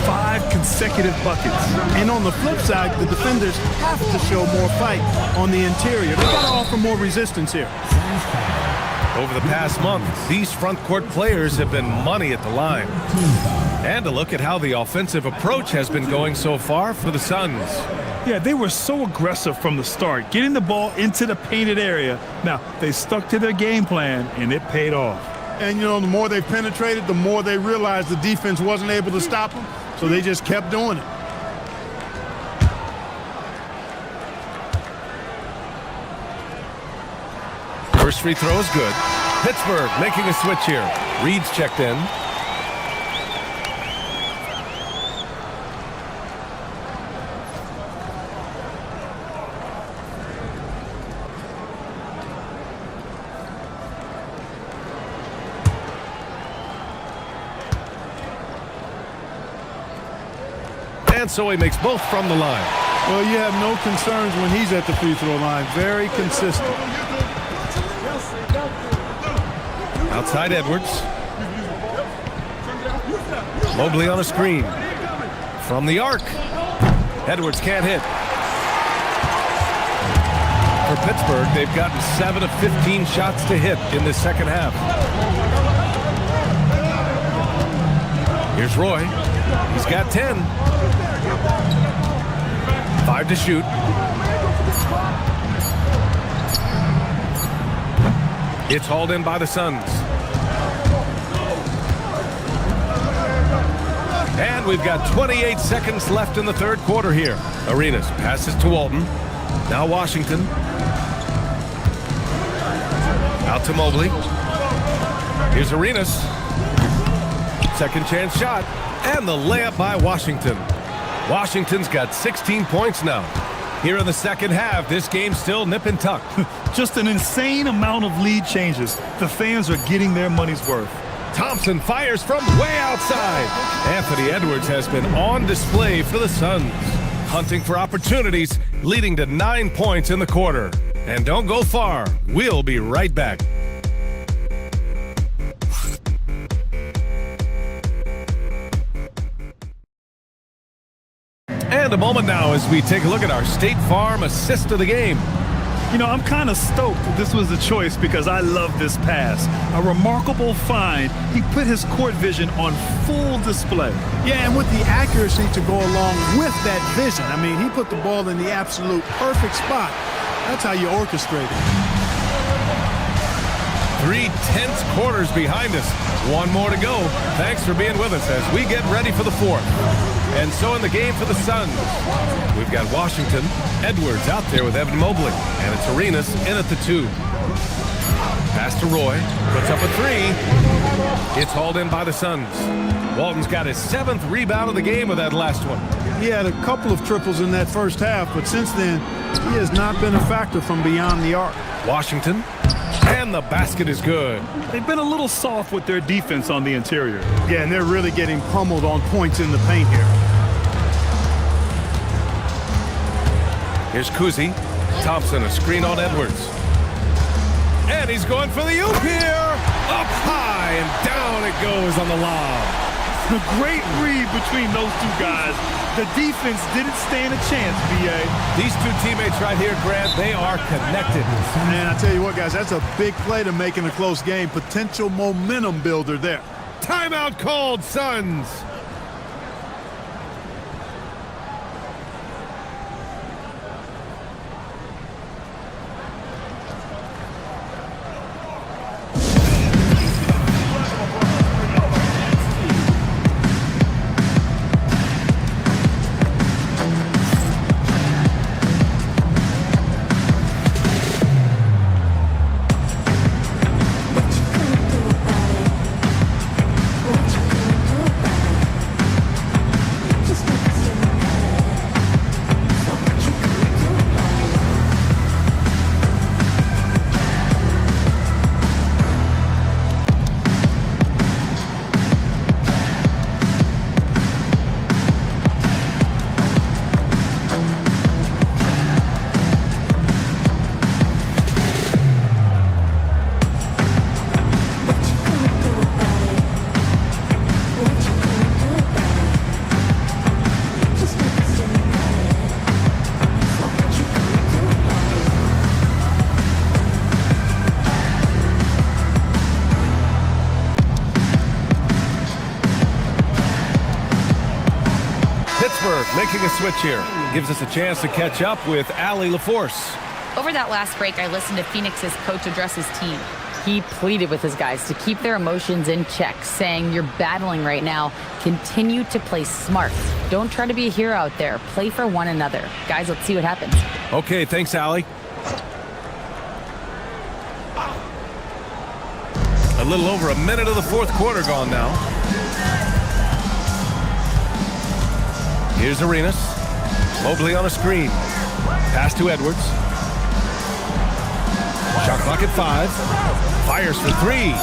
5 consecutive buckets. And on the flip side, the defenders have to show more fight on the interior. They've got to offer more resistance here. Over the past month, these front court players have been money at the line. And a look at how the offensive approach has been going so far for the Suns. Yeah, they were so aggressive from the start, getting the ball into the painted area. Now, they stuck to their game plan, and it paid off. And, you know, the more they penetrated, the more they realized the defense wasn't able to stop them, so they just kept doing it. First free throw is good. Pittsburgh making a switch here. Reed's checked in. And so he makes both from the line. Well, you have no concerns when he's at the free throw line. Very consistent. Outside Edwards. Mobley on a screen. From the arc. Edwards can't hit. For Pittsburgh, they've gotten 7 of 15 shots to hit in the second half. Here's Roy. He's got 10. 5 to shoot. It's hauled in by the Suns. And we've got 28 seconds left in the third quarter here. Arenas passes to Walton. Now Washington. Out to Mobley. Here's Arenas. Second chance shot. And the layup by Washington. Washington's got 16 points now. Here in the second half, this game's still nip and tuck. Just an insane amount of lead changes. The fans are getting their money's worth. Thompson fires from way outside. Anthony Edwards has been on display for the Suns, hunting for opportunities, leading to 9 points in the quarter. And don't go far. We'll be right back. And a moment now as we take a look at our State Farm assist of the game. You know, I'm kind of stoked this was the choice because I love this pass. A remarkable find. He put his court vision on full display. Yeah, and with the accuracy to go along with that vision. I mean, he put the ball in the absolute perfect spot. That's how you orchestrate it. 3 tense quarters behind us. One more to go. Thanks for being with us as we get ready for the fourth. And so in the game for the Suns, we've got Washington. Edwards out there with Evan Mobley. And it's Arenas in at the 2. Pass to Roy. Puts up a 3. It's hauled in by the Suns. Walton's got his 7th rebound of the game with that last one. He had a couple of triples in that first half, but since then, he has not been a factor from beyond the arc. Washington. And the basket is good. They've been a little soft with their defense on the interior. Yeah, and they're really getting pummeled on points in the paint here. Here's Kuzi. Thompson, a screen on Edwards. And he's going for the oop here. Up high and down it goes on the lob. A great read between those two guys. The defense didn't stand a chance, B.A. These two teammates right here, Grant, they are connected. Man, I tell you what, guys, that's a big play to make in a close game. Potential momentum builder there. Timeout called, Suns. Making a switch here. Gives us a chance to catch up with Allie LaForce. Over that last break, I listened to Phoenix's coach address his team. He pleaded with his guys to keep their emotions in check, saying, "You're battling right now. Continue to play smart. Don't try to be a hero out there. Play for one another." Guys, let's see what happens. Okay, thanks, Allie. A little over a minute of the fourth quarter gone now. Here's Arenas. Mobley on a screen. Pass to Edwards. Shot clock at 5. Fires for 3.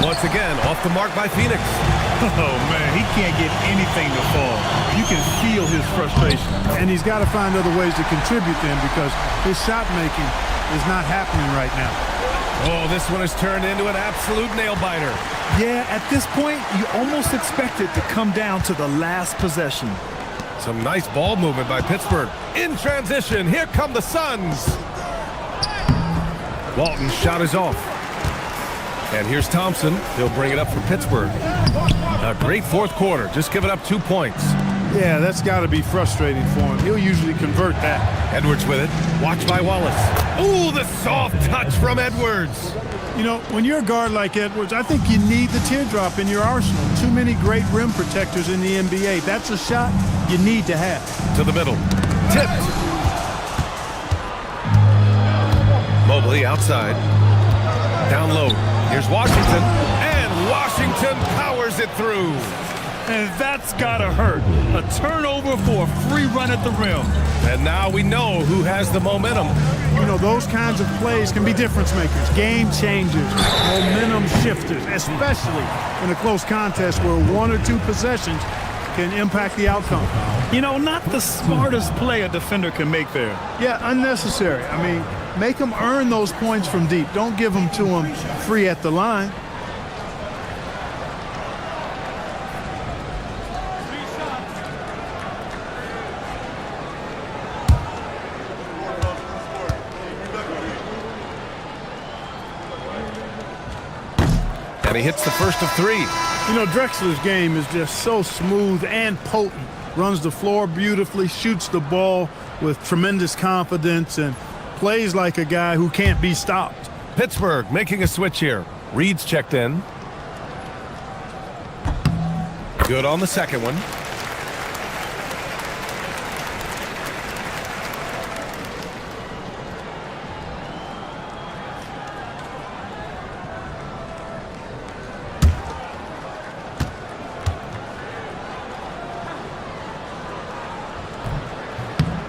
Once again, off the mark by Phoenix. Oh, man, he can't get anything to fall. You can feel his frustration. And he's got to find other ways to contribute then because his shot making is not happening right now. Oh, this one has turned into an absolute nail-biter. Yeah, at this point, you almost expect it to come down to the last possession. Some nice ball movement by Pittsburgh. In transition, here come the Suns. Walton's shot is off. And here's Thompson. He'll bring it up for Pittsburgh. A great fourth quarter, just giving up 2 points. Yeah, that's got to be frustrating for him. He'll usually convert that. Edwards with it. Watched by Wallace. Ooh, the soft touch from Edwards. You know, when you're a guard like Edwards, I think you need the teardrop in your arsenal. Too many great rim protectors in the NBA. That's a shot you need to have. To the middle. Tipped. Mobley outside. Down low. Here's Washington. And Washington powers it through. And that's gotta hurt. A turnover for a free run at the rim. And now we know who has the momentum. You know, those kinds of plays can be difference makers, game changers, momentum shifters, especially in a close contest where 1 or 2 possessions can impact the outcome. You know, not the smartest play a defender can make there. Yeah, unnecessary. I mean, make them earn those points from deep. Don't give them to them free at the line. And he hits the first of 3. You know, Drexler's game is just so smooth and potent. Runs the floor beautifully, shoots the ball with tremendous confidence, and plays like a guy who can't be stopped. Pittsburgh making a switch here. Reed's checked in. Good on the second one.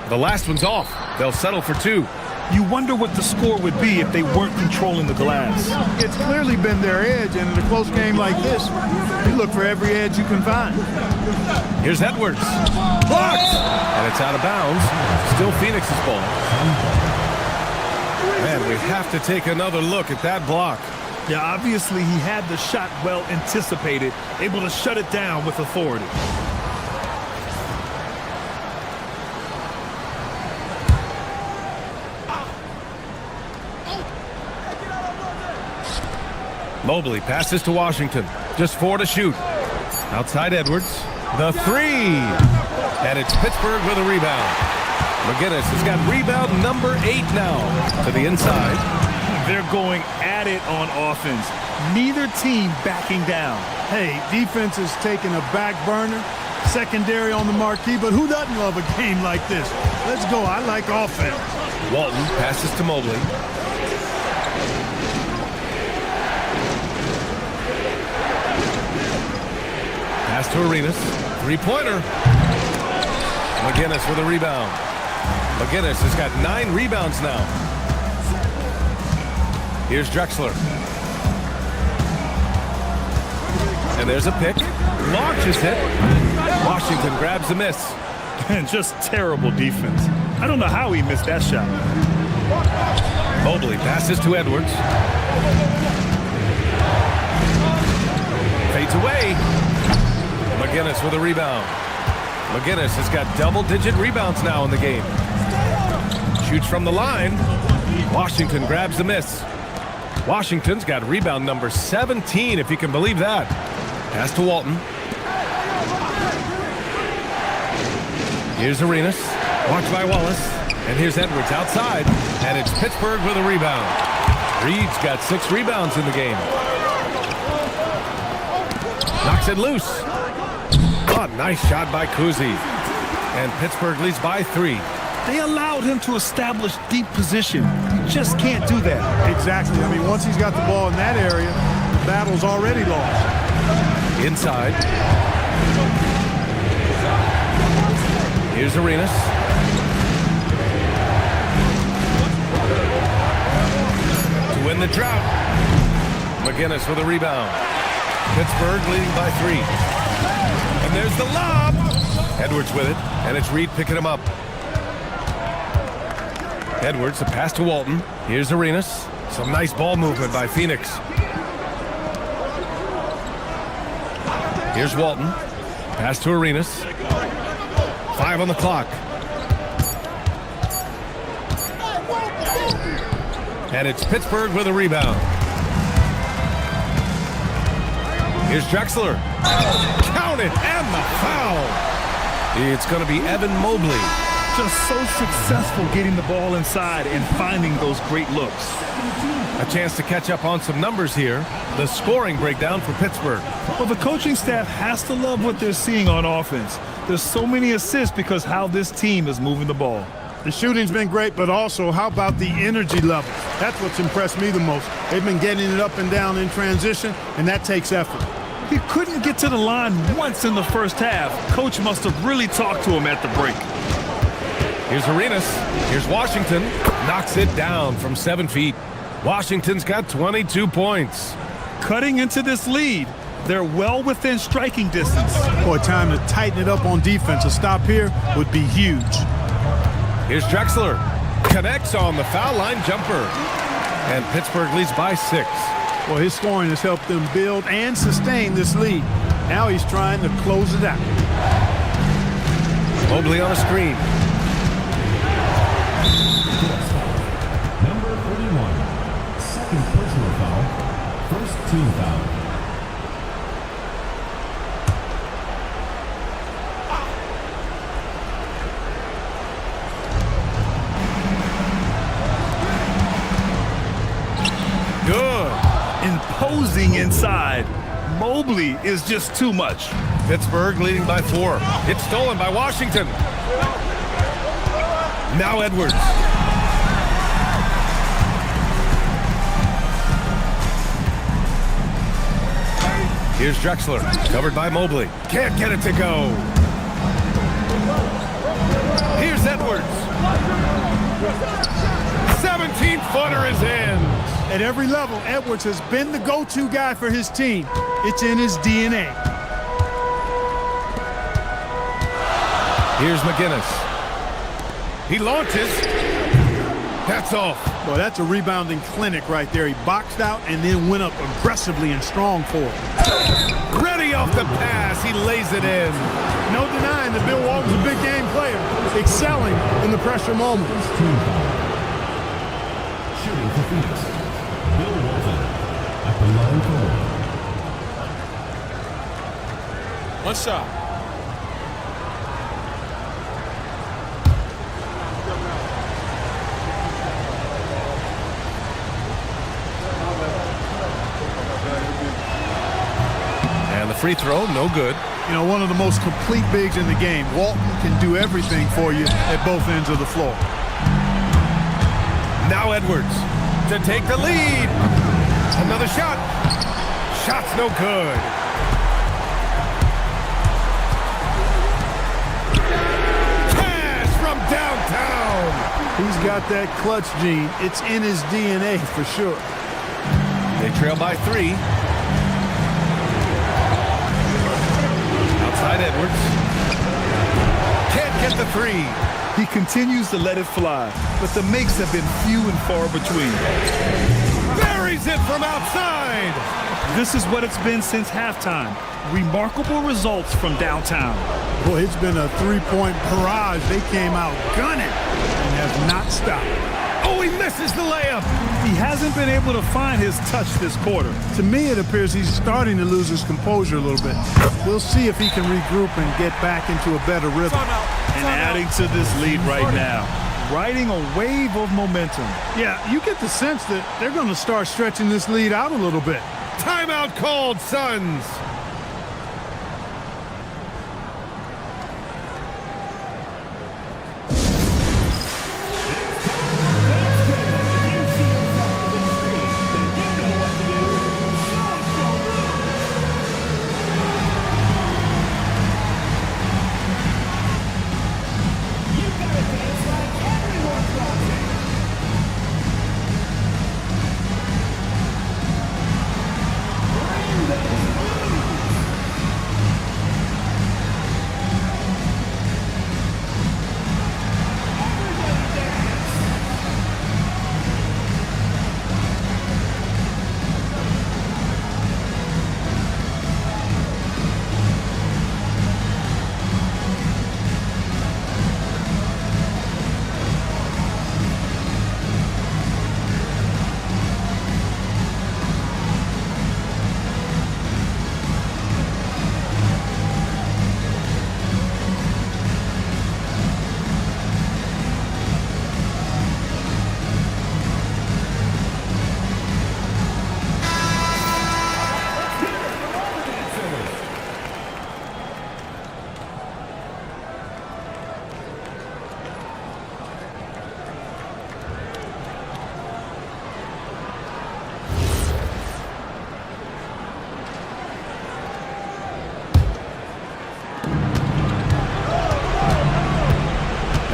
The last one's off. They'll settle for 2. You wonder what the score would be if they weren't controlling the glass. It's clearly been their edge, and in a close game like this, you look for every edge you can find. Here's Edwards. Blocked! And it's out of bounds. Still Phoenix's ball. Man, we have to take another look at that block. Yeah, obviously he had the shot well anticipated, able to shut it down with authority. Mobley passes to Washington. Just 4 to shoot. Outside Edwards. The 3. And it's Pittsburgh with a rebound. McGinnis has got rebound number 8 now. To the inside. They're going at it on offense. Neither team backing down. Hey, defense is taking a back burner. Secondary on the marquee, but who doesn't love a game like this? Let's go. I like offense. Walton passes to Mobley. Pass to Arenas. 3-pointer. McGinnis with a rebound. McGinnis has got 9 rebounds now. Here's Drexler. And there's a pick. Launch is hit. Washington grabs the miss. And just terrible defense. I don't know how he missed that shot. Mobley passes to Edwards. Fades away. McGinnis with a rebound. McGinnis has got double-digit rebounds now in the game. Shoots from the line. Washington grabs the miss. Washington's got rebound number 17, if you can believe that. Pass to Walton. Here's Arenas. Watched by Wallace. And here's Edwards outside. And it's Pittsburgh with a rebound. Reed's got 6 rebounds in the game. Knocks it loose. Oh, nice shot by Kuzi. And Pittsburgh leads by 3. They allowed him to establish deep position. You just can't do that. Exactly. I mean, once he's got the ball in that area, the battle's already lost. Inside. Here's Arenas. To win the drought. McGinnis with a rebound. Pittsburgh leading by 3. And there's the lob. Edwards with it, and it's Reed picking him up. Edwards, a pass to Walton. Here's Arenas. Some nice ball movement by Phoenix. Here's Walton. Pass to Arenas. 5 on the clock. And it's Pittsburgh with a rebound. Here's Drexler. Count it, and the foul. It's going to be Evan Mobley. Just so successful getting the ball inside and finding those great looks. A chance to catch up on some numbers here. The scoring breakdown for Pittsburgh. Well, the coaching staff has to love what they're seeing on offense. There's so many assists because how this team is moving the ball. The shooting's been great, but also how about the energy level? That's what's impressed me the most. They've been getting it up and down in transition, and that takes effort. He couldn't get to the line once in the first half. Coach must have really talked to him at the break. Here's Arenas. Here's Washington. Knocks it down from 7 feet. Washington's got 22 points. Cutting into this lead, they're well within striking distance. Boy, time to tighten it up on defense. A stop here would be huge. Here's Drexler. Connects on the foul line jumper. And Pittsburgh leads by 6. Well, his scoring has helped them build and sustain this lead. Now he's trying to close it out. Mobley on a screen. Number 31, second personal foul, first team foul. Good. Imposing inside. Mobley is just too much. Pittsburgh leading by 4. It's stolen by Washington. Now Edwards. Here's Drexler. Covered by Mobley. Can't get it to go. Here's Edwards. 17-footer is in. At every level, Edwards has been the go-to guy for his team. It's in his DNA. Here's McGinnis. He launches. That's off. Boy, that's a rebounding clinic right there. He boxed out and then went up aggressively and strong for it. Ready off the pass. He lays it in. No denying that Bill Walton's a big game player, excelling in the pressure moments. Shooting for Phoenix, Bill Walton at the line for one. One shot. And the free throw, no good. You know, one of the most complete bigs in the game. Walton can do everything for you at both ends of the floor. Now Edwards to take the lead. Another shot. Shot's no good. Pass from downtown. He's got that clutch gene. It's in his DNA for sure. They trail by 3. Outside Edwards. Can't get the 3. He continues to let it fly, but the makes have been few and far between. Buries it from outside. This is what it's been since halftime. Remarkable results from downtown. Boy, it's been a three-point barrage. They came out gunning and have not stopped. Oh, he misses the layup. He hasn't been able to find his touch this quarter. To me, it appears he's starting to lose his composure a little bit. We'll see if he can regroup and get back into a better rhythm. And adding to this lead right now, riding a wave of momentum. Yeah, you get the sense that they're going to start stretching this lead out a little bit. Timeout called, Suns.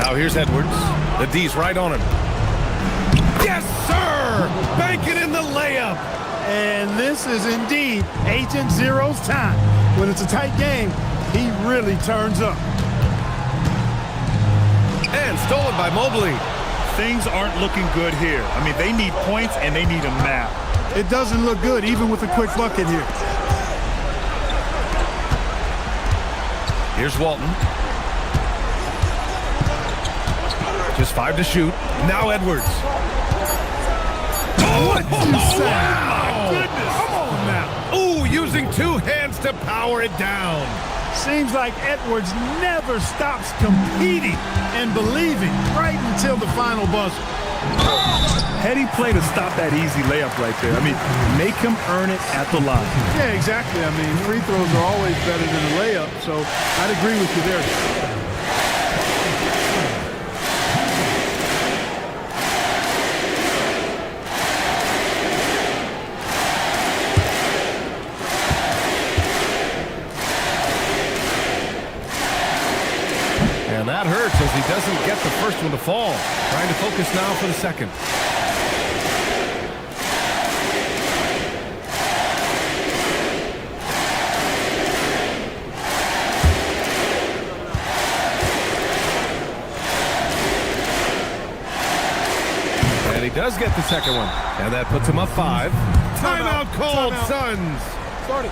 Now here's Edwards. The D's right on him. Yes, sir! Banking in the layup. And this is indeed Agent Zero's time. When it's a tight game, he really turns up. And stolen by Mobley. Things aren't looking good here. I mean, they need points and they need them now. It doesn't look good even with a quick bucket here. Here's Walton. Just 5 to shoot. Now Edwards. What you say? Wow. My goodness. Come on now. Ooh, using 2 hands to power it down. Seems like Edwards never stops competing and believing right until the final buzzer. Heady play to stop that easy layup right there. I mean, make him earn it at the line. Yeah, exactly. I mean, free throws are always better than a layup, so I'd agree with you there. And that hurts as he doesn't get the first one to fall. Trying to focus now for the second. And he does get the second one. And that puts him up 5. Timeout called, Suns. Start it.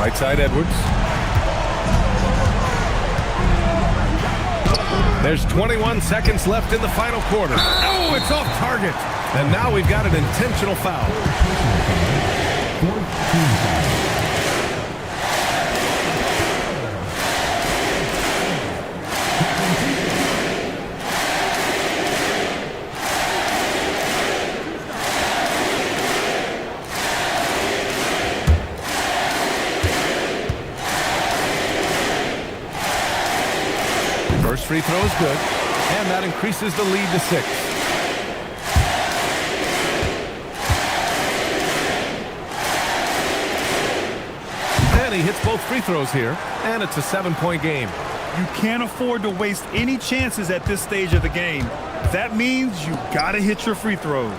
Right side, Edwards. There's 21 seconds left in the final quarter. Oh, it's off target. And now we've got an intentional foul. First free throw is good, and that increases the lead to 6. And he hits both free throws here, and it's a 7-point game. You can't afford to waste any chances at this stage of the game. That means you gotta hit your free throws.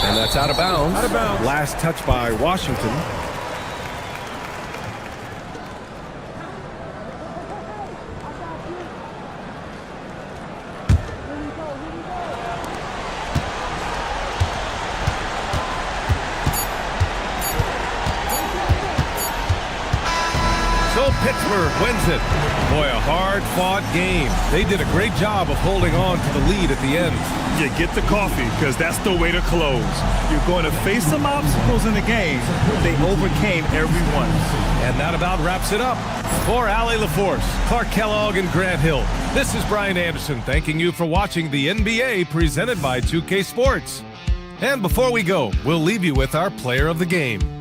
And that's out of bounds. Out of bounds. Last touch by Washington. Pittsburgh wins it. Boy, a hard-fought game. They did a great job of holding on to the lead at the end. Yeah, get the coffee, because that's the way to close. You're going to face some obstacles in the game, but they overcame every one. And that about wraps it up. For Allie LaForce, Clark Kellogg, and Grant Hill, this is Brian Anderson thanking you for watching the NBA presented by 2K Sports. And before we go, we'll leave you with our player of the game.